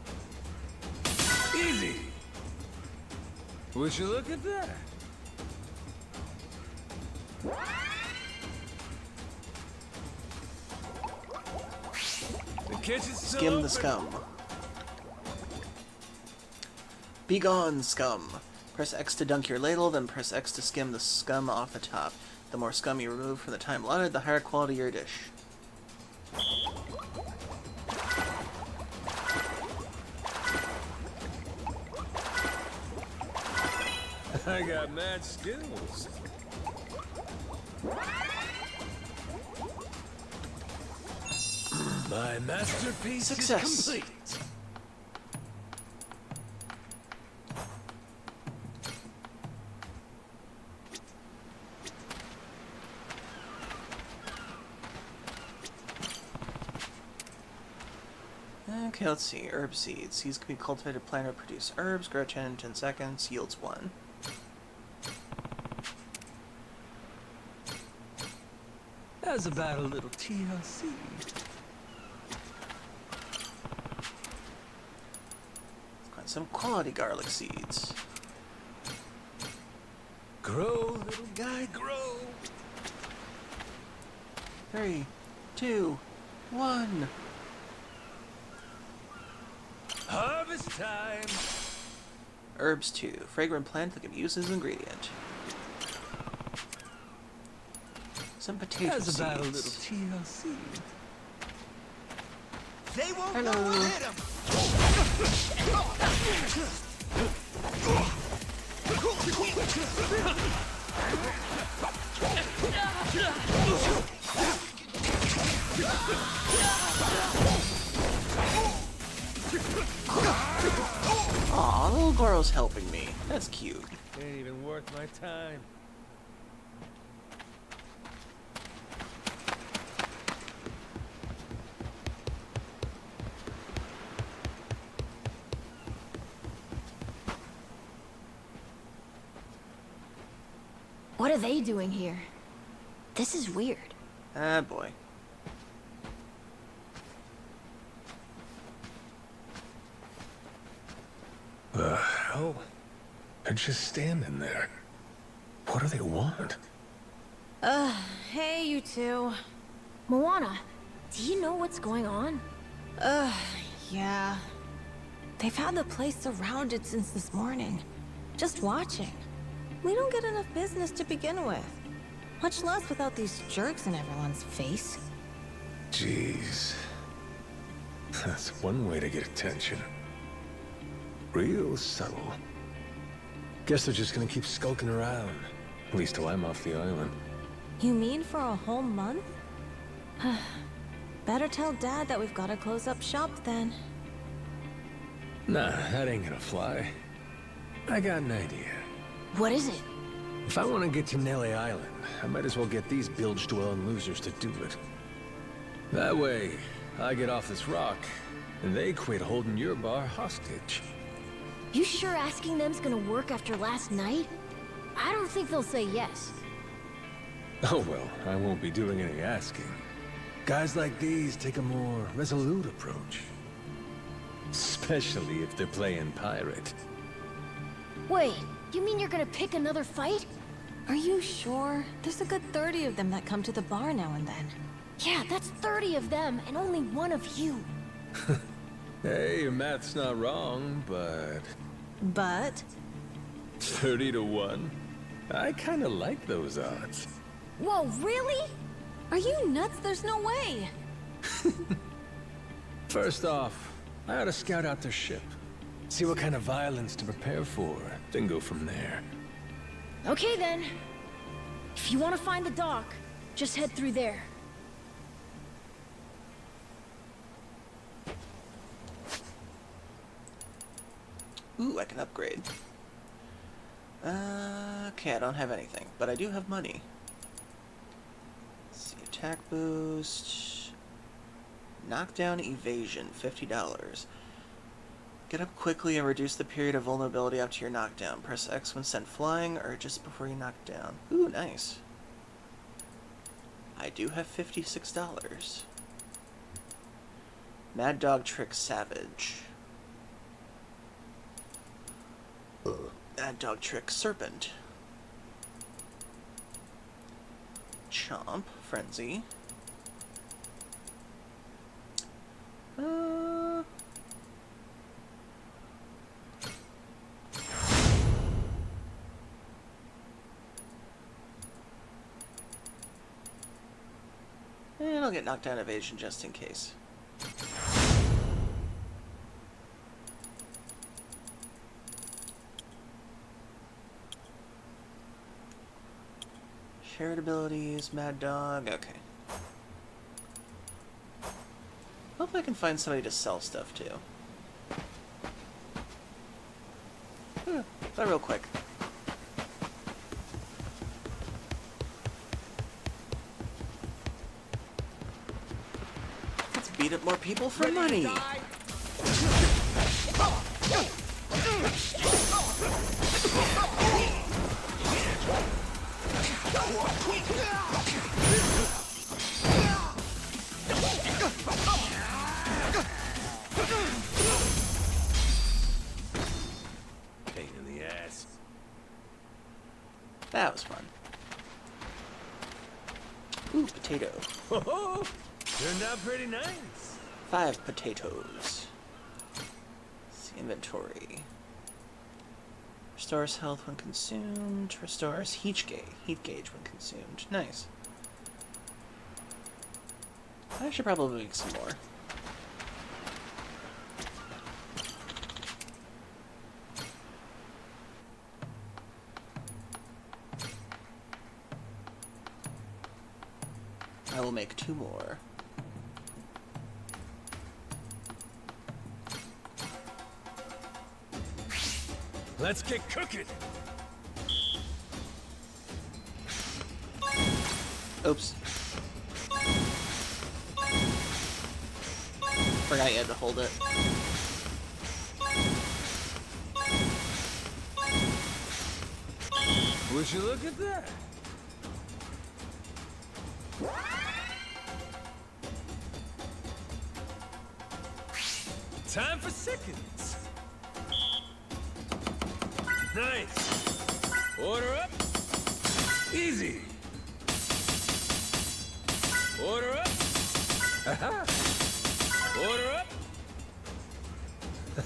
Easy. Would you look at that? The kitchen's still Skim open. the scum. Be gone, scum. Press X to dunk your ladle, then press X to skim the scum off the top. The more scum you remove from the time allotted, the higher quality your dish. I got mad skills. My masterpiece Success. is complete. Okay, let's see. Herb seeds. Seeds can be cultivated, planted, or produce herbs. Grow 10 in 10 seconds. Yields 1. How's about a little TLC? Let's find some quality garlic seeds. Grow, little guy, grow. 3, 2, 1. Harvest time. Herbs 2. Fragrant plant that can be used as an ingredient. Some potato How's seeds. about a little TLC? They won't Hello. know what hit 'em. Aw, little Goro's helping me. That's cute. Ain't even worth my time. What are they doing here? This is weird. Ah, boy. The hell? They're just standing there. What do they want? Hey, you two. Moana, do you know what's going on? Yeah. They've had the place surrounded since this morning. Just watching. We don't get enough business to begin with. Much less without these jerks in everyone's face. Jeez. That's one way to get attention. Real subtle. Guess they're just gonna keep skulking around. At least till I'm off the island. You mean for a whole month? Better tell Dad that we've got to close up shop then. Nah, that ain't gonna fly. I got an idea. What is it? If I want to get to Melee Island, I might as well get these bilge-dwelling losers to do it. That way, I get off this rock, and they quit holding your bar hostage. You sure asking them's gonna work after last night? I don't think they'll say yes. Oh well, I won't be doing any asking. Guys like these take a more resolute approach. Especially if they're playing pirate. Wait, you mean you're gonna pick another fight? Are you sure? There's a good 30 of them that come to the bar now and then. Yeah, that's 30 of them and only one of you. Hey, your math's not wrong, but... But 30 to 1? I kinda like those odds. Whoa, really? Are you nuts? There's no way. First off, I ought to scout out their ship. See what kind of violence to prepare for, then go from there. Okay then. If you want to find the dock, just head through there. Ooh, I can upgrade. Okay, I don't have anything, but I do have money. Let's see, attack boost. Knockdown evasion, $50. Get up quickly and reduce the period of vulnerability up to your knockdown. Press X when sent flying or just before you knock down. Ooh, nice. I do have $56. Mad Dog Trick Savage. Mad Dog Trick Serpent. Chomp. Frenzy. And I'll get knockdown evasion just in case. Shared abilities, Mad Dog, okay. Hopefully I can find somebody to sell stuff to. But real quick. Let's beat up more people for money! Pain in the ass. That was fun. Ooh, potato. Oh, turned out pretty nice. 5 potatoes. Let's see, inventory. Restores health when consumed. Restores heat gauge when consumed. Nice. I should probably make some more. I will make 2 more. Let's get cooking. Oops. Forgot you had to hold it. Would you look at that? Time for seconds. Nice. Order up. Easy. Order up. Aha. Order up.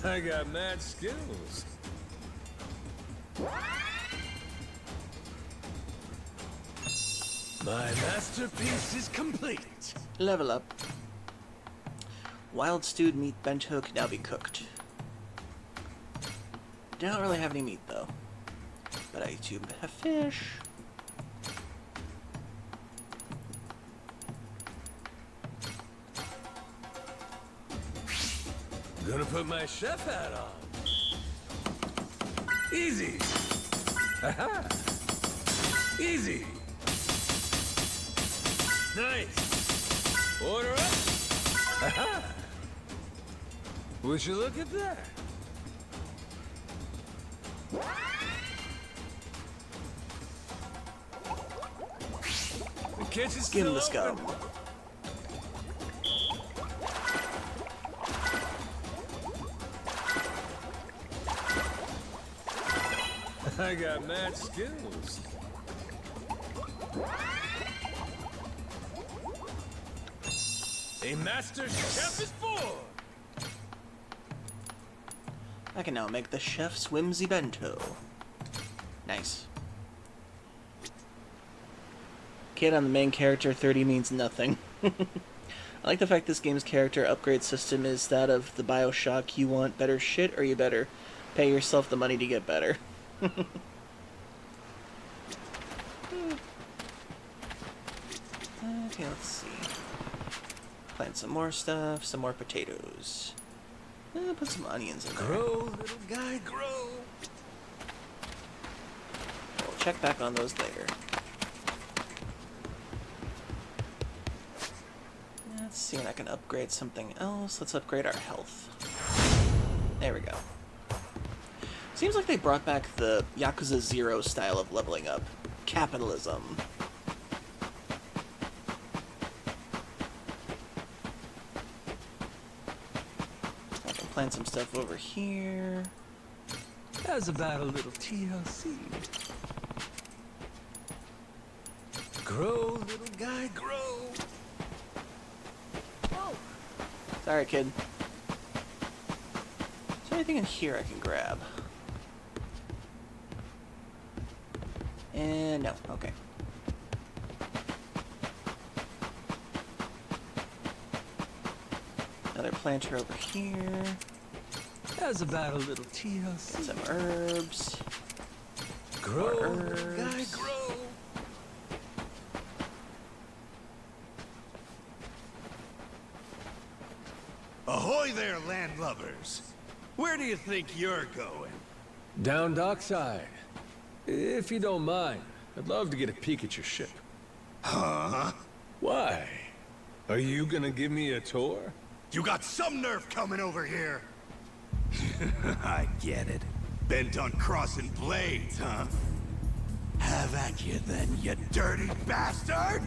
I got mad skills. My masterpiece is complete. Level up. Wild stewed meat bento can now be cooked. Don't really have any meat though, but I do have fish. Gonna put my chef hat on. Easy. Aha. Easy. Nice. Order up. Aha. Would you look at that? The kitchen's Skim still the scum. open. I got mad skills. A master chef is born. I can now make the chef's whimsy bento. Nice. Kid on the main character, 30 means nothing. I like the fact this game's character upgrade system is that of the BioShock. You want better shit, or you better pay yourself the money to get better. Okay, let's see. Plant some more stuff, some more potatoes. Put some onions in there. Grow, little guy, grow. We'll check back on those later. Let's see when I can upgrade something else. Let's upgrade our health. There we go. Seems like they brought back the Yakuza 0 style of leveling up. Capitalism. I can plant some stuff over here. How's about a little TLC? Grow, little guy, grow. Sorry, kid. Is there anything in here I can grab? And no, okay. Another planter over here. How's about a little TLC? Some herbs. Grow, More little guy, herbs. grow. Ahoy there, landlubbers! Where do you think you're going? Down dockside. If you don't mind, I'd love to get a peek at your ship. Huh? Why? Are you gonna give me a tour? You got some nerve coming over here! I get it. Bent on crossing blades, huh? Have at you then, you dirty bastard!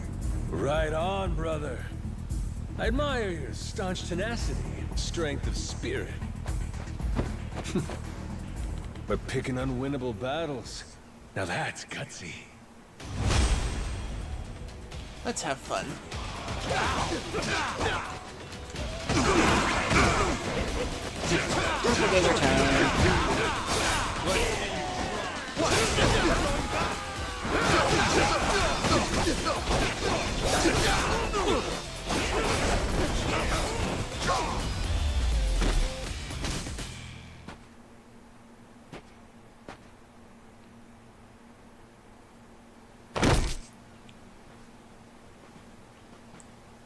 Right on, brother. I admire your staunch tenacity and strength of spirit. But picking unwinnable battles, now that's gutsy. Let's have fun. Doppelganger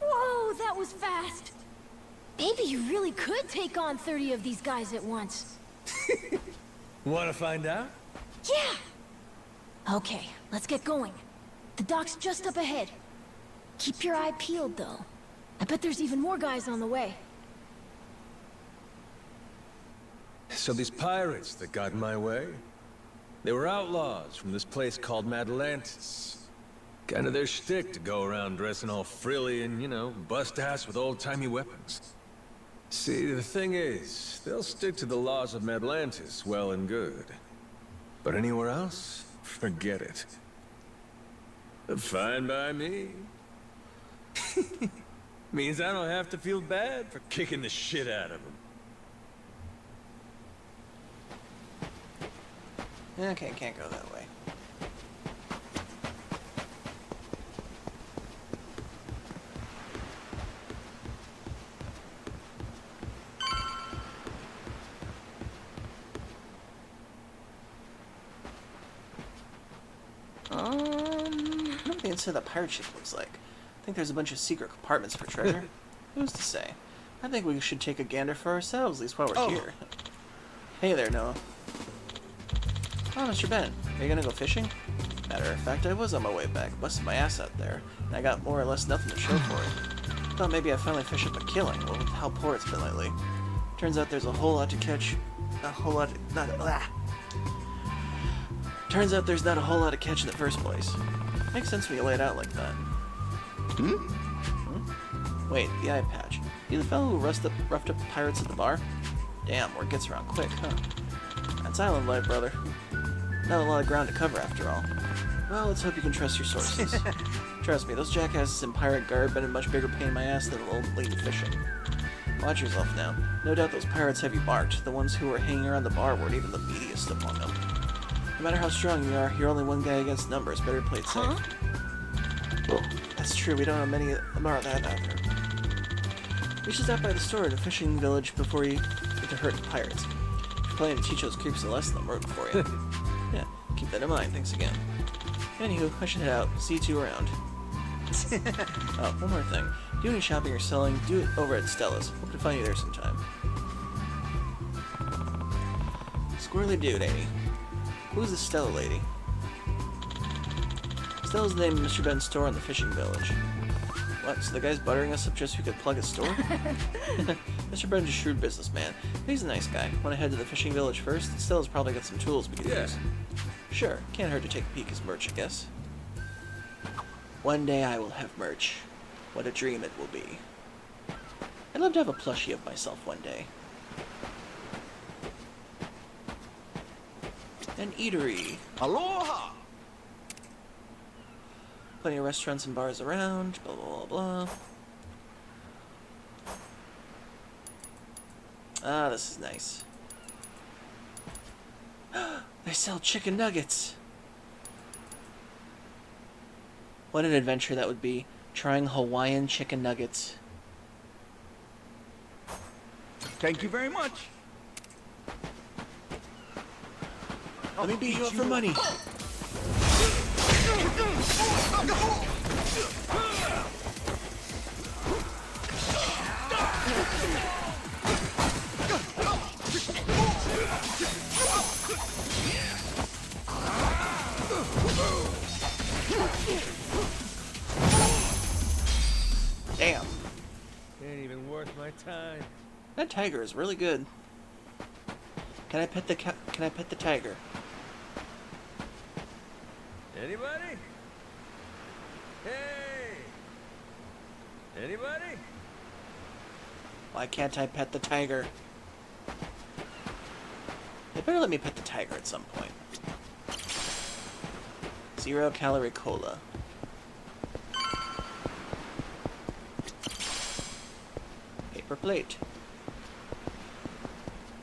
Whoa, that was fast! Maybe you really could take on 30 of these guys at once. Wanna find out? Yeah! Okay, let's get going. The dock's just up ahead. Keep your eye peeled, though. I bet there's even more guys on the way. So these pirates that got in my way, they were outlaws from this place called Madlantis. Kinda their shtick to go around dressing all frilly and, you know, bust ass with old-timey weapons. See, the thing is, they'll stick to the laws of Madlantis, well and good. But anywhere else, forget it. Fine by me. Means I don't have to feel bad for kicking the shit out of them. Okay, can't go that way. What the inside of the pirate ship looks like. I think there's a bunch of secret compartments for treasure. Who's to say? I think we should take a gander for ourselves, at least while we're here. Hey there, Noah. Oh, Mr. Ben, are you gonna go fishing? Matter of fact, I was on my way back, busted my ass out there, and I got more or less nothing to show for it. Thought maybe I'd finally fish up a killing, well, with how poor it's been lately. Turns out there's a whole lot to catch. Turns out there's not a whole lot to catch in the first place. Makes sense when you lay it out like that. Wait, the eye patch. You the fellow who roughed up the pirates at the bar? Damn, word gets around quick, huh? That's island life, brother. Not a lot of ground to cover, after all. Well, let's hope you can trust your sources. Trust me, those jackasses in pirate garb been a much bigger pain in my ass than old lady fishing. Watch yourself now. No doubt those pirates have you marked. The ones who were hanging around the bar weren't even the meatiest among them. No matter how strong you are, you're only one guy against numbers. Better play it safe. That's true, we don't have many more of that out there. We should stop by the store in the fishing village before you get to hurt pirates. If you're planning to teach those creeps a lesson, I'm rooting for you. Yeah, keep that in mind. Thanks again. Anywho, I should head out. See you two around. Oh, one more thing. Do any shopping or selling, do it over at Stella's. Hope to find you there sometime. Squirrely dude, eh? Who's the Stella lady? Stella's the name of Mr. Ben's store in the fishing village. What, so the guy's buttering us up just so we could plug his store? Mr. Ben's a shrewd businessman. He's a nice guy. Want to head to the fishing village first? Stella's probably got some tools we could use. Sure, can't hurt to take a peek at his merch, I guess. One day I will have merch. What a dream it will be. I'd love to have a plushie of myself one day. An eatery. Aloha! Plenty of restaurants and bars around, blah blah blah blah. Ah, this is nice. They sell chicken nuggets! What an adventure that would be, trying Hawaiian chicken nuggets. Thank you very much. Let me beat you up for money. Damn. Ain't even worth my time. That tiger is really good. Can I pet the tiger? Anybody? Hey! Anybody? Why can't I pet the tiger? They better let me pet the tiger at some point. 0-calorie cola. Paper plate.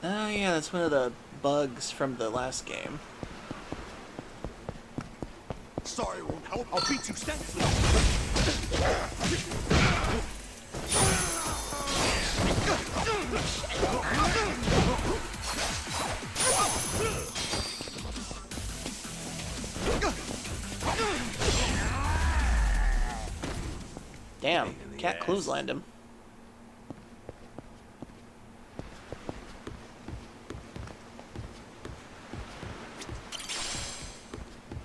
Oh yeah, that's one of the bugs from the last game. Sorry won't help. I'll beat you senseless. Damn, cat clotheslined him.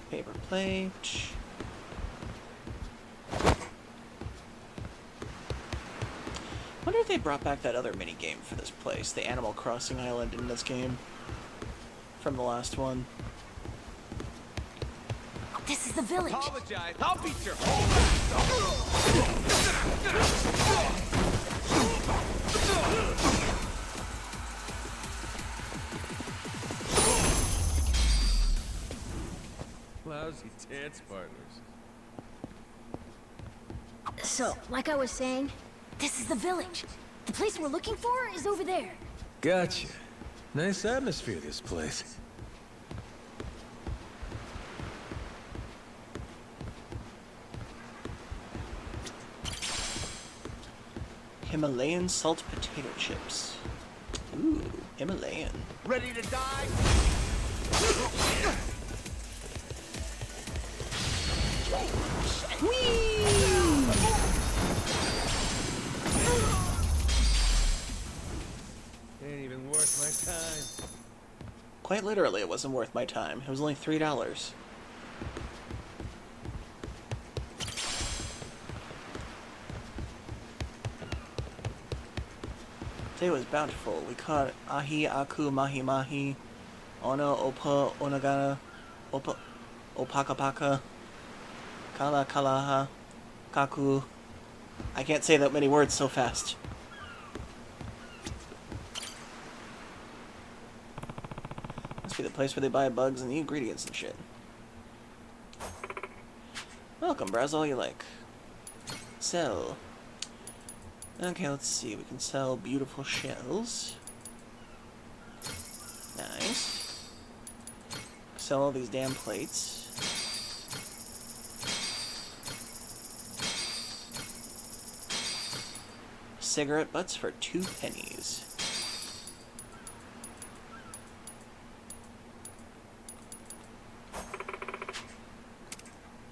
Paper plate. Wonder if they brought back that other mini game for this place, the Animal Crossing island in this game from the last one. This is the village. Apologize. I'll beat your Lousy dance partners. So, like I was saying, this is the village. The place we're looking for is over there. Gotcha. Nice atmosphere, this place. Himalayan salt potato chips. Ooh, Himalayan. ready to die? Ain't even worth my time. Quite literally, it wasn't worth my time. It was only $3. Today was bountiful. We caught ahi, aku, mahi mahi, ona, opa, onagana, opa, opaka paka, kala kalaha, kaku. I can't say that many words so fast. Must be the place where they buy bugs and the ingredients and shit. Welcome, browse all you like. Sell. Okay, let's see. We can sell beautiful shells. Nice. Sell all these damn plates. cigarette butts for 2 pennies.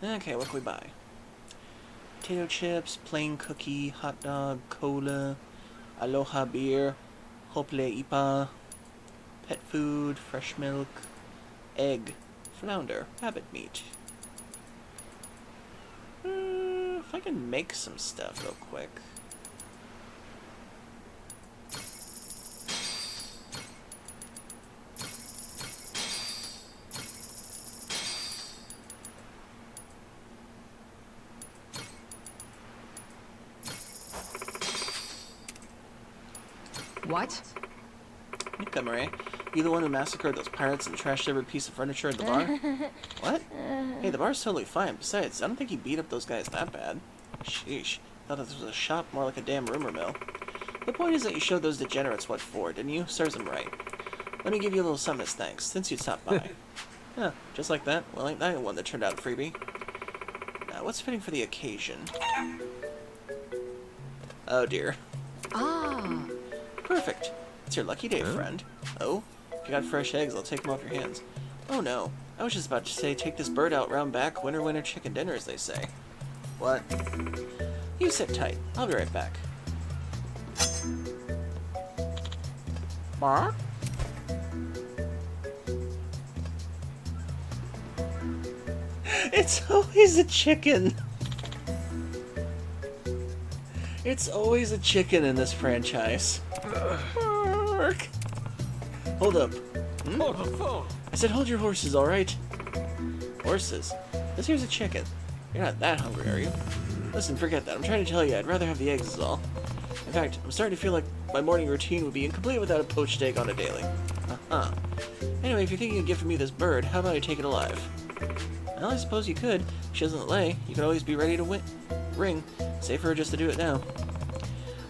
Okay, what can we buy? Potato chips, plain cookie, hot dog, cola, aloha beer, hople ipa, pet food, fresh milk, egg, flounder, rabbit meat. If I can make some stuff real quick. What? Newcomer, eh? You the one who massacred those pirates and trashed every piece of furniture at the bar? What? Hey, the bar's totally fine. Besides, I don't think he beat up those guys that bad. Sheesh. Thought this was a shop, more like a damn rumor mill. The point is that you showed those degenerates what for, didn't you? Serves them right. Let me give you a little something as thanks, since you stopped by. Yeah, just like that. Well, ain't that one that turned out freebie? Now, what's fitting for the occasion? Oh, dear. Ah. Perfect. It's your lucky day, friend. Oh? If you got fresh eggs, I'll take them off your hands. Oh no. I was just about to say, take this bird out round back, winner winner chicken dinner, as they say. What? You sit tight. I'll be right back. Bark? It's always a chicken. It's always a chicken in this franchise. Bark. Hold up. Hmm? Hold the phone. I said hold your horses, alright? Horses? This here's a chicken. You're not that hungry, are you? Listen, forget that. I'm trying to tell you, I'd rather have the eggs is all. In fact, I'm starting to feel like my morning routine would be incomplete without a poached egg on a daily. Uh-huh. Anyway, if you're thinking of gifting me this bird, how about I take it alive? Well, I suppose you could. If she doesn't lay, you could always be ready to ring. Save for her just to do it now.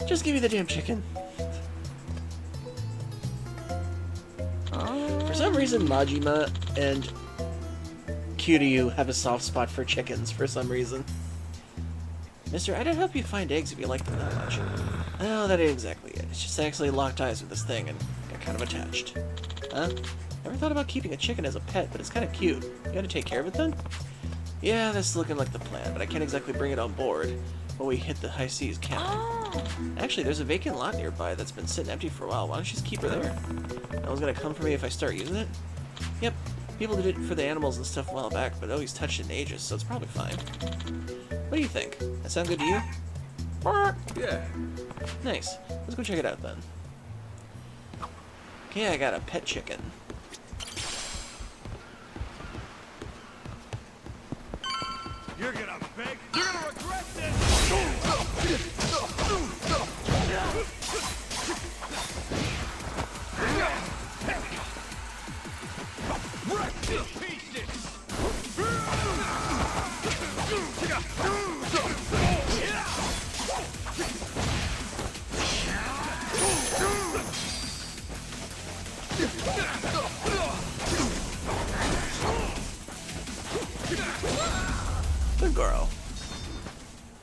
Just give me the damn chicken. For some reason, Majima and Kiryu have a soft spot for chickens for some reason. Mister, I'd help you find eggs if you like them that much. Oh, that ain't exactly it. It's just I actually locked eyes with this thing and got kind of attached. Huh? Never thought about keeping a chicken as a pet, but it's kind of cute. You gotta take care of it then? Yeah, that's looking like the plan, but I can't exactly bring it on board when we hit the high seas, can I? Actually, there's a vacant lot nearby that's been sitting empty for a while. Why don't you just keep her there? No one's gonna come for me if I start using it? Yep, people did it for the animals and stuff a while back, but nobody's touched it in ages, so it's probably fine. What do you think? That sound good to you? Yeah. Nice. Let's go check it out then. Okay, I got a pet chicken. You're gonna beg. You're gonna regret this. Wreck to pieces. Good girl.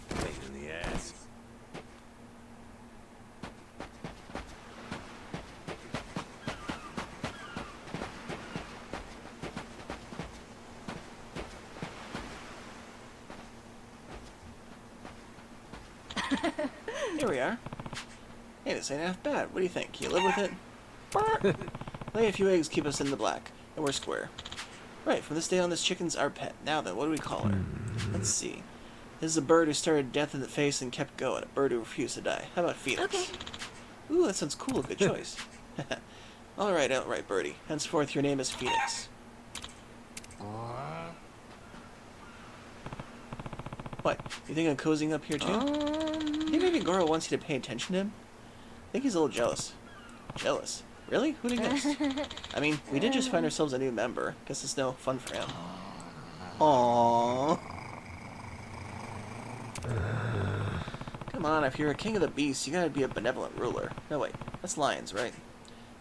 Pain in the ass. Here we are. Hey, this ain't half bad. What do you think? Can you live with it? Lay a few eggs, keep us in the black, and we're square. Right, from this day on, this chicken's our pet. Now then, what do we call her? Let's see. This is a bird who started death in the face and kept going. A bird who refused to die. How about Felix? Okay. Ooh, that sounds cool. Good choice. Alright, outright, birdie. Henceforth, your name is Phoenix. What? You think I'm cozying up here, too? I think maybe Goro wants you to pay attention to him? I think he's a little jealous. Jealous? Really? Who'd have guessed? I mean, we did just find ourselves a new member. Guess it's no fun for him. Aww. Come on, if you're a king of the beasts, you gotta be a benevolent ruler. No, wait. That's lions, right?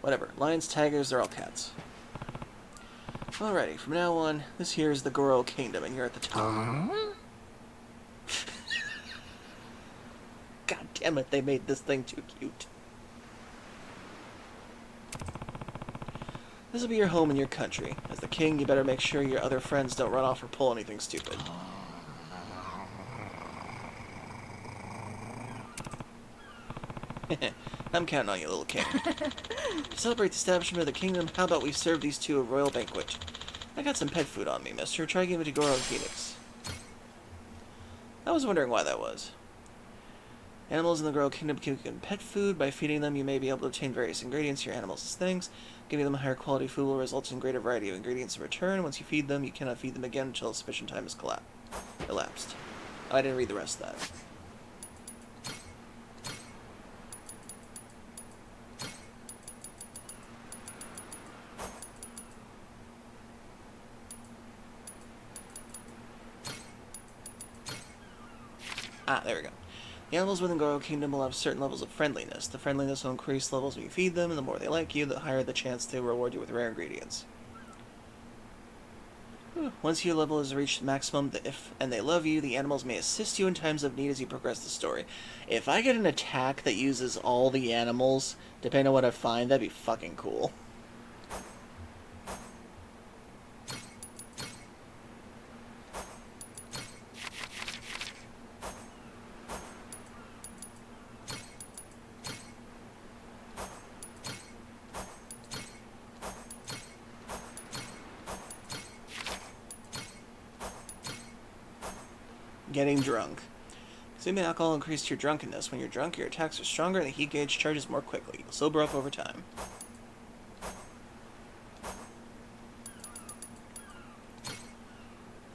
Whatever. Lions, tigers, they're all cats. Alrighty, from now on, this here is the Goro Kingdom, and you're at the top. God damn damn it, they made this thing too cute. This will be your home and your country. As the king, you better make sure your other friends don't run off or pull anything stupid. I'm counting on you, little king. To celebrate the establishment of the kingdom, how about we serve these two a royal banquet? I got some pet food on me, mister. Try giving it to Goro and Phoenix. I was wondering why that was. Animals in the Goro Kingdom can get pet food. By feeding them, you may be able to obtain various ingredients to your animals' things. Giving them higher quality food will result in greater variety of ingredients in return. Once you feed them, you cannot feed them again until sufficient time has elapsed. Oh, I didn't read the rest of that. Ah, there we go. The animals within Goro Kingdom will have certain levels of friendliness. The friendliness will increase levels when you feed them, and the more they like you, the higher the chance they will reward you with rare ingredients. Once your level has reached maximum, and they love you, the animals may assist you in times of need as you progress the story. If I get an attack that uses all the animals, depending on what I find, that'd be fucking cool. Getting drunk. Consuming alcohol increases your drunkenness. When you're drunk, your attacks are stronger and the heat gauge charges more quickly. You'll sober up over time.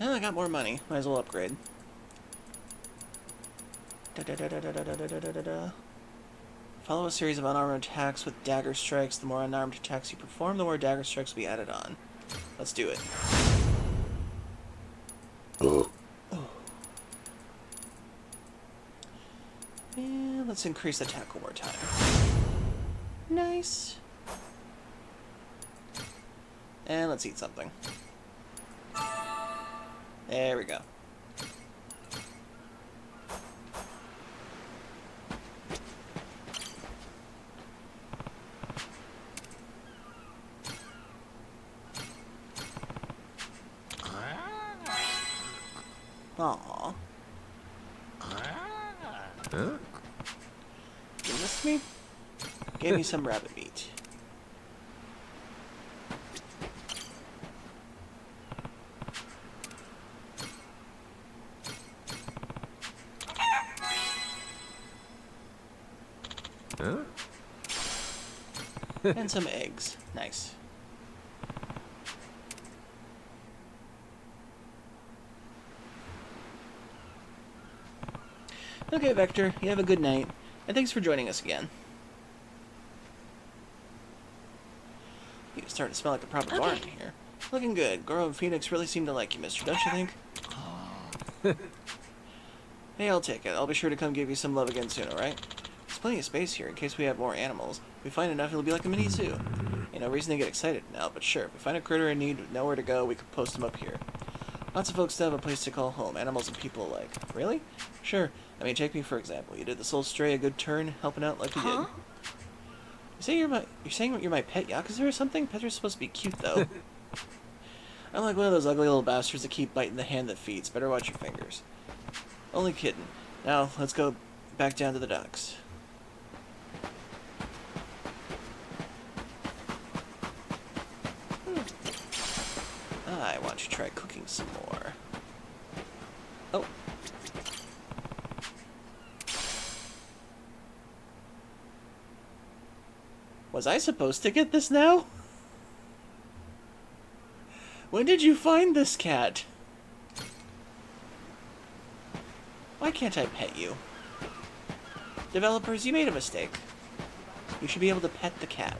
And I got more money. Might as well upgrade. Follow a series of unarmed attacks with dagger strikes. The more unarmed attacks you perform, the more dagger strikes will be added on. Let's do it. And let's increase attack one more time. Nice. And let's eat something. There we go. Aww. Huh? You missed me? Gave me some rabbit meat. Huh? And some eggs. Nice. Okay, Vector, you have a good night, and thanks for joining us again. You're starting to smell like a proper barn in here. Looking good. Goro and Phoenix really seem to like you, mister, don't you think? Hey, I'll take it. I'll be sure to come give you some love again soon, alright? There's plenty of space here in case we have more animals. If we find enough, it'll be like a mini zoo. You know, reason to get excited now, but sure, if we find a critter in need with nowhere to go, we could post them up here. Lots of folks still have a place to call home, animals and people alike. Really? Sure. I mean, take me for example. You did this old stray a good turn, helping out like you did. You're saying you're my pet Yakuza or something? Pets are supposed to be cute, though. I'm like one of those ugly little bastards that keep biting the hand that feeds. Better watch your fingers. Only kidding. Now, let's go back down to the docks. I want to try cooking some more. Oh. Was I supposed to get this now? When did you find this cat? Why can't I pet you? Developers, you made a mistake. You should be able to pet the cat.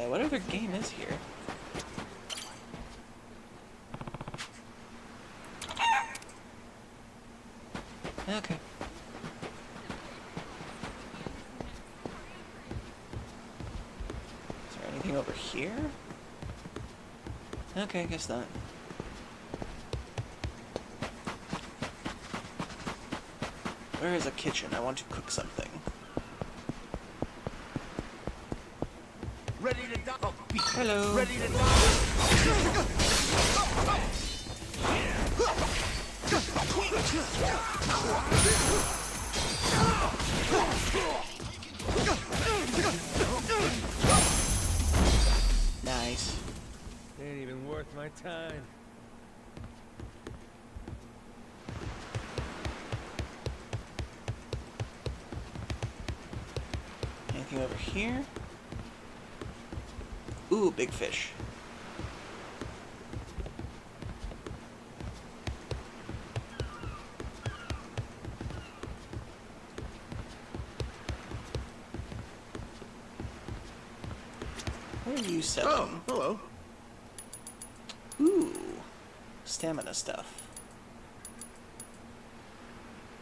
What other game is here? Okay. Is there anything over here? Okay, I guess not. Where is a kitchen? I want to cook something. Ready to die. Oh, hello. Ready to Nice. Ain't even worth my time. Anything over here? Ooh, big fish. Where are you selling? Oh, hello. Ooh, stamina stuff.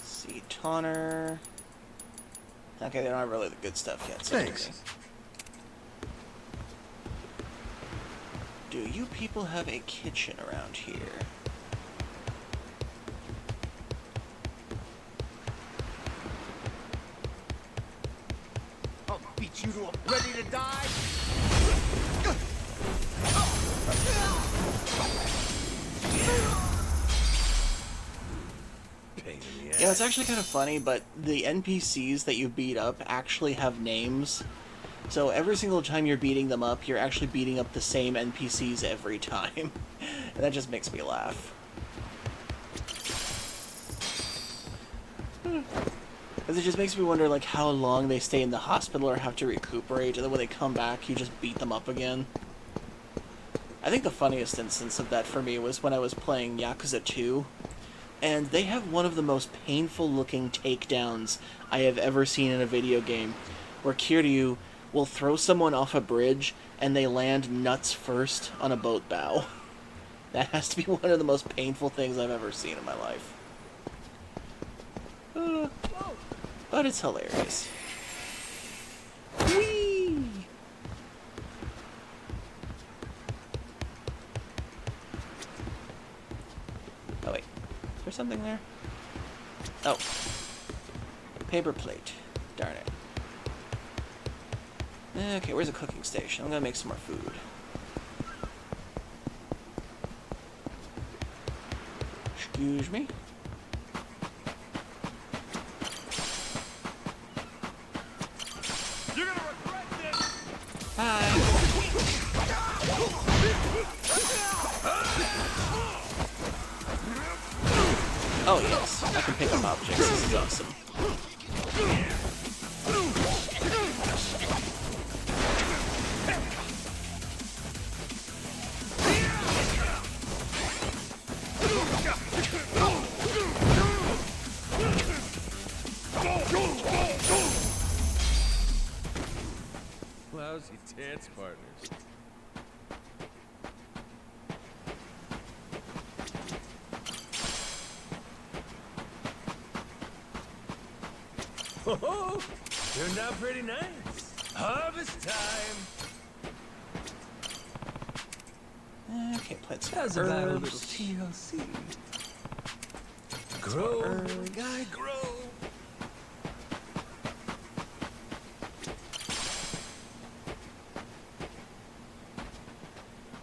Sea toner. Okay, they're not really the good stuff yet. So Thanks. Do you people have a kitchen around here? I'll beat you to a ready to die. Yeah, it's actually kind of funny, but the NPCs that you beat up actually have names. So every single time you're beating them up, you're actually beating up the same NPCs every time. And that just makes me laugh. Because it just makes me wonder, like, how long they stay in the hospital or have to recuperate, and then when they come back, you just beat them up again. I think the funniest instance of that for me was when I was playing YAKUZA 2. And they have one of the most painful-looking takedowns I have ever seen in a video game, where Kiryu will throw someone off a bridge, and they land nuts first on a boat bow. That has to be one of the most painful things I've ever seen in my life. But it's hilarious. Whee! Oh wait, is there something there? Oh. Paper plate. Darn it. Okay, where's the cooking station? I'm gonna make some more food. Excuse me. You're gonna regret this. Hi. Oh yes, I can pick up objects. This is awesome. Lousy dance partners. Oh, turned out pretty nice. Harvest time. Okay, plant some How's about a herbs. little TLC? Grow, guy, grow.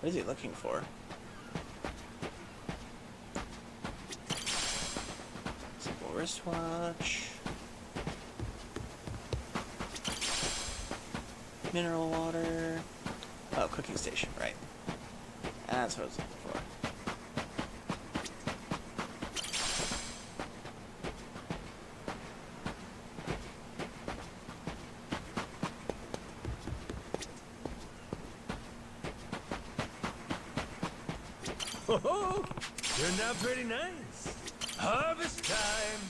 What is he looking for? Simple wristwatch. Mineral water. Oh, cooking station, right. That's what I was looking for. Oh, turned out pretty nice. Harvest time.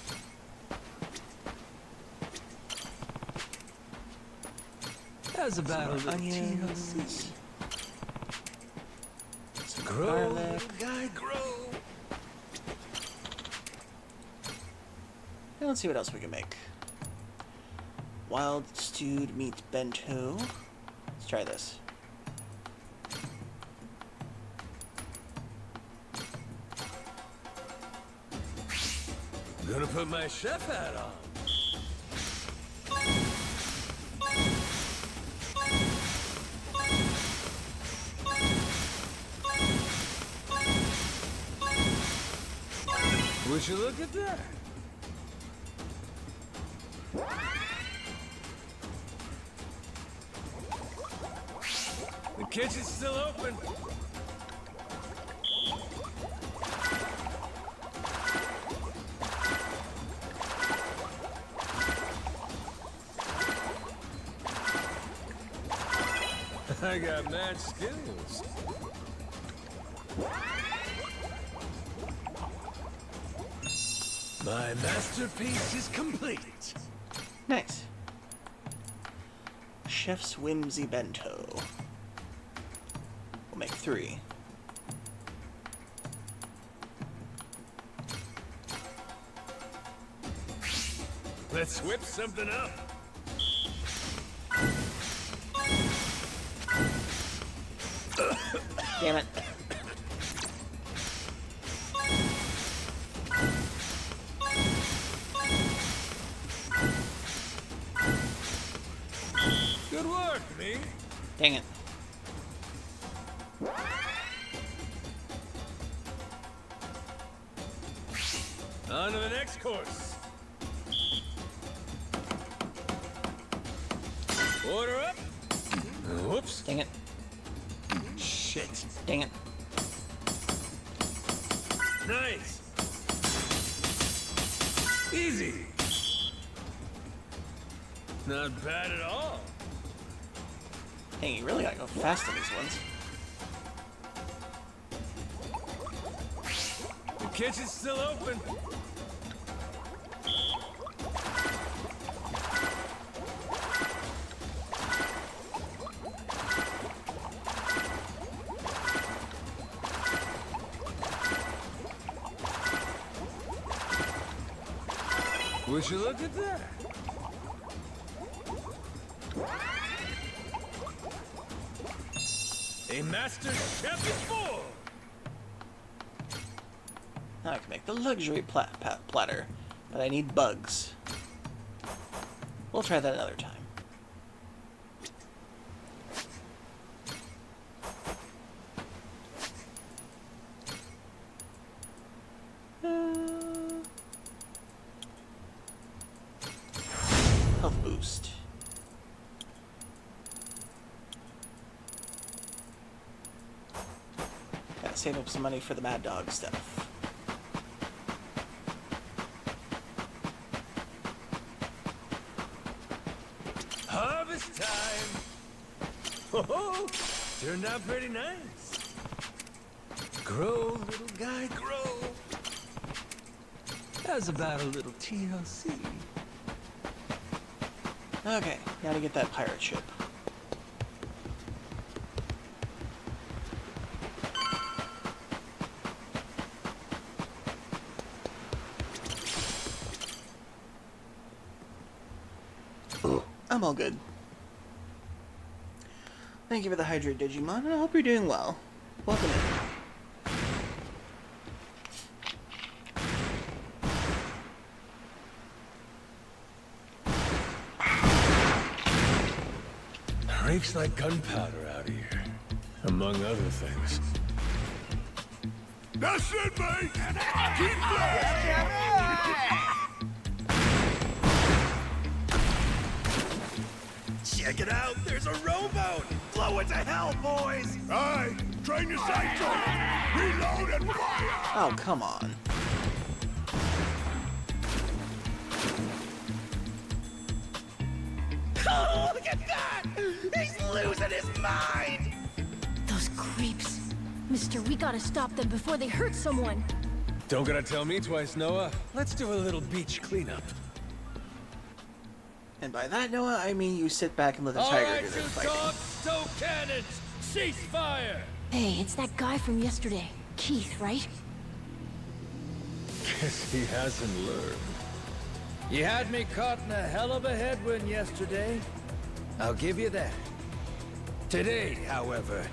How's about a little onions. TLC? Grow, little guy, grow. Now let's see what else we can make. Wild stewed meat bento. Let's try this. I'm gonna put my chef hat on. Would you look at that? The kitchen's still open. I got mad skills. My masterpiece is complete. Nice. Chef's Whimsy Bento. We'll make 3. Let's whip something up. Damn it. Good work, me. Dang it. On to the next course. Order up. Whoops. Dang it. Shit. Dang it. Nice. Easy. Not bad at all. Dang, you really gotta go fast on these ones. The kitchen's still open. Would you look at that? A master chef is born! Now I can make the luxury platter, but I need bugs. We'll try that another time. Health boost. Gotta save up some money for the Mad Dog stuff. Harvest time! Oh, turned out pretty nice. Grow, little guy, grow. How's about a little TLC? Okay, now to get that pirate ship. I'm all good. Thank you for the hydrate, Digimon, and I hope you're doing well. Welcome in. Reeks like gunpowder out here, among other things. That's it, mate! Keep blowing! Check it out! There's a rowboat! Blow it to hell, boys! Aye! Train your sights on it! Reload and fire! Oh, come on. Oh, look at that! He's losing his mind! Those creeps. Mister, we gotta stop them before they hurt someone. Don't gotta tell me twice, Noah. Let's do a little beach cleanup. And by that, Noah, I mean you sit back and let the tiger do their fighting. Stow cannons! Cease fire! Hey, it's that guy from yesterday. Keith, right? Guess he hasn't learned. You had me caught in a hell of a headwind yesterday. I'll give you that. Today, however,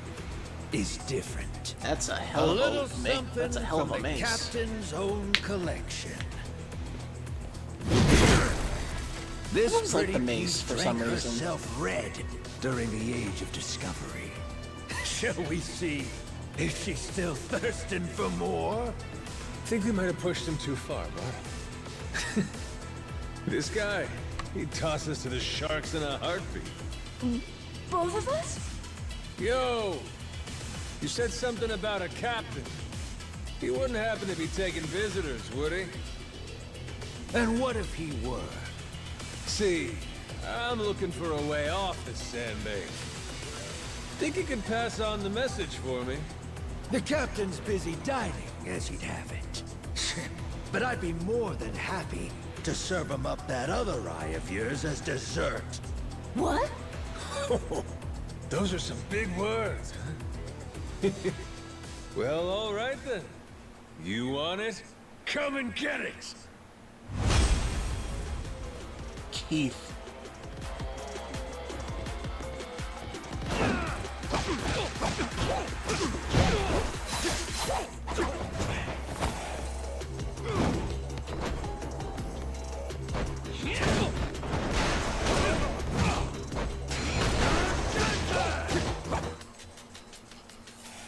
is different. That's a hell of a little something That's a hell of from a the mace. captain's own collection. This Looks like the pretty mace piece for some drank reason. herself red during the Age of Discovery. Shall we see if she's still thirsting for more? Think we might have pushed him too far, bud. This guy, he'd toss us to the sharks in a heartbeat. Both of us? Yo! You said something about a captain. He wouldn't happen to be taking visitors, would he? And what if he were? See, I'm looking for a way off this sandbag. Think you could pass on the message for me? The captain's busy dining, as he'd have it. But I'd be more than happy to serve him up that other eye of yours as dessert. What? Those are some big words, huh? Well, all right then. You want it? Come and get it! Keith.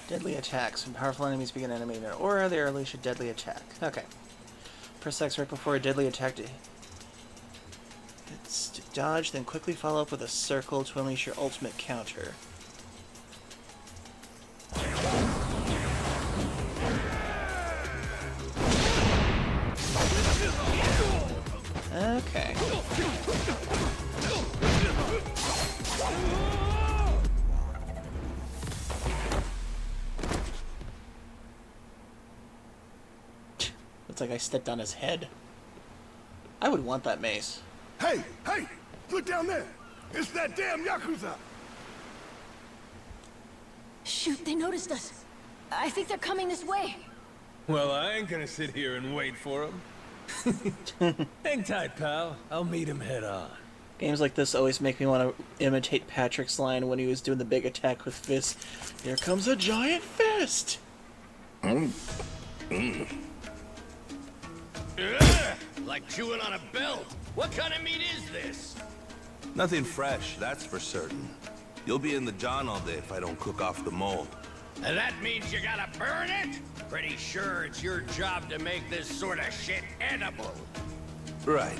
Deadly attacks. When powerful enemies begin animating an aura, they unleash a deadly attack. Okay. Press X right before a deadly attack it's to dodge, then quickly follow up with a circle to unleash your ultimate counter. Okay. Looks like I stepped on his head. I would want that mace. Hey! Hey! Look down there! It's that damn YAKUZA! Shoot, they noticed us. I think they're coming this way. Well, I ain't gonna sit here and wait for him. Hang tight, pal. I'll meet him head on. Games like this always make me want to imitate Patrick's line when he was doing the big attack with fists. Here comes a giant fist! Like chewing on a belt. What kind of meat is this? Nothing fresh, that's for certain. You'll be in the John all day if I don't cook off the mold. And that means you gotta burn it? Pretty sure it's your job to make this sort of shit edible. Right.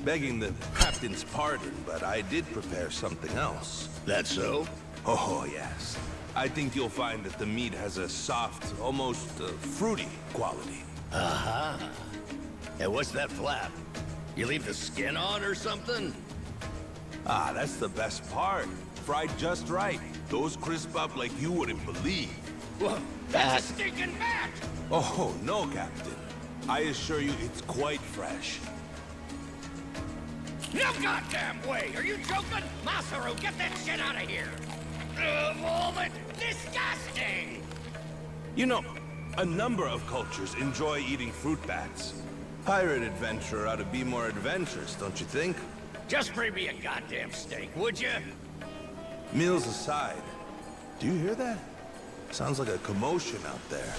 Begging the captain's pardon, but I did prepare something else. That so? Oh, yes. I think you'll find that the meat has a soft, almost fruity quality. Uh-huh. And what's that flap? You leave the skin on or something? Ah, that's the best part. Fried just right. Those crisp up like you wouldn't believe. Whoa, that's a stinking bat! Oh, no, Captain. I assure you it's quite fresh. No goddamn way! Are you joking? Masaru, get that shit out of here! Vomit! Disgusting! You know, a number of cultures enjoy eating fruit bats. Pirate adventurer ought to be more adventurous, don't you think? Just bring me a goddamn steak, would you? Meals aside, do you hear that? Sounds like a commotion out there.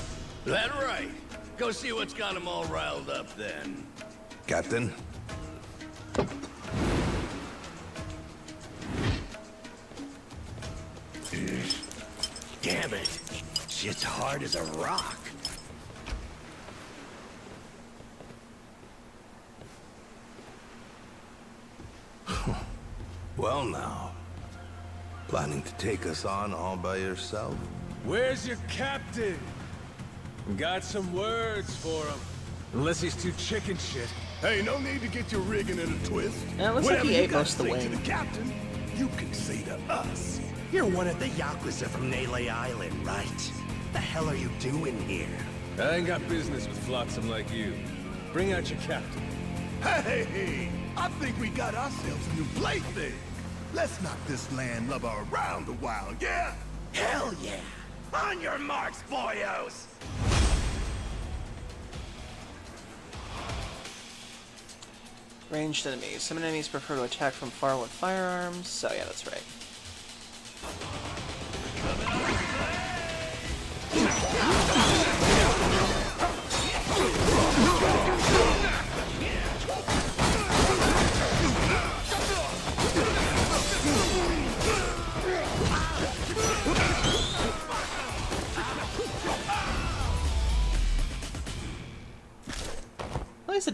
That right. Go see what's got them all riled up then. Captain? Damn it. Shit's hard as a rock. Well now. Planning to take us on all by yourself? Where's your captain? Got some words for him. Unless he's too chicken shit. Hey, no need to get your rigging in a twist. Yeah, it looks like Whatever he you ate gotta most of the say to wing. the captain, you can say to us. You're one of the YAKUZA from Nele Island, right? The hell are you doing here? I ain't got business with flotsam like you. Bring out your captain. Hey, I think we got ourselves a new plaything. Let's knock this landlubber around a while, yeah? Hell yeah! On your marks, boyos! Ranged enemies. Some enemies prefer to attack from far with firearms. So yeah, that's right.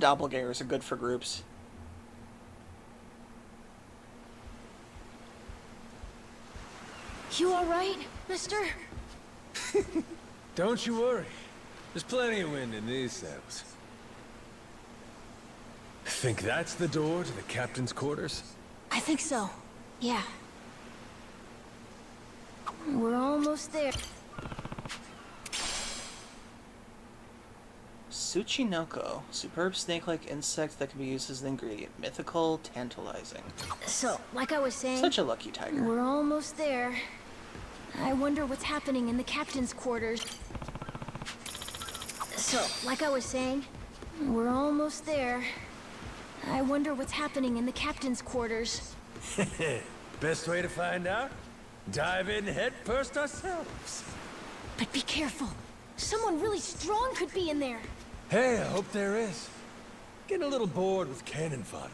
doppelgangers are good for groups. You alright, mister? Don't you worry. There's plenty of wind in these sails. Think that's the door to the captain's quarters? I think so. Yeah. We're almost there. Tsuchinoko. Superb snake-like insect that can be used as an ingredient. Mythical, tantalizing. So, like I was saying... Such a lucky tiger. We're almost there. I wonder what's happening in the captain's quarters. So, like I was saying, we're almost there. I wonder what's happening in the captain's quarters. Best way to find out? Dive in head first ourselves. But be careful. Someone really strong could be in there. Hey, I hope there is. Getting a little bored with cannon fodder.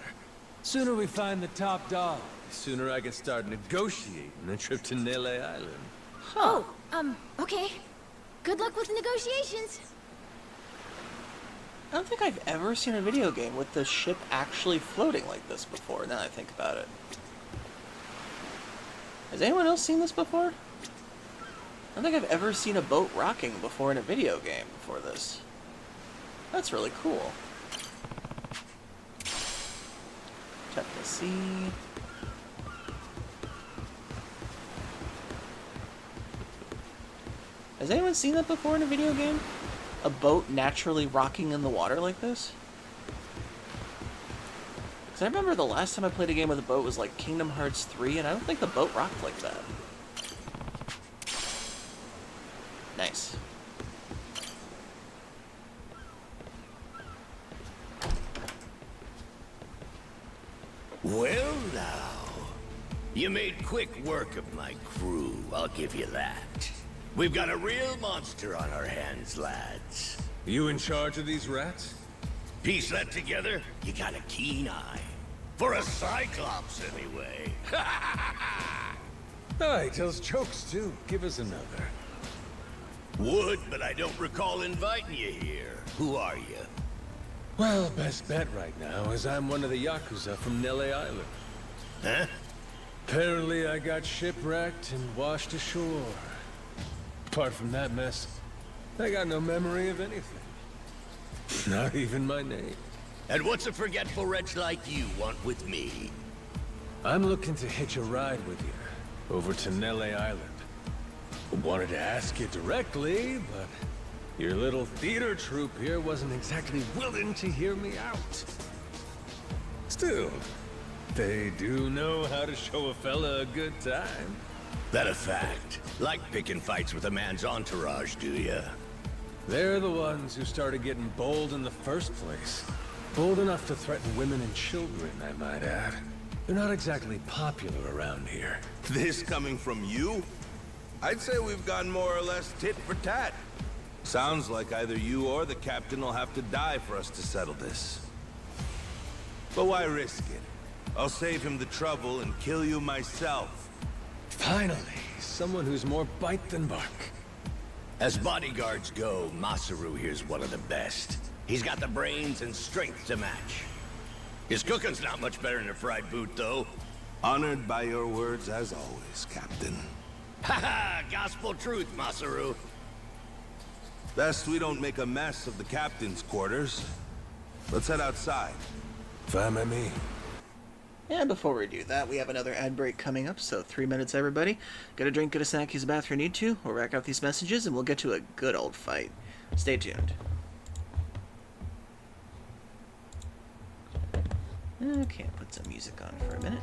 Sooner we find the top dog, the sooner I can start negotiating a trip to Nele Island. Huh. Oh, okay. Good luck with negotiations. I don't think I've ever seen a video game with the ship actually floating like this before, now that I think about it. Has anyone else seen this before? I don't think I've ever seen a boat rocking before in a video game before this. That's really cool. Check the sea. Has anyone seen that before in a video game? A boat naturally rocking in the water like this? Because I remember the last time I played a game with a boat was like Kingdom Hearts 3, and I don't think the boat rocked like that. Nice. Well now, you made quick work of my crew, I'll give you that. We've got a real monster on our hands, lads. You in charge of these rats? Piece that together, you got a keen eye. For a Cyclops, anyway. Oh, he tells jokes too. Give us another. Would, but I don't recall inviting you here. Who are you? Well, best bet right now is I'm one of the YAKUZA from Nele Island. Huh? Apparently I got shipwrecked and washed ashore. Apart from that mess, I got no memory of anything. Not even my name. And what's a forgetful wretch like you want with me? I'm looking to hitch a ride with you, over to Nele Island. Wanted to ask you directly, but your little theater troupe here wasn't exactly willing to hear me out. Still, they do know how to show a fella a good time. That a fact? Like picking fights with a man's entourage, do ya? They're the ones who started getting bold in the first place. Bold enough to threaten women and children, I might add. They're not exactly popular around here. This coming from you? I'd say we've gone more or less tit for tat. Sounds like either you or the captain will have to die for us to settle this. But why risk it? I'll save him the trouble and kill you myself. Finally, someone who's more bite than bark. As bodyguards go, Masaru here's one of the best. He's got the brains and strength to match. His cooking's not much better than a fried boot, though. Honored by your words as always, Captain. Haha, gospel truth, Masaru. Best we don't make a mess of the captain's quarters. Let's head outside. Fine by me. And before we do that, we have another ad break coming up, so 3 minutes, everybody. Get a drink, get a snack, use a bathroom if you need to. We'll rack out these messages, and we'll get to a good old fight. Stay tuned. Okay, put some music on for a minute.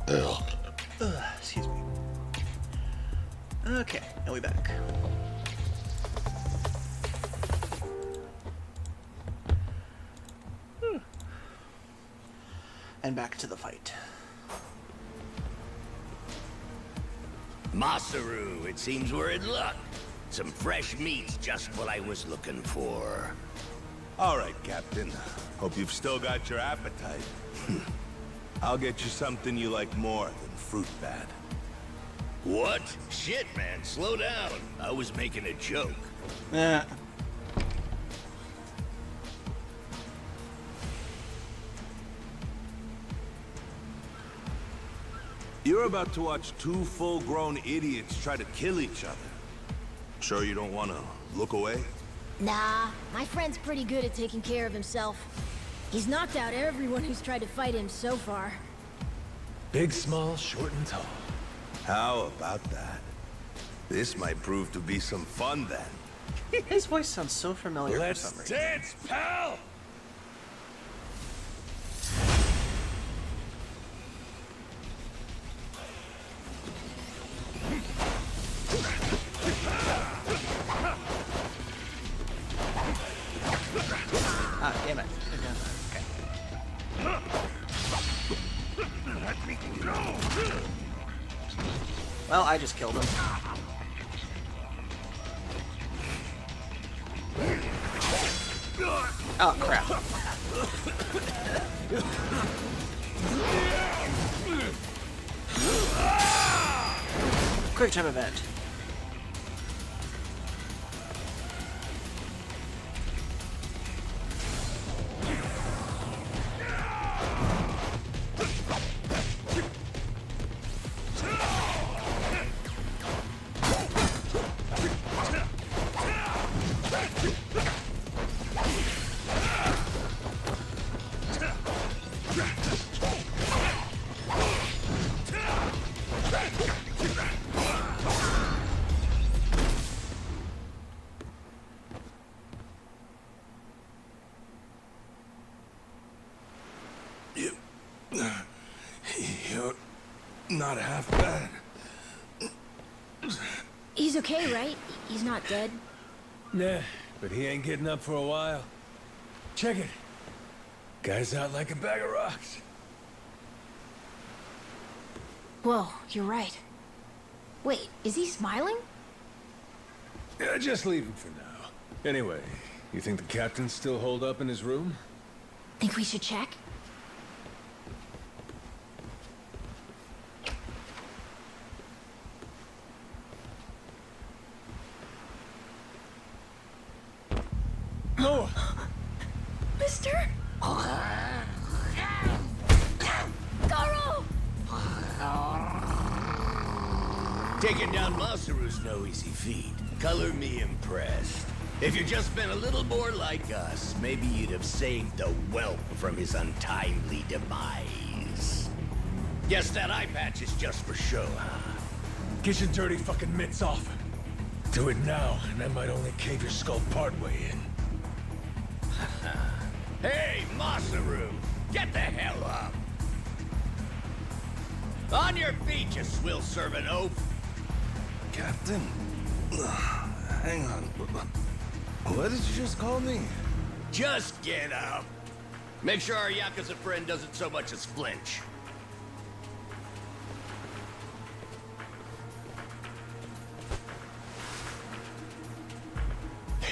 Excuse me. Okay, now we back. And back to the fight. Masaru, it seems we're in luck. Some fresh meat's just what I was looking for. All right, Captain. Hope you've still got your appetite. I'll get you something you like more than fruit bat. What? Shit, man, slow down. I was making a joke. You're about to watch two full-grown idiots try to kill each other. Sure you don't want to look away? Nah, my friend's pretty good at taking care of himself. He's knocked out everyone who's tried to fight him so far. Big, small, short, and tall. How about that? This might prove to be some fun then. His voice sounds so familiar for some reason. Let's dance, pal! Ah, damn it. Okay. Let me go. Well, I just killed him. Oh, crap. Quick time event. You're not half bad. He's okay, right? He's not dead? Nah, but he ain't getting up for a while. Check it. Guy's out like a bag of rocks. Whoa, you're right. Wait, is he smiling? Yeah, just leave him for now. Anyway, you think the captain's still holed up in his room? Think we should check? No! Mister? Garo! Taking down Masaru's no easy feat. Color me impressed. If you'd just been a little more like us, maybe you'd have saved the whelp from his untimely demise. Guess that eye patch is just for show, huh? Get your dirty fucking mitts off. Do it now, and I might only cave your skull partway in. Hey, Masaru! Get the hell up! On your feet, you swill-serving oaf! Captain? Hang on. What did you just call me? Just get up! Make sure our YAKUZA friend doesn't so much as flinch.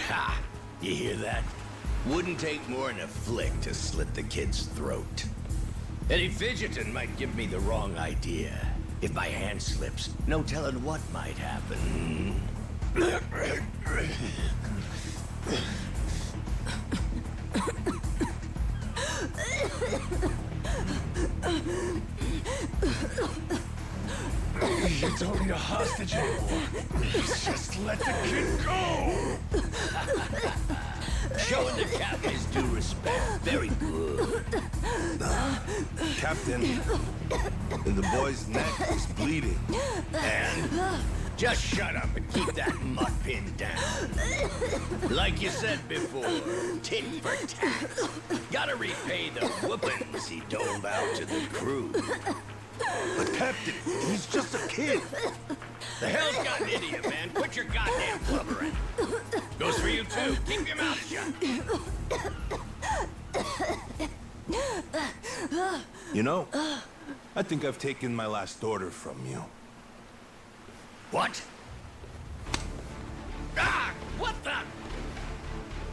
Ha! You hear that? Wouldn't take more than a flick to slit the kid's throat. Any fidgeting might give me the wrong idea. If my hand slips, no telling what might happen. You don't need a hostage anymore. Just let the kid go! Showing the captain his due respect. Very good. Captain, the boy's neck is bleeding. And just shut up and keep that mutt pinned down. Like you said before, tit for tat. Gotta repay the whoopings he doled out to the crew. But accept it. He's just a kid. The hell's gotten into you, man? Quit your goddamn blubbering. Goes for you, too. Keep your mouth shut. You know, I think I've taken my last order from you. What? Ah! What the?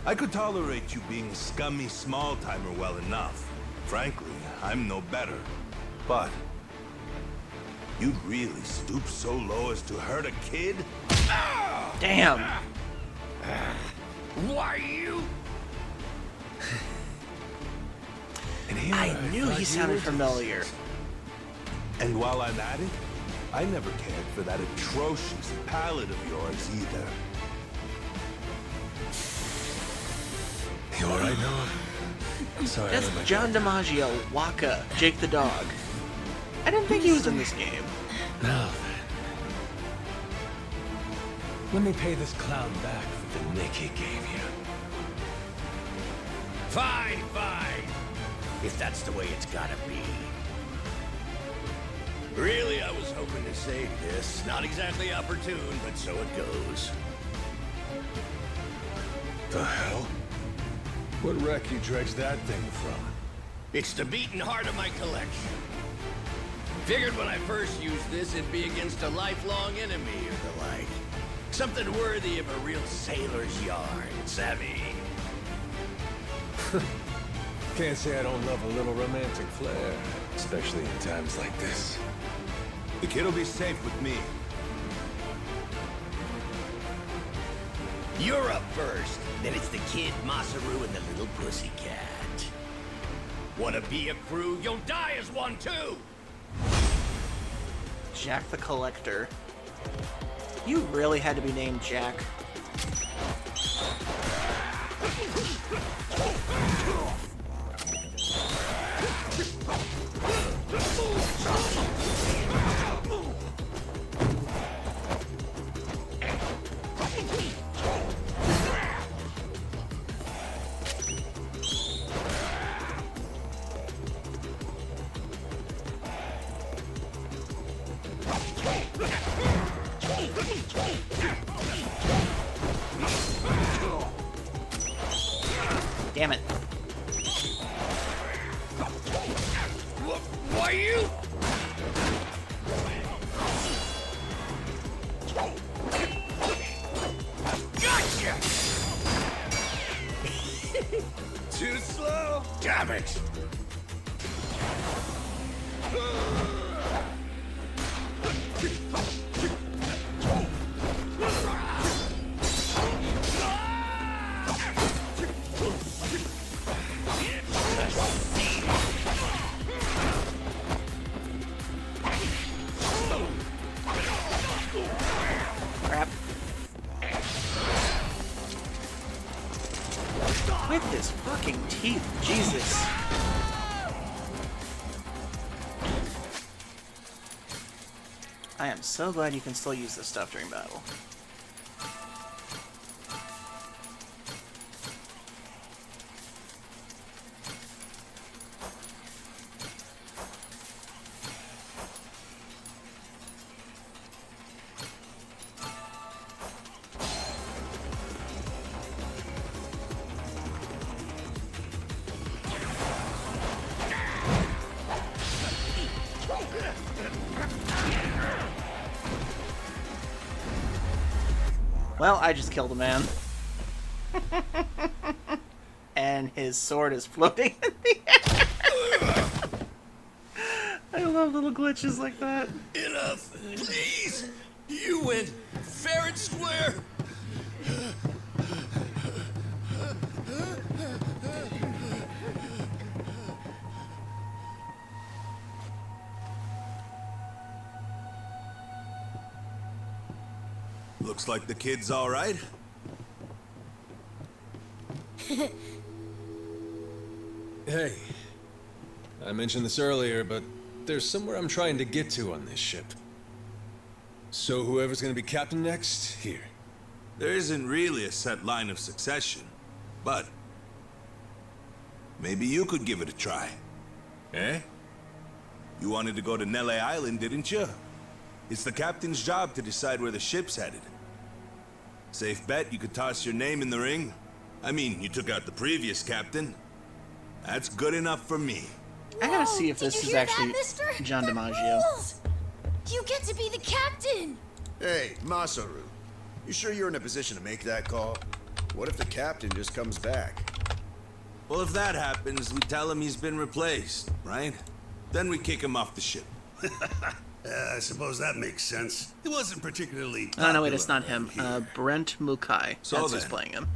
I could tolerate you being a scummy small-timer well enough. Frankly, I'm no better. But you'd really stoop so low as to hurt a kid? Damn. Why you? And here I knew he sounded familiar. And while I'm at it, I never cared for that atrocious palate of yours either. You alright, Noah? Sorry, That's John DiMaggio, Waka, Jake the dog. I didn't think he was in this game. Now then. Let me pay this clown back for the nick he gave you. Fine, fine. If that's the way it's gotta be. Really, I was hoping to save this. Not exactly opportune, but so it goes. The hell? What wreck you dredged that thing from? It's the beating heart of my collection. Figured when I first used this, it'd be against a lifelong enemy or the like. Something worthy of a real sailor's yarn, savvy? Can't say I don't love a little romantic flair, especially in times like this. The kid'll be safe with me. You're up first. Then it's the kid, Masaru, and the little pussycat. Wanna be a crew? You'll die as one, too! Jack the Collector. You really had to be named Jack. Damn it. Why you? Gotcha! Too slow? Damn it! Crap. With his fucking teeth, Jesus. I am so glad you can still use this stuff during battle. Well, I just killed a man. And his sword is floating in the air. I love little glitches like that. Enough, please! You went fair and square! Looks like the kid's all right. Hey, I mentioned this earlier, but there's somewhere I'm trying to get to on this ship. So whoever's gonna be captain next, here. There isn't really a set line of succession, but maybe you could give it a try. Eh? You wanted to go to Nele Island, didn't you? It's the captain's job to decide where the ship's headed. Safe bet you could toss your name in the ring? I mean, you took out the previous captain. That's good enough for me. I gotta see if this is actually John DiMaggio. You get to be the captain! Hey, Masaru. You sure you're in a position to make that call? What if the captain just comes back? Well, if that happens, we tell him he's been replaced, right? Then we kick him off the ship. I suppose that makes sense. It wasn't particularly Oh, no, wait, it's not him. Brent Mukai. So That's then, who's playing him.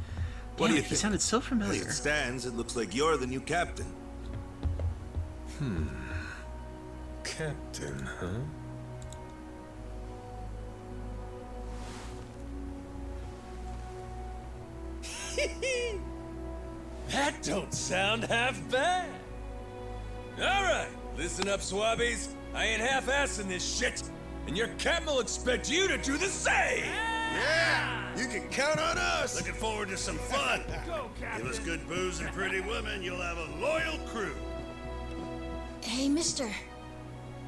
What Damn, do you he think? sounded so familiar. As it stands, it looks like you're the new captain. Captain, huh? That don't sound half bad. All right, listen up, swabbies. I ain't half-assing this shit, and your captain will expect you to do the same. Yeah, you can count on us. Looking forward to some fun. Give us good booze and pretty women, you'll have a loyal crew. Hey, mister.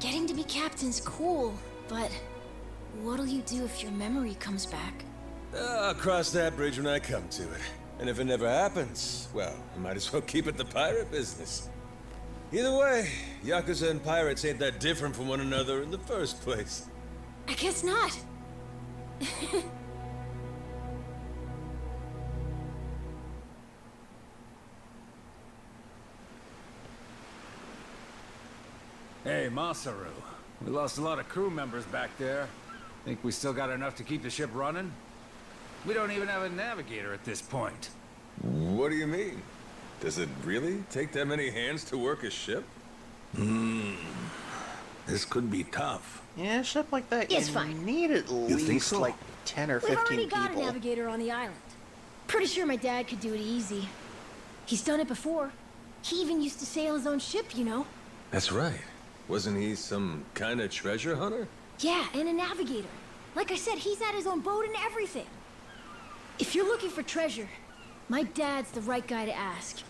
Getting to be captain's cool, but what'll you do if your memory comes back? I'll cross that bridge when I come to it. And if it never happens, well, I might as well keep it the pirate business. Either way, Yakuza and pirates ain't that different from one another in the first place. I guess not. Hey, Masaru. We lost a lot of crew members back there. Think we still got enough to keep the ship running? We don't even have a navigator at this point. What do you mean? Does it really take that many hands to work a ship? This could be tough. Yeah, a ship like that, It's you fine. need at think least so? like 10 or We've 15 already got a people. navigator on the island. Pretty sure my dad could do it easy. He's done it before. He even used to sail his own ship, you know? That's right. Wasn't he some kind of treasure hunter? Yeah, and a navigator. Like I said, he's had his own boat and everything. If you're looking for treasure, my dad's the right guy to ask.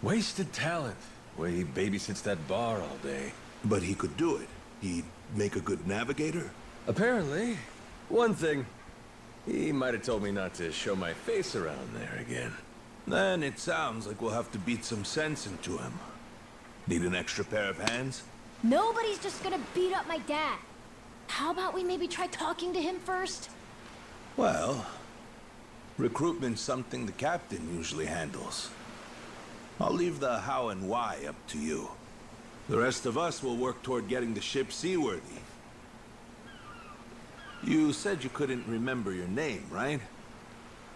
Wasted talent. Way he babysits that bar all day. But he could do it. He'd make a good navigator. Apparently. One thing. He might have told me not to show my face around there again. Then it sounds like we'll have to beat some sense into him. Need an extra pair of hands? Nobody's just gonna beat up my dad. How about we maybe try talking to him first? Well, recruitment's something the captain usually handles. I'll leave the how and why up to you. The rest of us will work toward getting the ship seaworthy. You said you couldn't remember your name, right?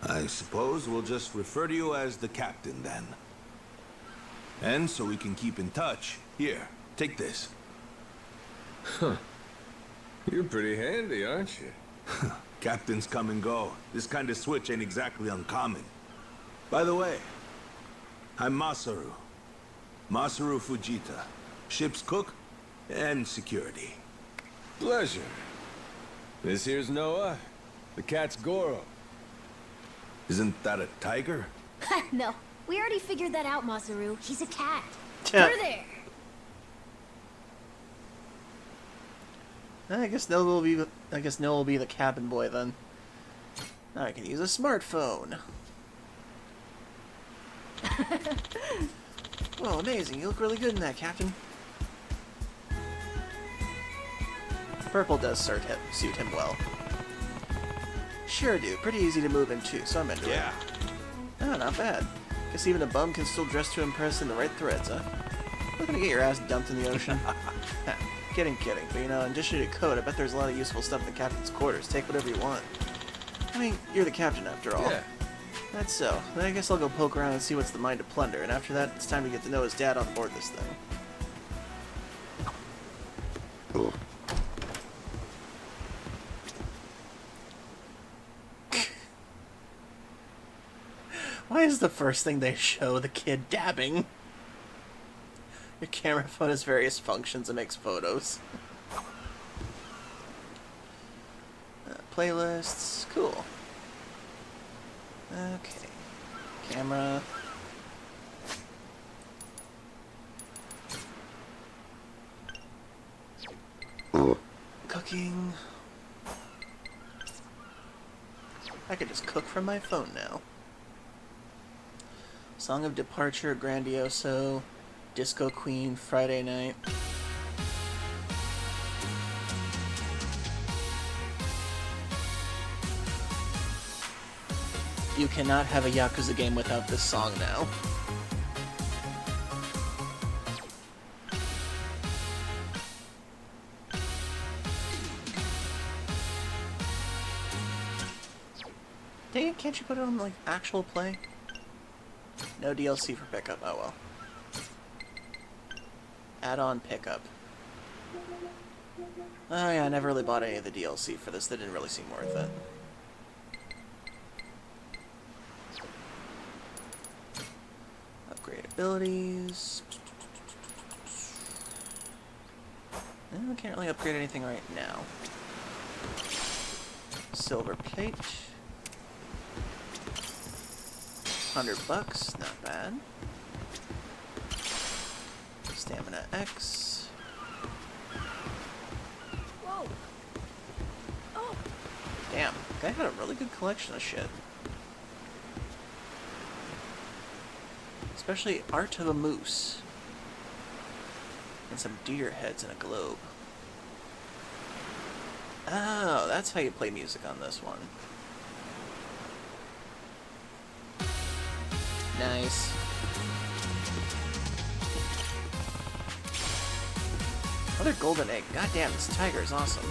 I suppose we'll just refer to you as the captain then. And so we can keep in touch, here, take this. Huh. You're pretty handy, aren't you? Captains come and go. This kind of switch ain't exactly uncommon. By the way, I'm Masaru. Masaru Fujita. Ship's cook and security. Pleasure. This here's Noah. The cat's Goro. Isn't that a tiger? No, we already figured that out, Masaru. He's a cat. Yeah. Put her there. I guess Noah will be the cabin boy then. Now I can use a smartphone. Well, amazing. You look really good in that, Captain. Purple does suit him well. Sure do. Pretty easy to move into, so I'm into it. Yeah. Oh, not bad. Guess even a bum can still dress to impress in the right threads, huh? Looking to get your ass dumped in the ocean? Kidding. But you know, in addition to your coat, I bet there's a lot of useful stuff in the captain's quarters. Take whatever you want. I mean, you're the captain after all. Yeah. That's so. Then I guess I'll go poke around and see what's the mine to plunder, and after that, it's time to get to know his dad on board this thing. Why is the first thing they show the kid dabbing? Your camera phone has various functions and makes photos. Playlists, cool. Okay. Camera. cooking. I could just cook from my phone now. Song of Departure, Grandioso, Disco Queen, Friday Night. You cannot have a Yakuza game without this song now. Dang it, can't you put it on, like, actual play? No DLC for pickup, oh well. Add-on pickup. Oh yeah, I never really bought any of the DLC for this. That didn't really seem worth it. Upgrade abilities. I can't really upgrade anything right now. Silver plate. $100, not bad. Stamina X. Whoa! Oh! Damn, guy had a really good collection of shit. Especially Art of a Moose. And some deer heads and a globe. Oh, that's how you play music on this one. Nice. Another golden egg. God damn, this tiger is awesome.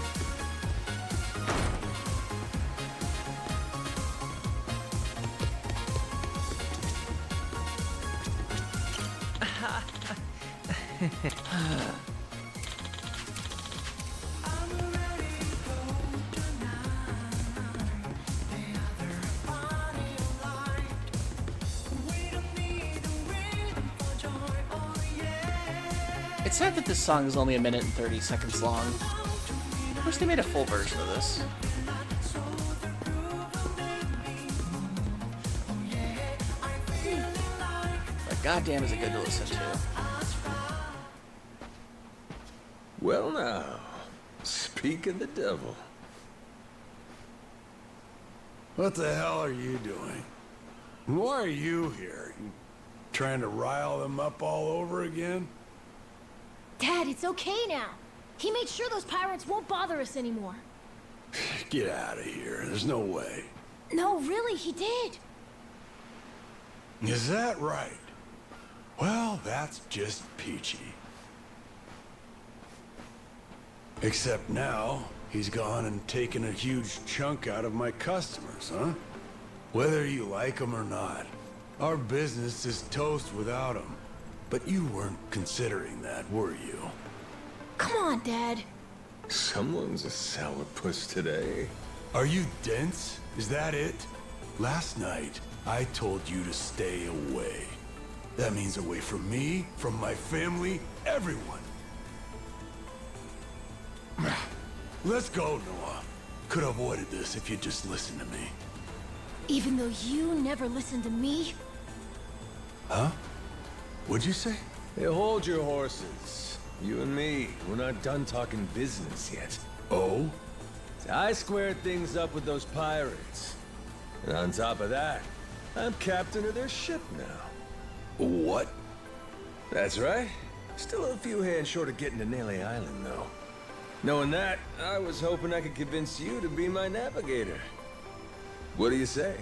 It's sad that this song is only 1 minute and 30 seconds long. I wish they made a full version of this. But goddamn is it good to listen to. Well now, speak of the devil. What the hell are you doing? Why are you here? You trying to rile them up all over again? Dad, it's okay now. He made sure those pirates won't bother us anymore. Get out of here. There's no way. No, really, he did. Is that right? Well, that's just peachy. Except now, he's gone and taken a huge chunk out of my customers, huh? Whether you like them or not, our business is toast without them. But you weren't considering that, were you? Come on, Dad. Someone's a sourpuss today. Are you dense? Is that it? Last night, I told you to stay away. That means away from me, from my family, everyone. Let's go, Noah. Could have avoided this if you'd just listened to me. Even though you never listened to me? Huh? What'd you say? Hey, hold your horses. You and me, we're not done talking business yet. Oh? I squared things up with those pirates. And on top of that, I'm captain of their ship now. What? That's right. Still a few hands short of getting to Nele Island, though. Knowing that, I was hoping I could convince you to be my navigator. What do you say?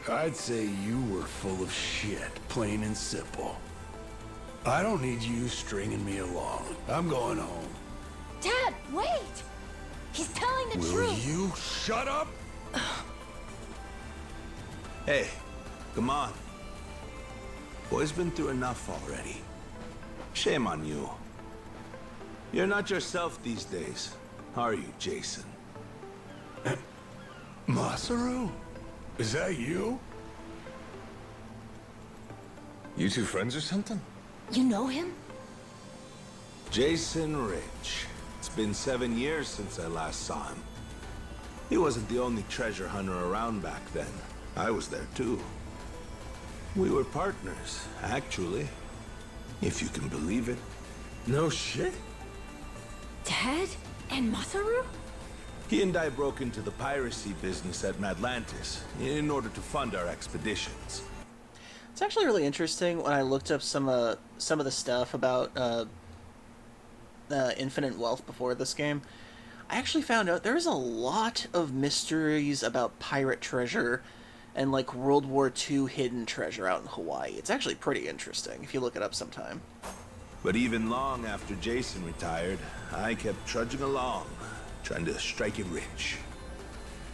I'd say you were full of shit, plain and simple. I don't need you stringing me along. I'm going home. Dad, wait! He's telling the Will truth! you shut up? Hey, come on. Boy's been through enough already. Shame on you. You're not yourself these days, are you, Jason? Masaru? Is that you? You two friends or something? You know him? Jason Ridge. It's been 7 years since I last saw him. He wasn't the only treasure hunter around back then. I was there too. We were partners, actually. If you can believe it. No shit? Dad? And Masaru? He and I broke into the piracy business at Madlantis in order to fund our expeditions. It's actually really interesting when I looked up some of the stuff about Infinite Wealth before this game. I actually found out there's a lot of mysteries about pirate treasure and like World War II hidden treasure out in Hawaii. It's actually pretty interesting if you look it up sometime. But even long after Jason retired, I kept trudging along, trying to strike it rich.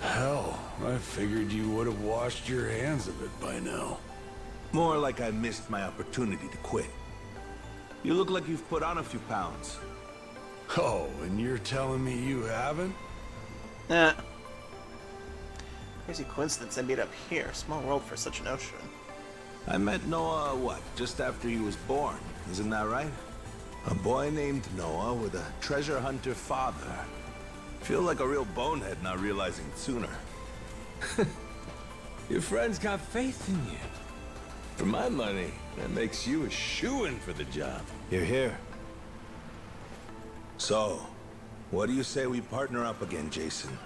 Hell, I figured you would have washed your hands of it by now. More like I missed my opportunity to quit. You look like you've put on a few pounds. Oh, and you're telling me you haven't? Crazy coincidence I meet up here. Small world for such an ocean. I met Noah, what, just after he was born, isn't that right? A boy named Noah with a treasure hunter father. Feel like a real bonehead not realizing it sooner. Your friend's got faith in you. For my money, that makes you a shoo-in for the job. You're here. So, what do you say we partner up again, Jason?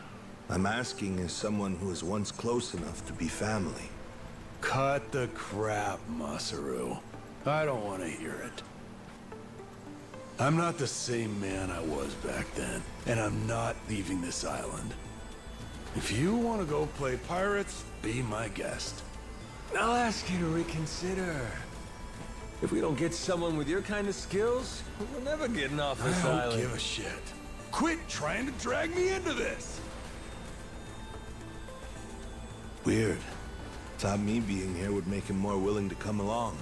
I'm asking as someone who was once close enough to be family. Cut the crap, Masaru. I don't want to hear it. I'm not the same man I was back then, and I'm not leaving this island. If you want to go play pirates, be my guest. I'll ask you to reconsider. If we don't get someone with your kind of skills, we're never getting off this I island. don't give a shit. Quit trying to drag me into this! Weird. Thought me being here would make him more willing to come along.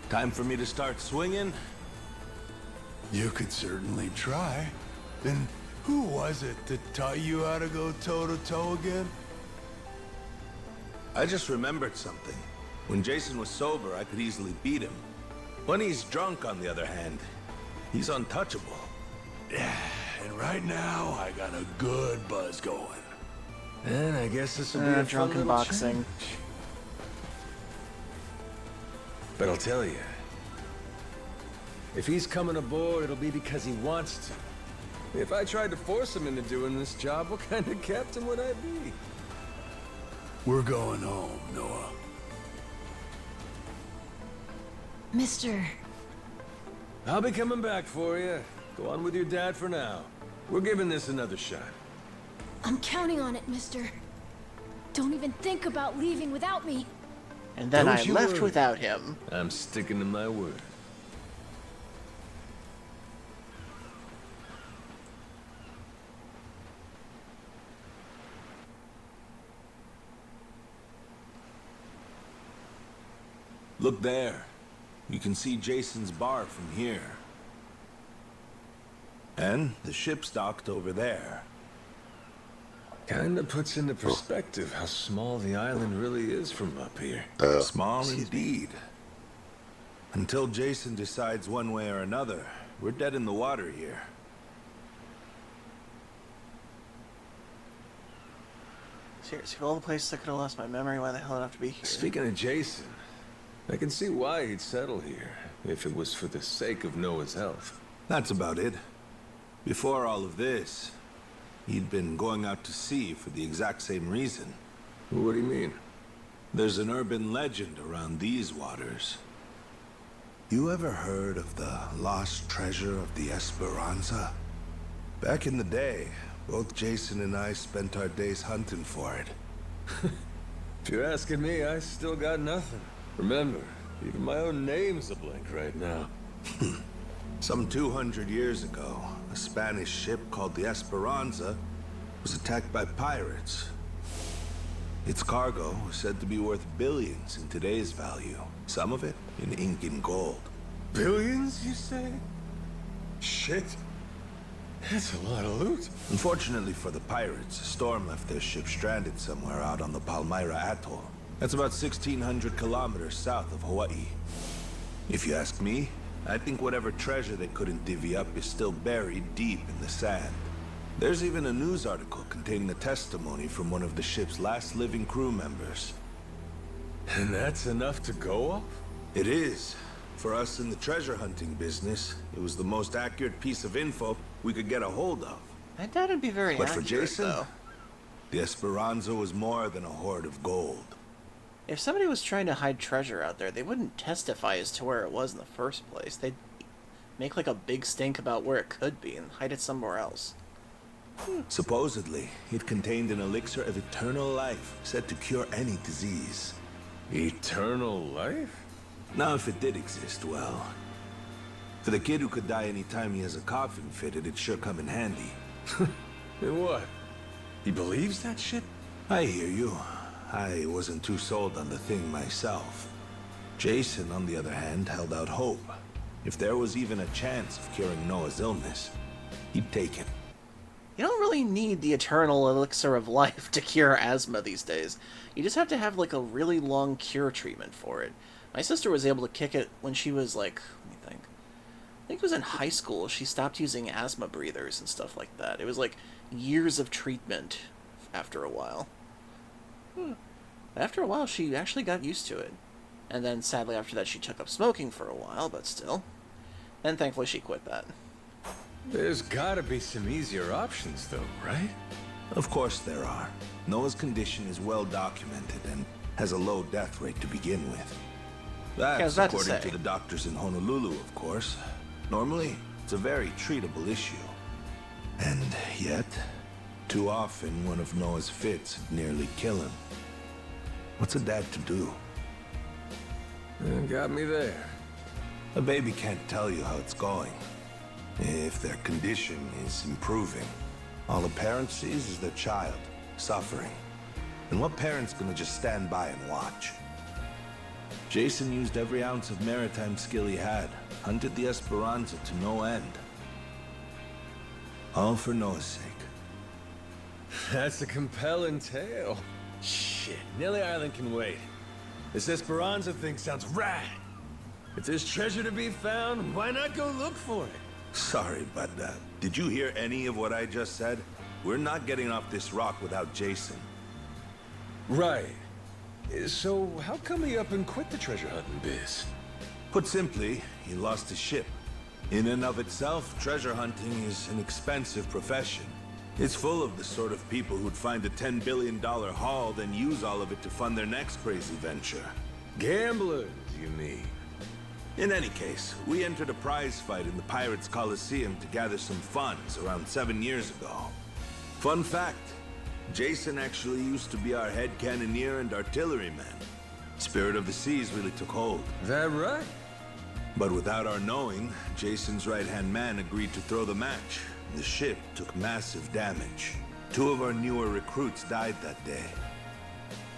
Time for me to start swinging? You could certainly try. Then who was it that taught you how to go toe-to-toe again? I just remembered something. When Jason was sober, I could easily beat him. When he's drunk, on the other hand, he's untouchable. Yeah, and right now, I got a good buzz going. And I guess this will be a drunken fun boxing. change. But I'll tell you, if he's coming aboard, it'll be because he wants to. If I tried to force him into doing this job, what kind of captain would I be? We're going home, Noah. Mister. I'll be coming back for you. Go on with your dad for now. We're giving this another shot. I'm counting on it, mister. Don't even think about leaving without me. And then Don't I you left worry. without him. I'm sticking to my word. Look there. You can see Jason's bar from here. And the ship's docked over there. Kinda puts into perspective how small the island really is from up here. Small indeed. Until Jason decides one way or another, we're dead in the water here. Seriously, of all the places I could have lost my memory, why the hell did I have to be here? Speaking of Jason, I can see why he'd settle here, if it was for the sake of Noah's health. That's about it. Before all of this, he'd been going out to sea for the exact same reason. What do you mean? There's an urban legend around these waters. You ever heard of the lost treasure of the Esperanza? Back in the day, both Jason and I spent our days hunting for it. If you're asking me, I still got nothing. Remember, even my own name's a blank right now. Some 200 years ago, a Spanish ship called the Esperanza was attacked by pirates. Its cargo was said to be worth billions in today's value, some of it in ink and gold. Billions, you say? Shit. That's a lot of loot. Unfortunately for the pirates, a storm left their ship stranded somewhere out on the Palmyra Atoll. That's about 1,600 kilometers south of Hawaii. If you ask me, I think whatever treasure they couldn't divvy up is still buried deep in the sand. There's even a news article containing a testimony from one of the ship's last living crew members. And that's enough to go off? It is. For us in the treasure hunting business, it was the most accurate piece of info we could get a hold of. I doubt it'd be very But accurate, for Jason, though. the Esperanza was more than a hoard of gold. If somebody was trying to hide treasure out there, they wouldn't testify as to where it was in the first place. They'd make like a big stink about where it could be and hide it somewhere else. Supposedly, it contained an elixir of eternal life, said to cure any disease. Eternal life? Now, if it did exist, well... For the kid who could die any time he has a coffin fitted, it'd sure come in handy. And what? He believes that shit? I hear you. I wasn't too sold on the thing myself. Jason, on the other hand, held out hope. If there was even a chance of curing Noah's illness, he'd take it. You don't really need the eternal elixir of life to cure asthma these days. You just have to have like a really long cure treatment for it. My sister was able to kick it when she was like, let me think. I think it was in high school. She stopped using asthma breathers and stuff like that. It was like years of treatment after a while. After a while, she actually got used to it. And then, sadly, after that, she took up smoking for a while, but still. And thankfully, she quit that. There's gotta be some easier options, though, right? Of course there are. Noah's condition is well documented and has a low death rate to begin with. That's according to the doctors in Honolulu, of course. Normally, it's a very treatable issue. And yet, too often, one of Noah's fits nearly kill him. What's a dad to do? Got me there. A baby can't tell you how it's going. If their condition is improving, all a parent sees is their child suffering. And what parent's gonna just stand by and watch? Jason used every ounce of maritime skill he had, hunted the Esperanza to no end. All for Noah's sake. That's a compelling tale. Shit, Nelly Island can wait. This Esperanza thing sounds rad. If there's treasure to be found, why not go look for it? Sorry, but did you hear any of what I just said? We're not getting off this rock without Jason. Right. So how come he up and quit the treasure hunting biz? Put simply, he lost his ship. In and of itself, treasure hunting is an expensive profession. It's full of the sort of people who'd find a $10 billion haul, then use all of it to fund their next crazy venture. Gamblers, you mean? In any case, we entered a prize fight in the Pirates Coliseum to gather some funds around 7 years ago. Fun fact, Jason actually used to be our head cannoneer and artilleryman. Spirit of the Seas really took hold. That right? But without our knowing, Jason's right-hand man agreed to throw the match. The ship took massive damage. 2 of our newer recruits died that day.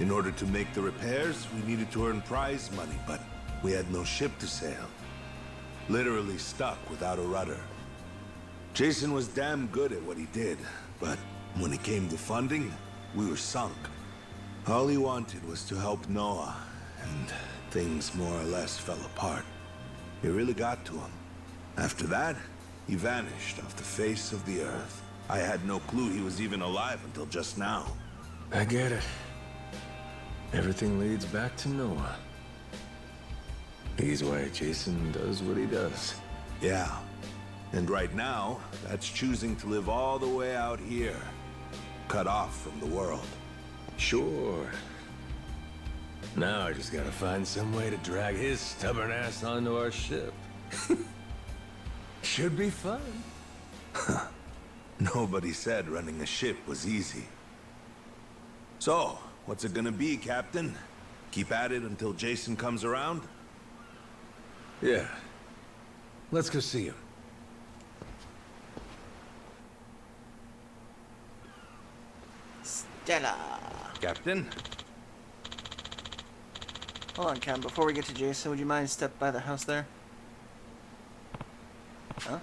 In order to make the repairs, we needed to earn prize money, but we had no ship to sail. Literally stuck without a rudder. Jason was damn good at what he did, but when it came to funding, we were sunk. All he wanted was to help Noah, and things more or less fell apart. It really got to him. After that, he vanished off the face of the earth. I had no clue he was even alive until just now. I get it. Everything leads back to Noah. He's why Jason does what he does. Yeah. And right now, that's choosing to live all the way out here, cut off from the world. Sure. Now I just gotta find some way to drag his stubborn ass onto our ship. Should be fun. Nobody said running a ship was easy. So, what's it gonna be, Captain? Keep at it until Jason comes around? Yeah. Let's go see him. Stella. Captain? Hold on, Cam. Before we get to Jason, would you mind step by the house there? Huh?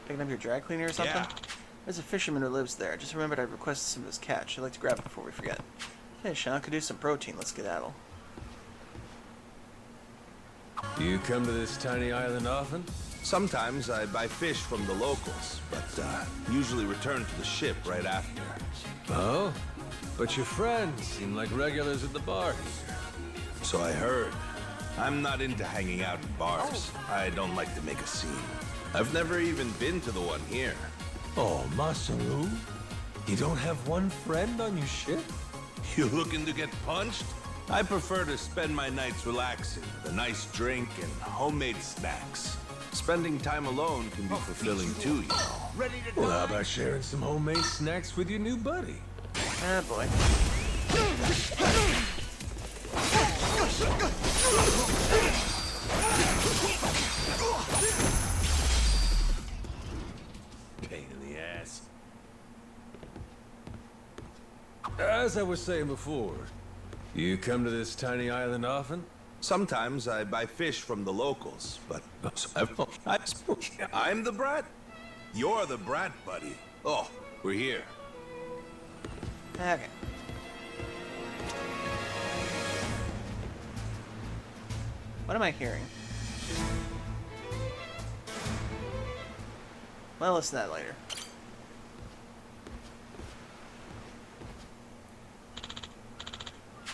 Picking up your dry cleaner or something? Yeah. There's a fisherman who lives there. Just remembered I requested some of his catch. I'd like to grab it before we forget. Hey, Sean, could do some protein. Let's skedaddle. You come to this tiny island often? Sometimes I buy fish from the locals, but usually return to the ship right after. Oh? But your friends seem like regulars at the bar here. So I heard. I'm not into hanging out in bars. I don't like to make a scene. I've never even been to the one here. Oh, Masaru? You don't have one friend on your ship? You looking to get punched? I prefer to spend my nights relaxing with a nice drink and homemade snacks. Spending time alone can be fulfilling too, you know. Well, how about sharing some homemade snacks with your new buddy? Ah, boy. Pain in the ass. As I was saying before, you come to this tiny island often? Sometimes I buy fish from the locals, but I'm the brat. You're the brat, buddy. Oh, we're here. Okay. What am I hearing? Well, listen to that later.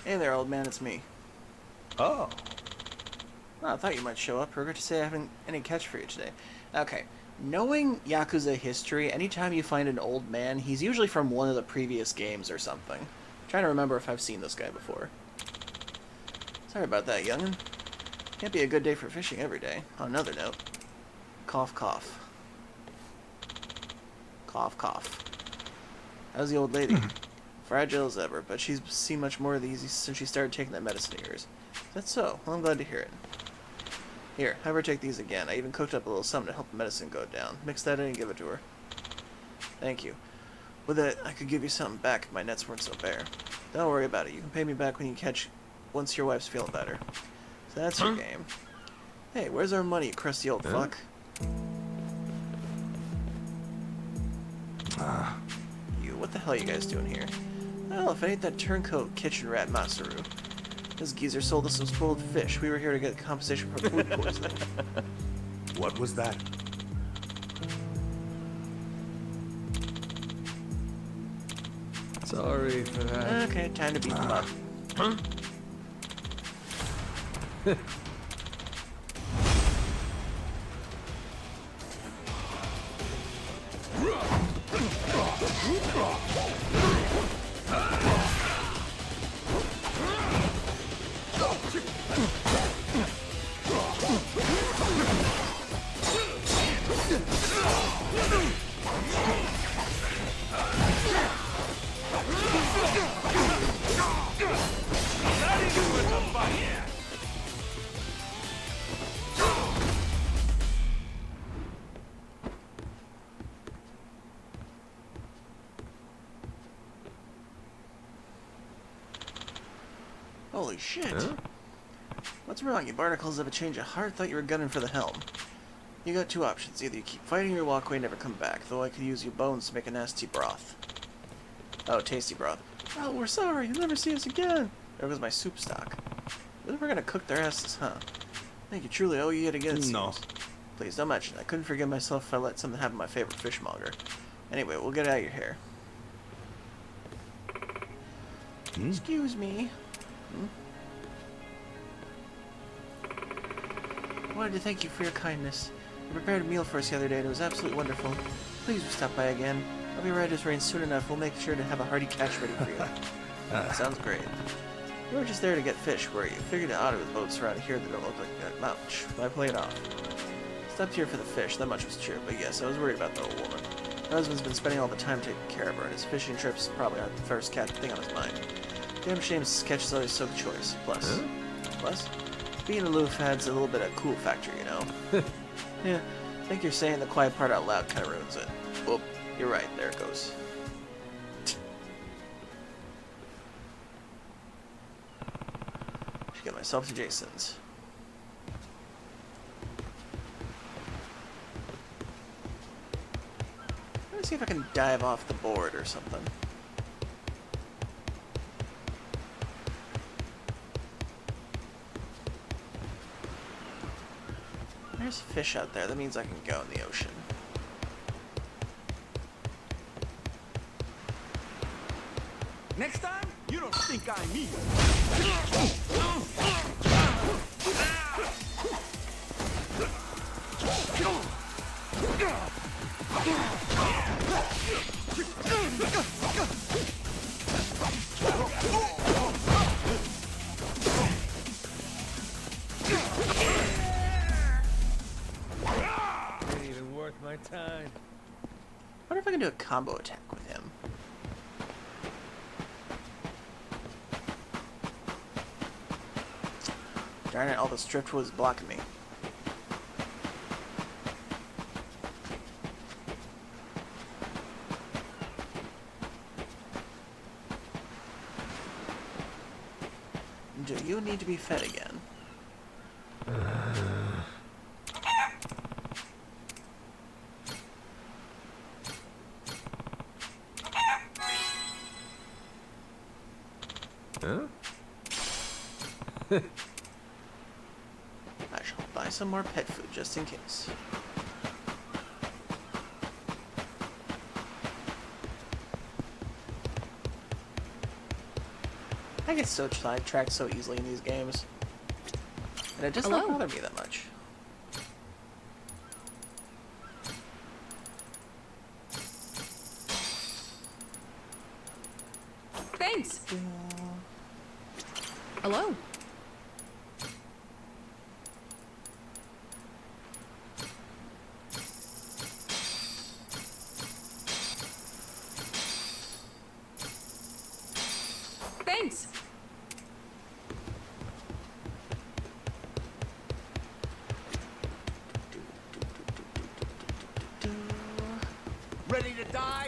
Hey there, old man, it's me. Oh. Well, I thought you might show up. Regret to say I haven't any catch for you today. Okay. Knowing Yakuza history, anytime you find an old man, he's usually from one of the previous games or something. I'm trying to remember if I've seen this guy before. Sorry about that, young'un. Can't be a good day for fishing every day. On another note. Cough, cough. Cough, cough. How's the old lady? Fragile as ever, but she's seen much more of these since she started taking that medicine of yours. That's so. Well, I'm glad to hear it. Here, have her take these again. I even cooked up a little something to help the medicine go down. Mix that in and give it to her. Thank you. With it, I could give you something back if my nets weren't so bare. Don't worry about it. You can pay me back when you catch... once your wife's feeling better. So that's your game. Hey, where's our money, you crusty old fuck? You, what the hell are you guys doing here? Well, if it ain't that turncoat kitchen rat Masaru. This geezer sold us some spoiled fish. We were here to get compensation for food poisoning. What was that? Sorry for that. Okay, time to beat them up. Holy shit. Huh? What's wrong? You barnacles have a change of heart? Thought you were gunning for the helm. You got two options. Either you keep fighting or you walk away and never come back, though I could use your bones to make a nasty broth. Oh, tasty broth. Oh, we're sorry. You'll never see us again. There goes my soup stock. We're gonna cook their asses, huh? I think you truly owe you yet again, it seems. No. Please, don't mention it. I couldn't forgive myself if I let something happen to my favorite fishmonger. Anyway, we'll get out of your hair. Excuse me. I wanted to thank you for your kindness. You prepared a meal for us the other day and it was absolutely wonderful. Please do stop by again. I'll be right as rain soon enough. We'll make sure to have a hearty catch ready for you. Sounds great. You weren't just there to get fish, were you? Figured it odd with boats around here that don't look like that much. Why play it off? Stopped here for the fish, that much was true, but yes, I was worried about the old woman. My husband's been spending all the time taking care of her, and his fishing trips probably aren't the first thing on his mind. Damn shame his sketch is always so choice. Plus, being aloof adds a little bit of cool factor, you know? Yeah, I think you're saying the quiet part out loud kind of ruins it. Well, you're right, there it goes. Should get myself to Jason's. Let me see if I can dive off the board or something. There's fish out there. That means I can go in the ocean. Next time, you don't think I'm me. Ain't even worth my time. I wonder if I can do a combo attack with him. Darn it, all this driftwood is blocking me. Do you need to be fed again? Huh? I shall buy some more pet food just in case. I get so sidetracked so easily in these games. And it does not bother me that much. Thanks. Hello. Thanks. Ready to die?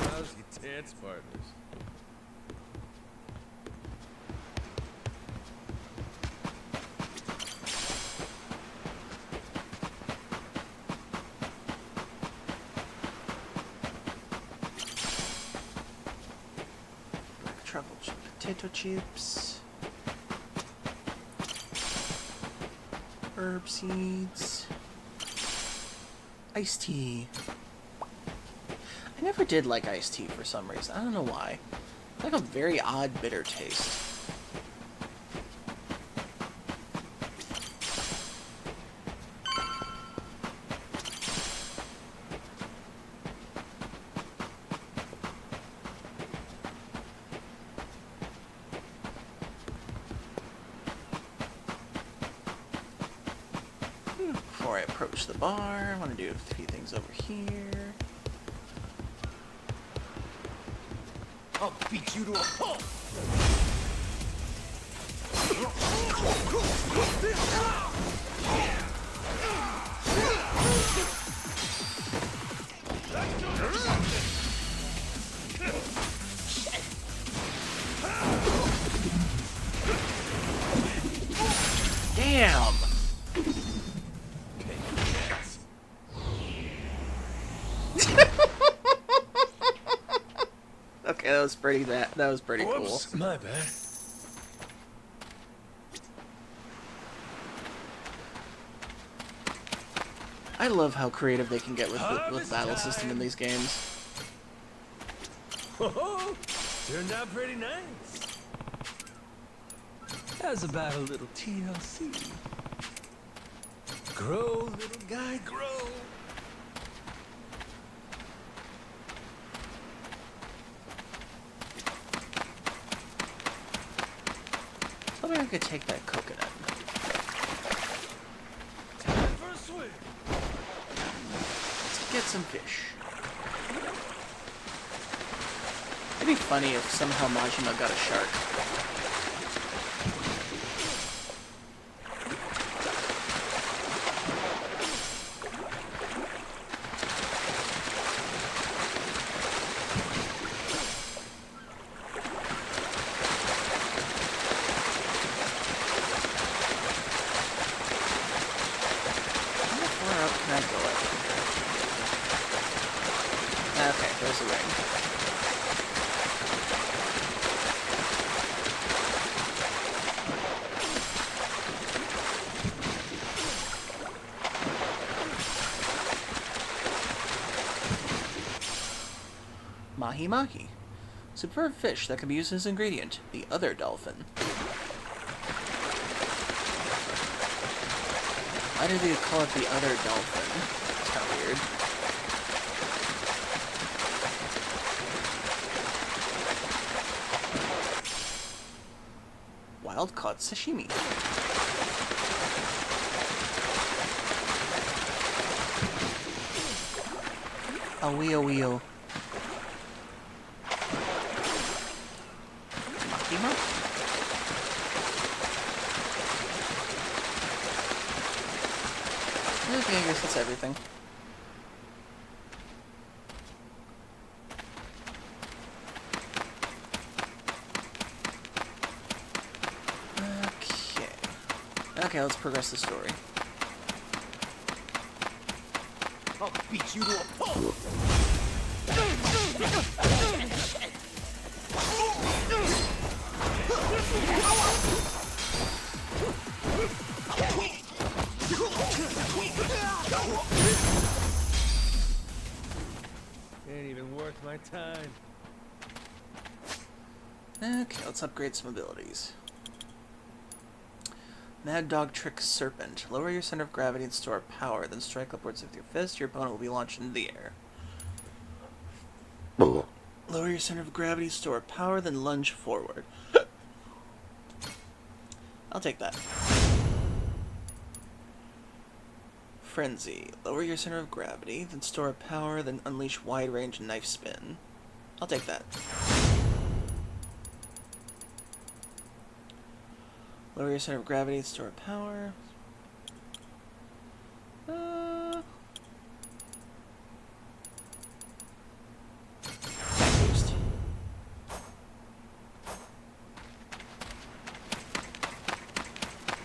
Lousy dance partners. Truffle chip, potato chips, herb seeds, iced tea. I never did like iced tea for some reason. I don't know why. It's like a very odd bitter taste. Before I approach the bar, I want to do a few things over here. I'll beat you to a pulp! Damn! Okay, that was pretty Whoops, cool. my bad. I love how creative they can get with the battle system in these games. Oh, turned out pretty nice. How's about a little TLC? Grow, little guy, grow. So maybe I could take that coconut. Time for a swim. Let's get some fish. It'd be funny if somehow Majima got a shark. Okay, there's a ring. Mahi mahi. Superb fish that can be used as an ingredient. The other dolphin. Why do they call it the other dolphin? It's kind of weird. Wild-caught sashimi. A weo. Makima? Okay, I guess that's everything. Okay, let's progress the story. I'll beat you to a pulp! Ain't even worth my time. Okay, let's upgrade some abilities. Mad Dog Trick Serpent. Lower your center of gravity and store power, then strike upwards with your fist. Your opponent will be launched into the air. Lower your center of gravity, store power, then lunge forward. I'll take that. Frenzy. Lower your center of gravity, then store power, then unleash wide range knife spin. I'll take that. Lower your center of gravity, store power. Boost.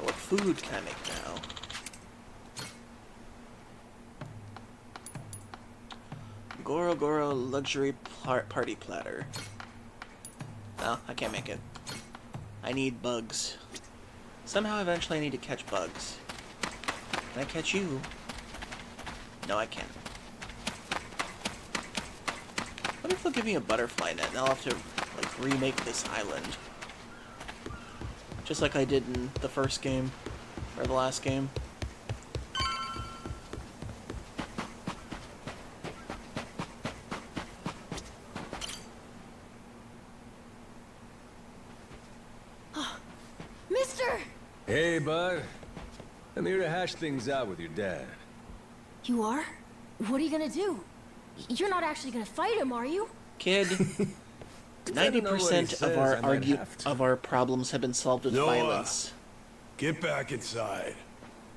What food can I make now? Goro luxury party platter. No, I can't make it. I need bugs. Somehow, eventually, I need to catch bugs. Can I catch you? No, I can't. What if they'll give me a butterfly net and I'll have to, like, remake this island? Just like I did in the first game, or the last game. Hey, bud. I'm here to hash things out with your dad. You are? What are you gonna do? You're not actually gonna fight him, are you? Kid, 90% of our problems have been solved with Noah, violence. Get back inside.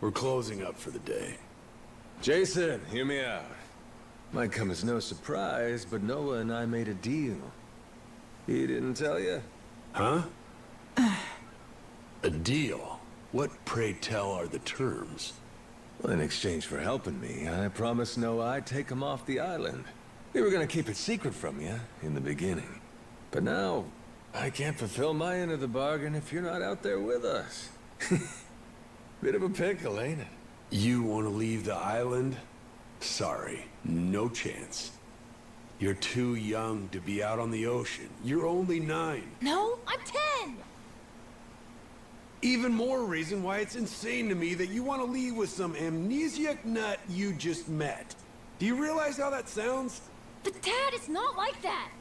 We're closing up for the day. Jason, hear me out. Might come as no surprise, but Noah and I made a deal. He didn't tell you? Huh? A deal? What, pray tell, are the terms? Well, in exchange for helping me, I promised Noah I'd take him off the island. We were gonna keep it secret from you in the beginning. But now, I can't fulfill my end of the bargain if you're not out there with us. Bit of a pickle, ain't it? You want to leave the island? Sorry, no chance. You're too young to be out on the ocean. You're only 9. No, I'm 10! Even more reason why it's insane to me that you want to leave with some amnesiac nut you just met. Do you realize how that sounds? But Dad, it's not like that!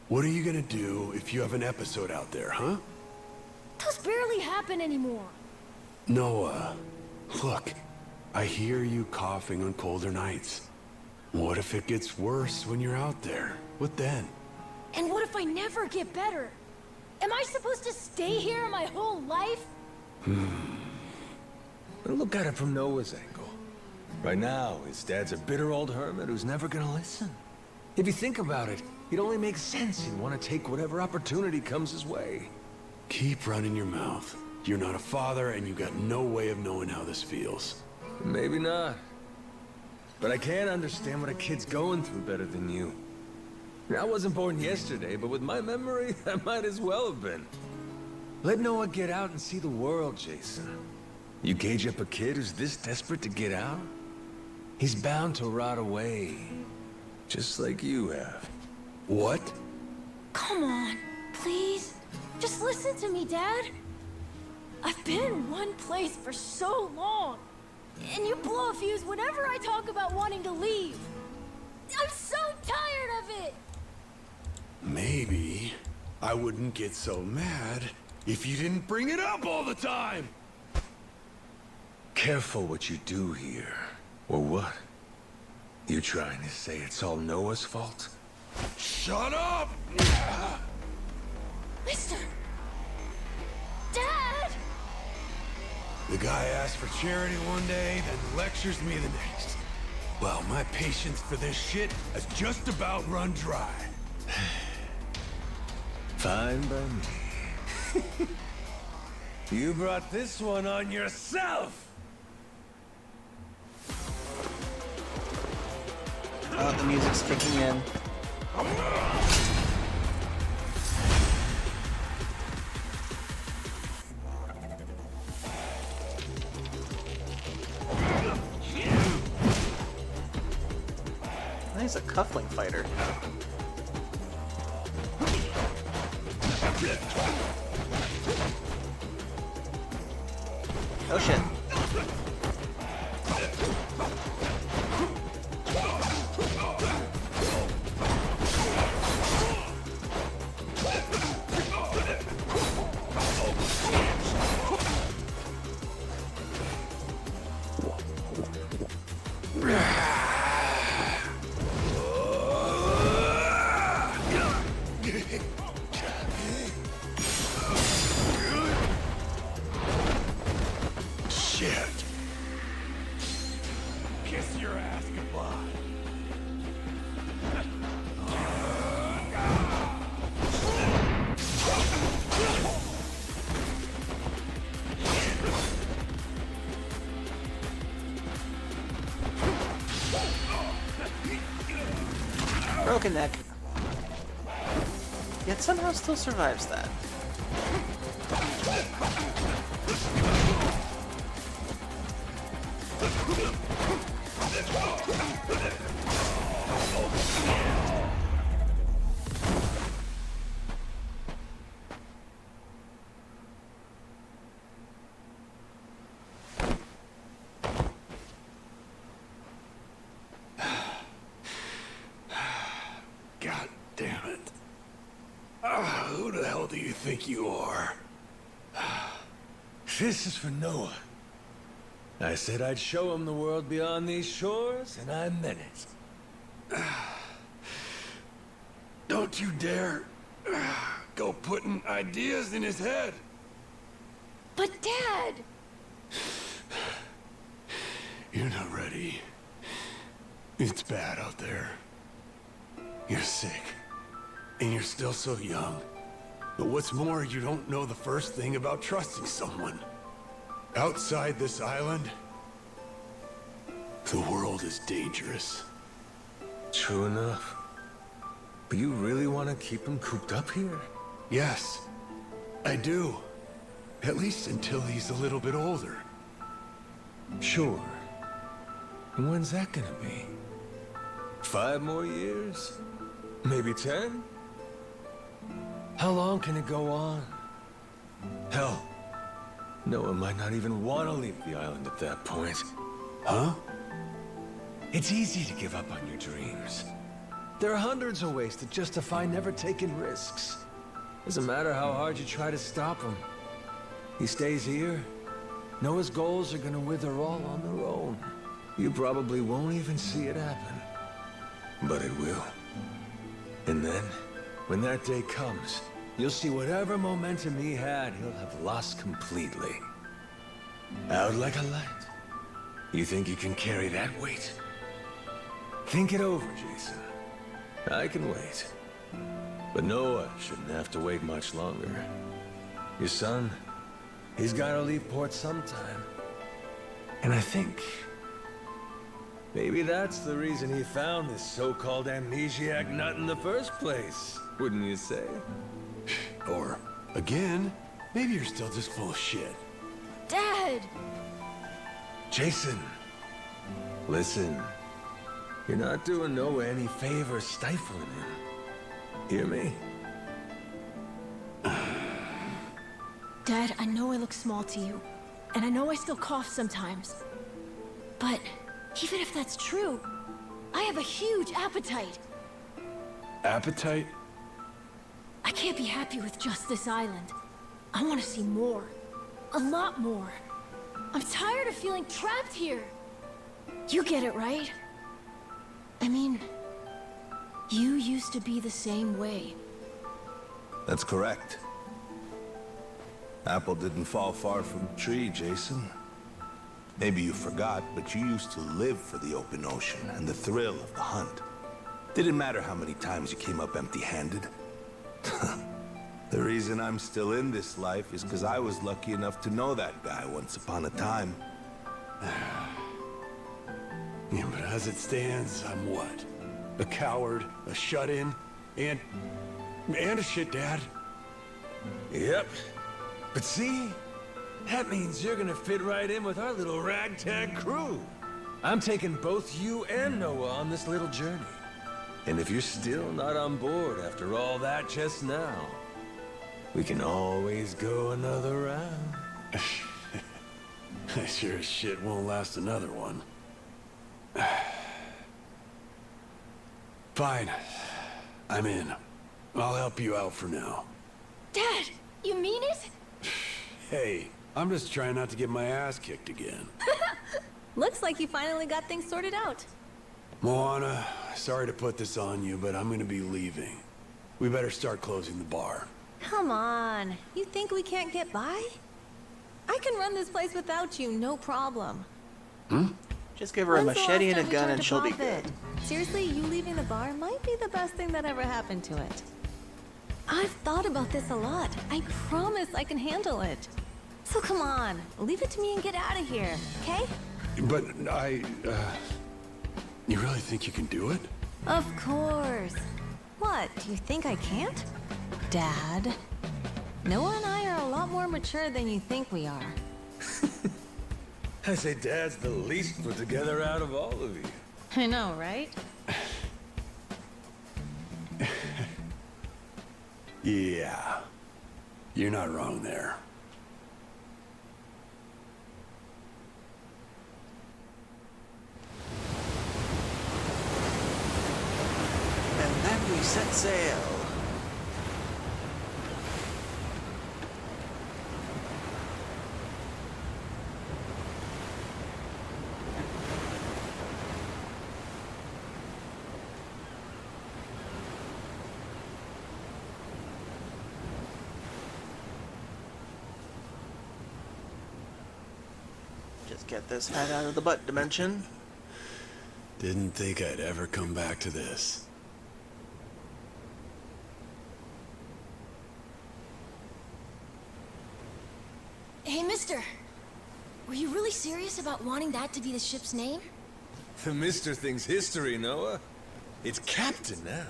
What are you gonna do if you have an episode out there, huh? Those barely happen anymore. Noah, look, I hear you coughing on colder nights. What if it gets worse when you're out there? What then? And what if I never get better? Am I supposed to stay here my whole life? Look at it from Noah's angle. Right now, his dad's a bitter old hermit who's never gonna listen. If you think about it, it only makes sense he'd want to take whatever opportunity comes his way. Keep running your mouth. You're not a father, and you got no way of knowing how this feels. Maybe not. But I can't understand what a kid's going through better than you. I wasn't born yesterday, but with my memory, I might as well have been. Let Noah get out and see the world, Jason. You cage up a kid who's this desperate to get out? He's bound to rot away. Just like you have. What? Come on, please. Just listen to me, Dad. I've been in one place for so long. And you blow a fuse whenever I talk about wanting to leave. I'm so tired of it! Maybe I wouldn't get so mad if you didn't bring it up all the time! Careful what you do here. Or what? You trying to say it's all Noah's fault? Shut up! Mister! Dad! The guy asked for charity one day, then lectures me the next. Well, my patience for this shit has just about run dry. Fine by me. You brought this one on yourself! Oh, the music's kicking in. He's a cuffling fighter. Oh shit. Shit. Kiss your ass goodbye. Broken neck. Yet somehow still survives that. God damn it. Who the hell do you think you are? This is for Noah. I said I'd show him the world beyond these shores, and I meant it. Don't you dare go putting ideas in his head. But Dad! You're not ready. It's bad out there. You're sick. And you're still so young. But what's more, you don't know the first thing about trusting someone. Outside this island, the world is dangerous. True enough. But you really want to keep him cooped up here? Yes, I do. At least until he's a little bit older. Sure. And when's that gonna be? 5 more years? Maybe 10? How long can it go on? Hell, Noah might not even want to leave the island at that point. Huh? It's easy to give up on your dreams. There are hundreds of ways to justify never taking risks. Doesn't matter how hard you try to stop him. He stays here, Noah's goals are gonna wither all on their own. You probably won't even see it happen. But it will. And then, when that day comes, you'll see whatever momentum he had, he'll have lost completely. Out like a light. You think you can carry that weight? Think it over, Jason. I can wait. But Noah shouldn't have to wait much longer. Your son, he's gotta leave port sometime. And I think maybe that's the reason he found this so-called amnesiac nut in the first place, wouldn't you say? Or, again, maybe you're still just full of shit. Dad! Jason, listen. You're not doing Noah any favors stifling him. Hear me? Dad, I know I look small to you, and I know I still cough sometimes. But even if that's true, I have a huge appetite. Appetite? I can't be happy with just this island. I want to see more. A lot more. I'm tired of feeling trapped here. You get it, right? I mean, you used to be the same way. That's correct. Apple didn't fall far from the tree, Jason. Maybe you forgot, but you used to live for the open ocean and the thrill of the hunt. Didn't matter how many times you came up empty-handed. The reason I'm still in this life is because I was lucky enough to know that guy once upon a time. Yeah, but as it stands, I'm what? A coward, a shut-in, and a shit dad. Yep. But see? That means you're gonna fit right in with our little ragtag crew. I'm taking both you and Noah on this little journey. And if you're still not on board after all that just now, we can always go another round. I sure as shit won't last another one. Fine. I'm in. I'll help you out for now. Dad, you mean it? Hey, I'm just trying not to get my ass kicked again. Looks like you finally got things sorted out. Moana, sorry to put this on you, but I'm gonna be leaving. We better start closing the bar. Come on. You think we can't get by? I can run this place without you, no problem. Just give her a When's the machete last and a time we gun tried and to she'll be pop good. it? Seriously, you leaving the bar might be the best thing that ever happened to it. I've thought about this a lot. I promise I can handle it. So come on, leave it to me and get out of here, okay? But you really think you can do it? Of course. What, do you think I can't? Dad, Noah and I are a lot more mature than you think we are. I say Dad's the least put together out of all of you. I know, right? Yeah. You're not wrong there. And then we set sail. Just get this head out of the butt dimension. Didn't think I'd ever come back to this. Hey, mister. Were you really serious about wanting that to be the ship's name? The Mister thing's history, Noah. It's Captain now.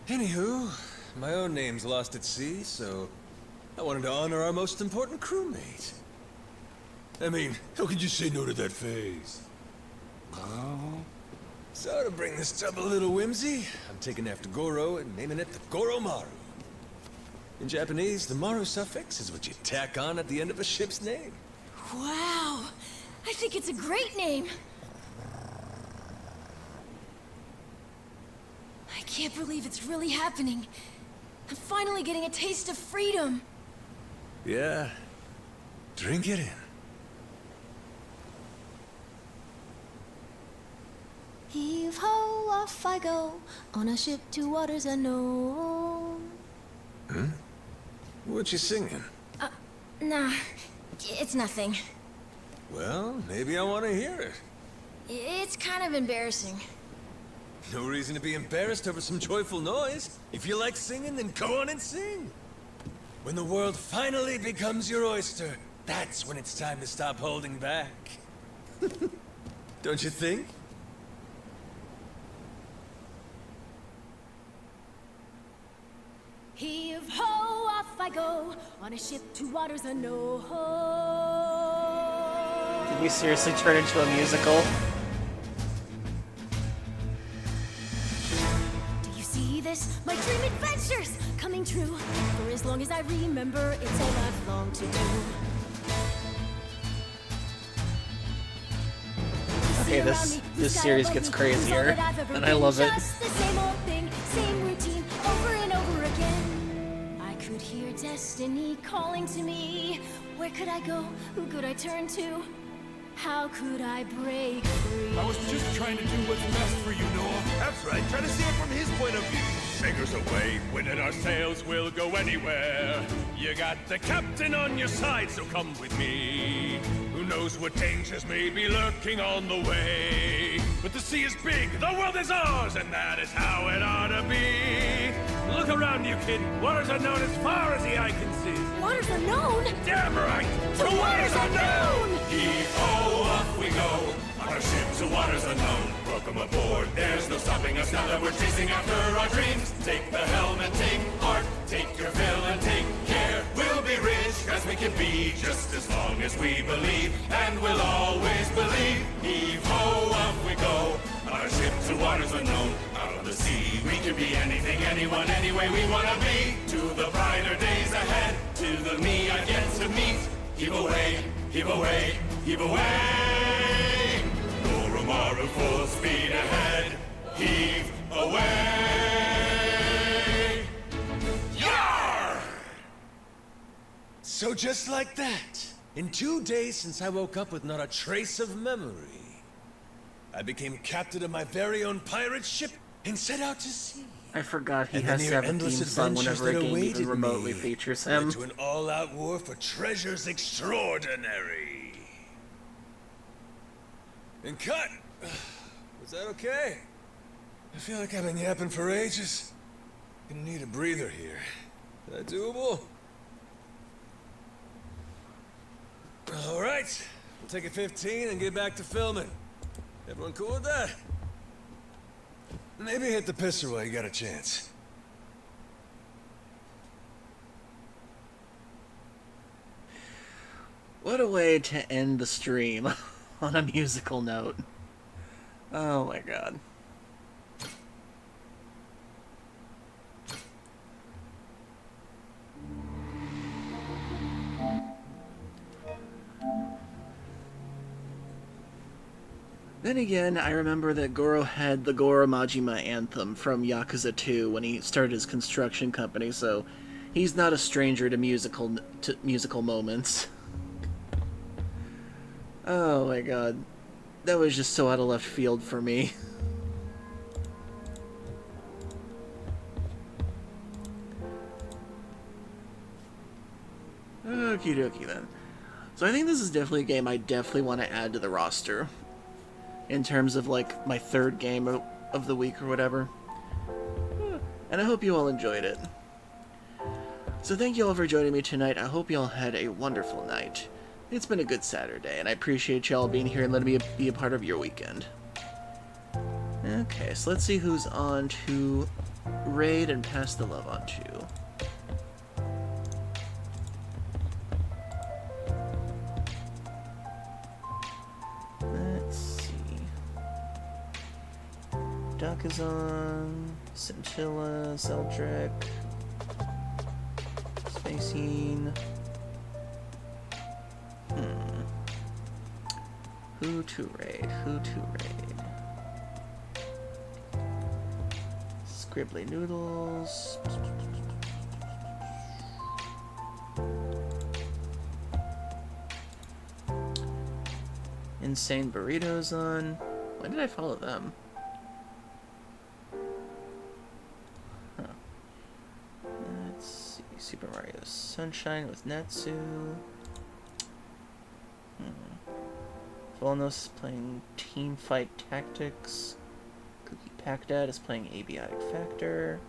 Anywho, my own name's lost at sea, so I wanted to honor our most important crewmate. I mean, how could you say no to that phase? So to bring this up a little whimsy, I'm taking after Goro and naming it the Goromaru. In Japanese, the Maru suffix is what you tack on at the end of a ship's name. Wow. I think it's a great name. I can't believe it's really happening. I'm finally getting a taste of freedom. Yeah. Drink it in. Heave ho, off I go, on a ship to waters unknown. What you singing? Nah, it's nothing. Well, maybe I want to hear it. It's kind of embarrassing. No reason to be embarrassed over some joyful noise. If you like singing, then go on and sing. When the world finally becomes your oyster, that's when it's time to stop holding back. Don't you think? Heave ho, off I go, on a ship to waters unknown. Did we seriously turn into a musical? Do you see this? My my dream adventures coming true. For as long as I remember, it's all I've longed to do. Okay, this series gets crazier, and I love it. Just the same old thing, same routine, over and over again. I could hear destiny calling to me. Where could I go? Who could I turn to? How could I break free? I was just trying to do what's best for you, Noah. That's right, try to see it from his point of view. Fingers away, winding our sails, we'll go anywhere. You got the captain on your side, so come with me. Who knows what dangers may be lurking on the way. But the sea is big, the world is ours, and that is how it ought to be. Look around you, kid. Waters unknown as far as the eye can see. Waters unknown? Damn right! To waters unknown! Heave-ho, off we go. On our ship to waters unknown. Welcome aboard, there's no stopping us now that we're chasing after our dreams. Take the helm and take heart. Take your fill and take care. We'll be rich as we can be, just as long as we believe. And we'll always believe. Heave-ho, off we go. On our ship to waters unknown. Out on the sea, we can be anything, anyone, any way we wanna be. To the brighter days ahead, to the me I get to meet. Heave away, heave away, heave away. Goromaru full speed ahead. Heave away. Yar! So just like that, in 2 days since I woke up with not a trace of memory, I became captain of my very own pirate ship and set out to sea. I forgot he And has the to near have a theme endless song adventures whenever a that game even awaited remotely me features led him. to an all-out war for treasures extraordinary. And cut! Was that okay? I feel like I've been yapping for ages. Gonna need a breather here. Is that doable? All right, we'll take a 15 and get back to filming. Everyone cool with that? Maybe hit the pisser while you got a chance. What a way to end the stream on a musical note. Oh my god. Then again, I remember that Goro had the Goro Majima anthem from Yakuza 2 when he started his construction company, so he's not a stranger to musical moments. Oh my god. That was just so out of left field for me. Okie dokie then. So I think this is definitely a game I definitely want to add to the roster. In terms of, like, my third game of the week or whatever. And I hope you all enjoyed it. So thank you all for joining me tonight. I hope you all had a wonderful night. It's been a good Saturday, and I appreciate y'all being here and letting me be a part of your weekend. Okay, so let's see who's on to raid and pass the love on to. Let's see. Yakuzan, Scintilla, Zeldrick, Spacine. Who to raid? Who to raid? Scribbly Noodles. Insane Burritos on. When did I follow them? Huh. Let's see. Super Mario Sunshine with Natsu. Volnos is playing Team Fight Tactics. Cookie Pack Dad is playing Abiotic Factor.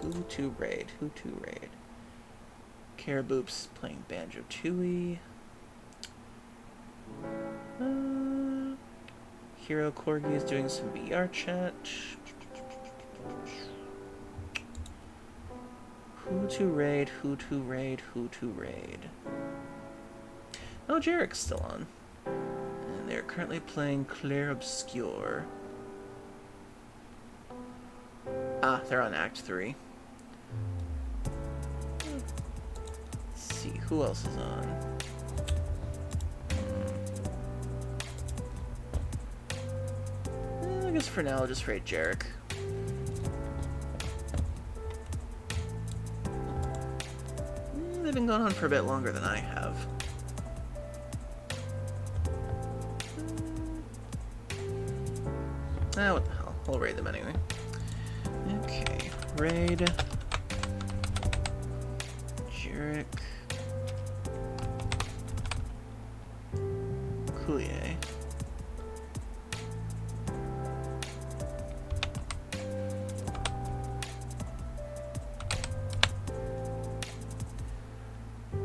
Who to raid? Who to raid? Cariboops playing Banjo Tooie. Hero Corgi is doing some VR chat. Who to raid, who to raid, who to raid. Oh, Jarek's still on. And They are currently playing Clair Obscure. Ah, they're on Act 3. Let's see, who else is on? I guess for now I'll just rate Jarek. They've been going on for a bit longer than I have. Ah, what the hell. We'll raid them anyway. Okay. Raid. Jarek. Coulier.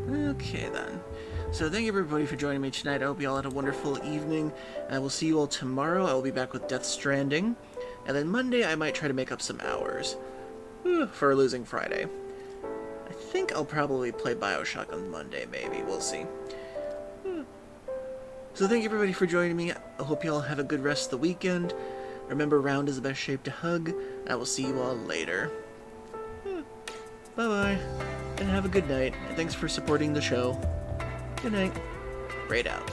Okay then. So thank you everybody for joining me tonight. I hope you all had a wonderful evening. I will see you all tomorrow. I will be back with Death Stranding. And then Monday I might try to make up some hours. For Losing Friday. I think I'll probably play Bioshock on Monday, maybe. We'll see. So thank you everybody for joining me. I hope you all have a good rest of the weekend. Remember, round is the best shape to hug. I will see you all later. Bye-bye. And have a good night. And thanks for supporting the show. Good night. Raid out.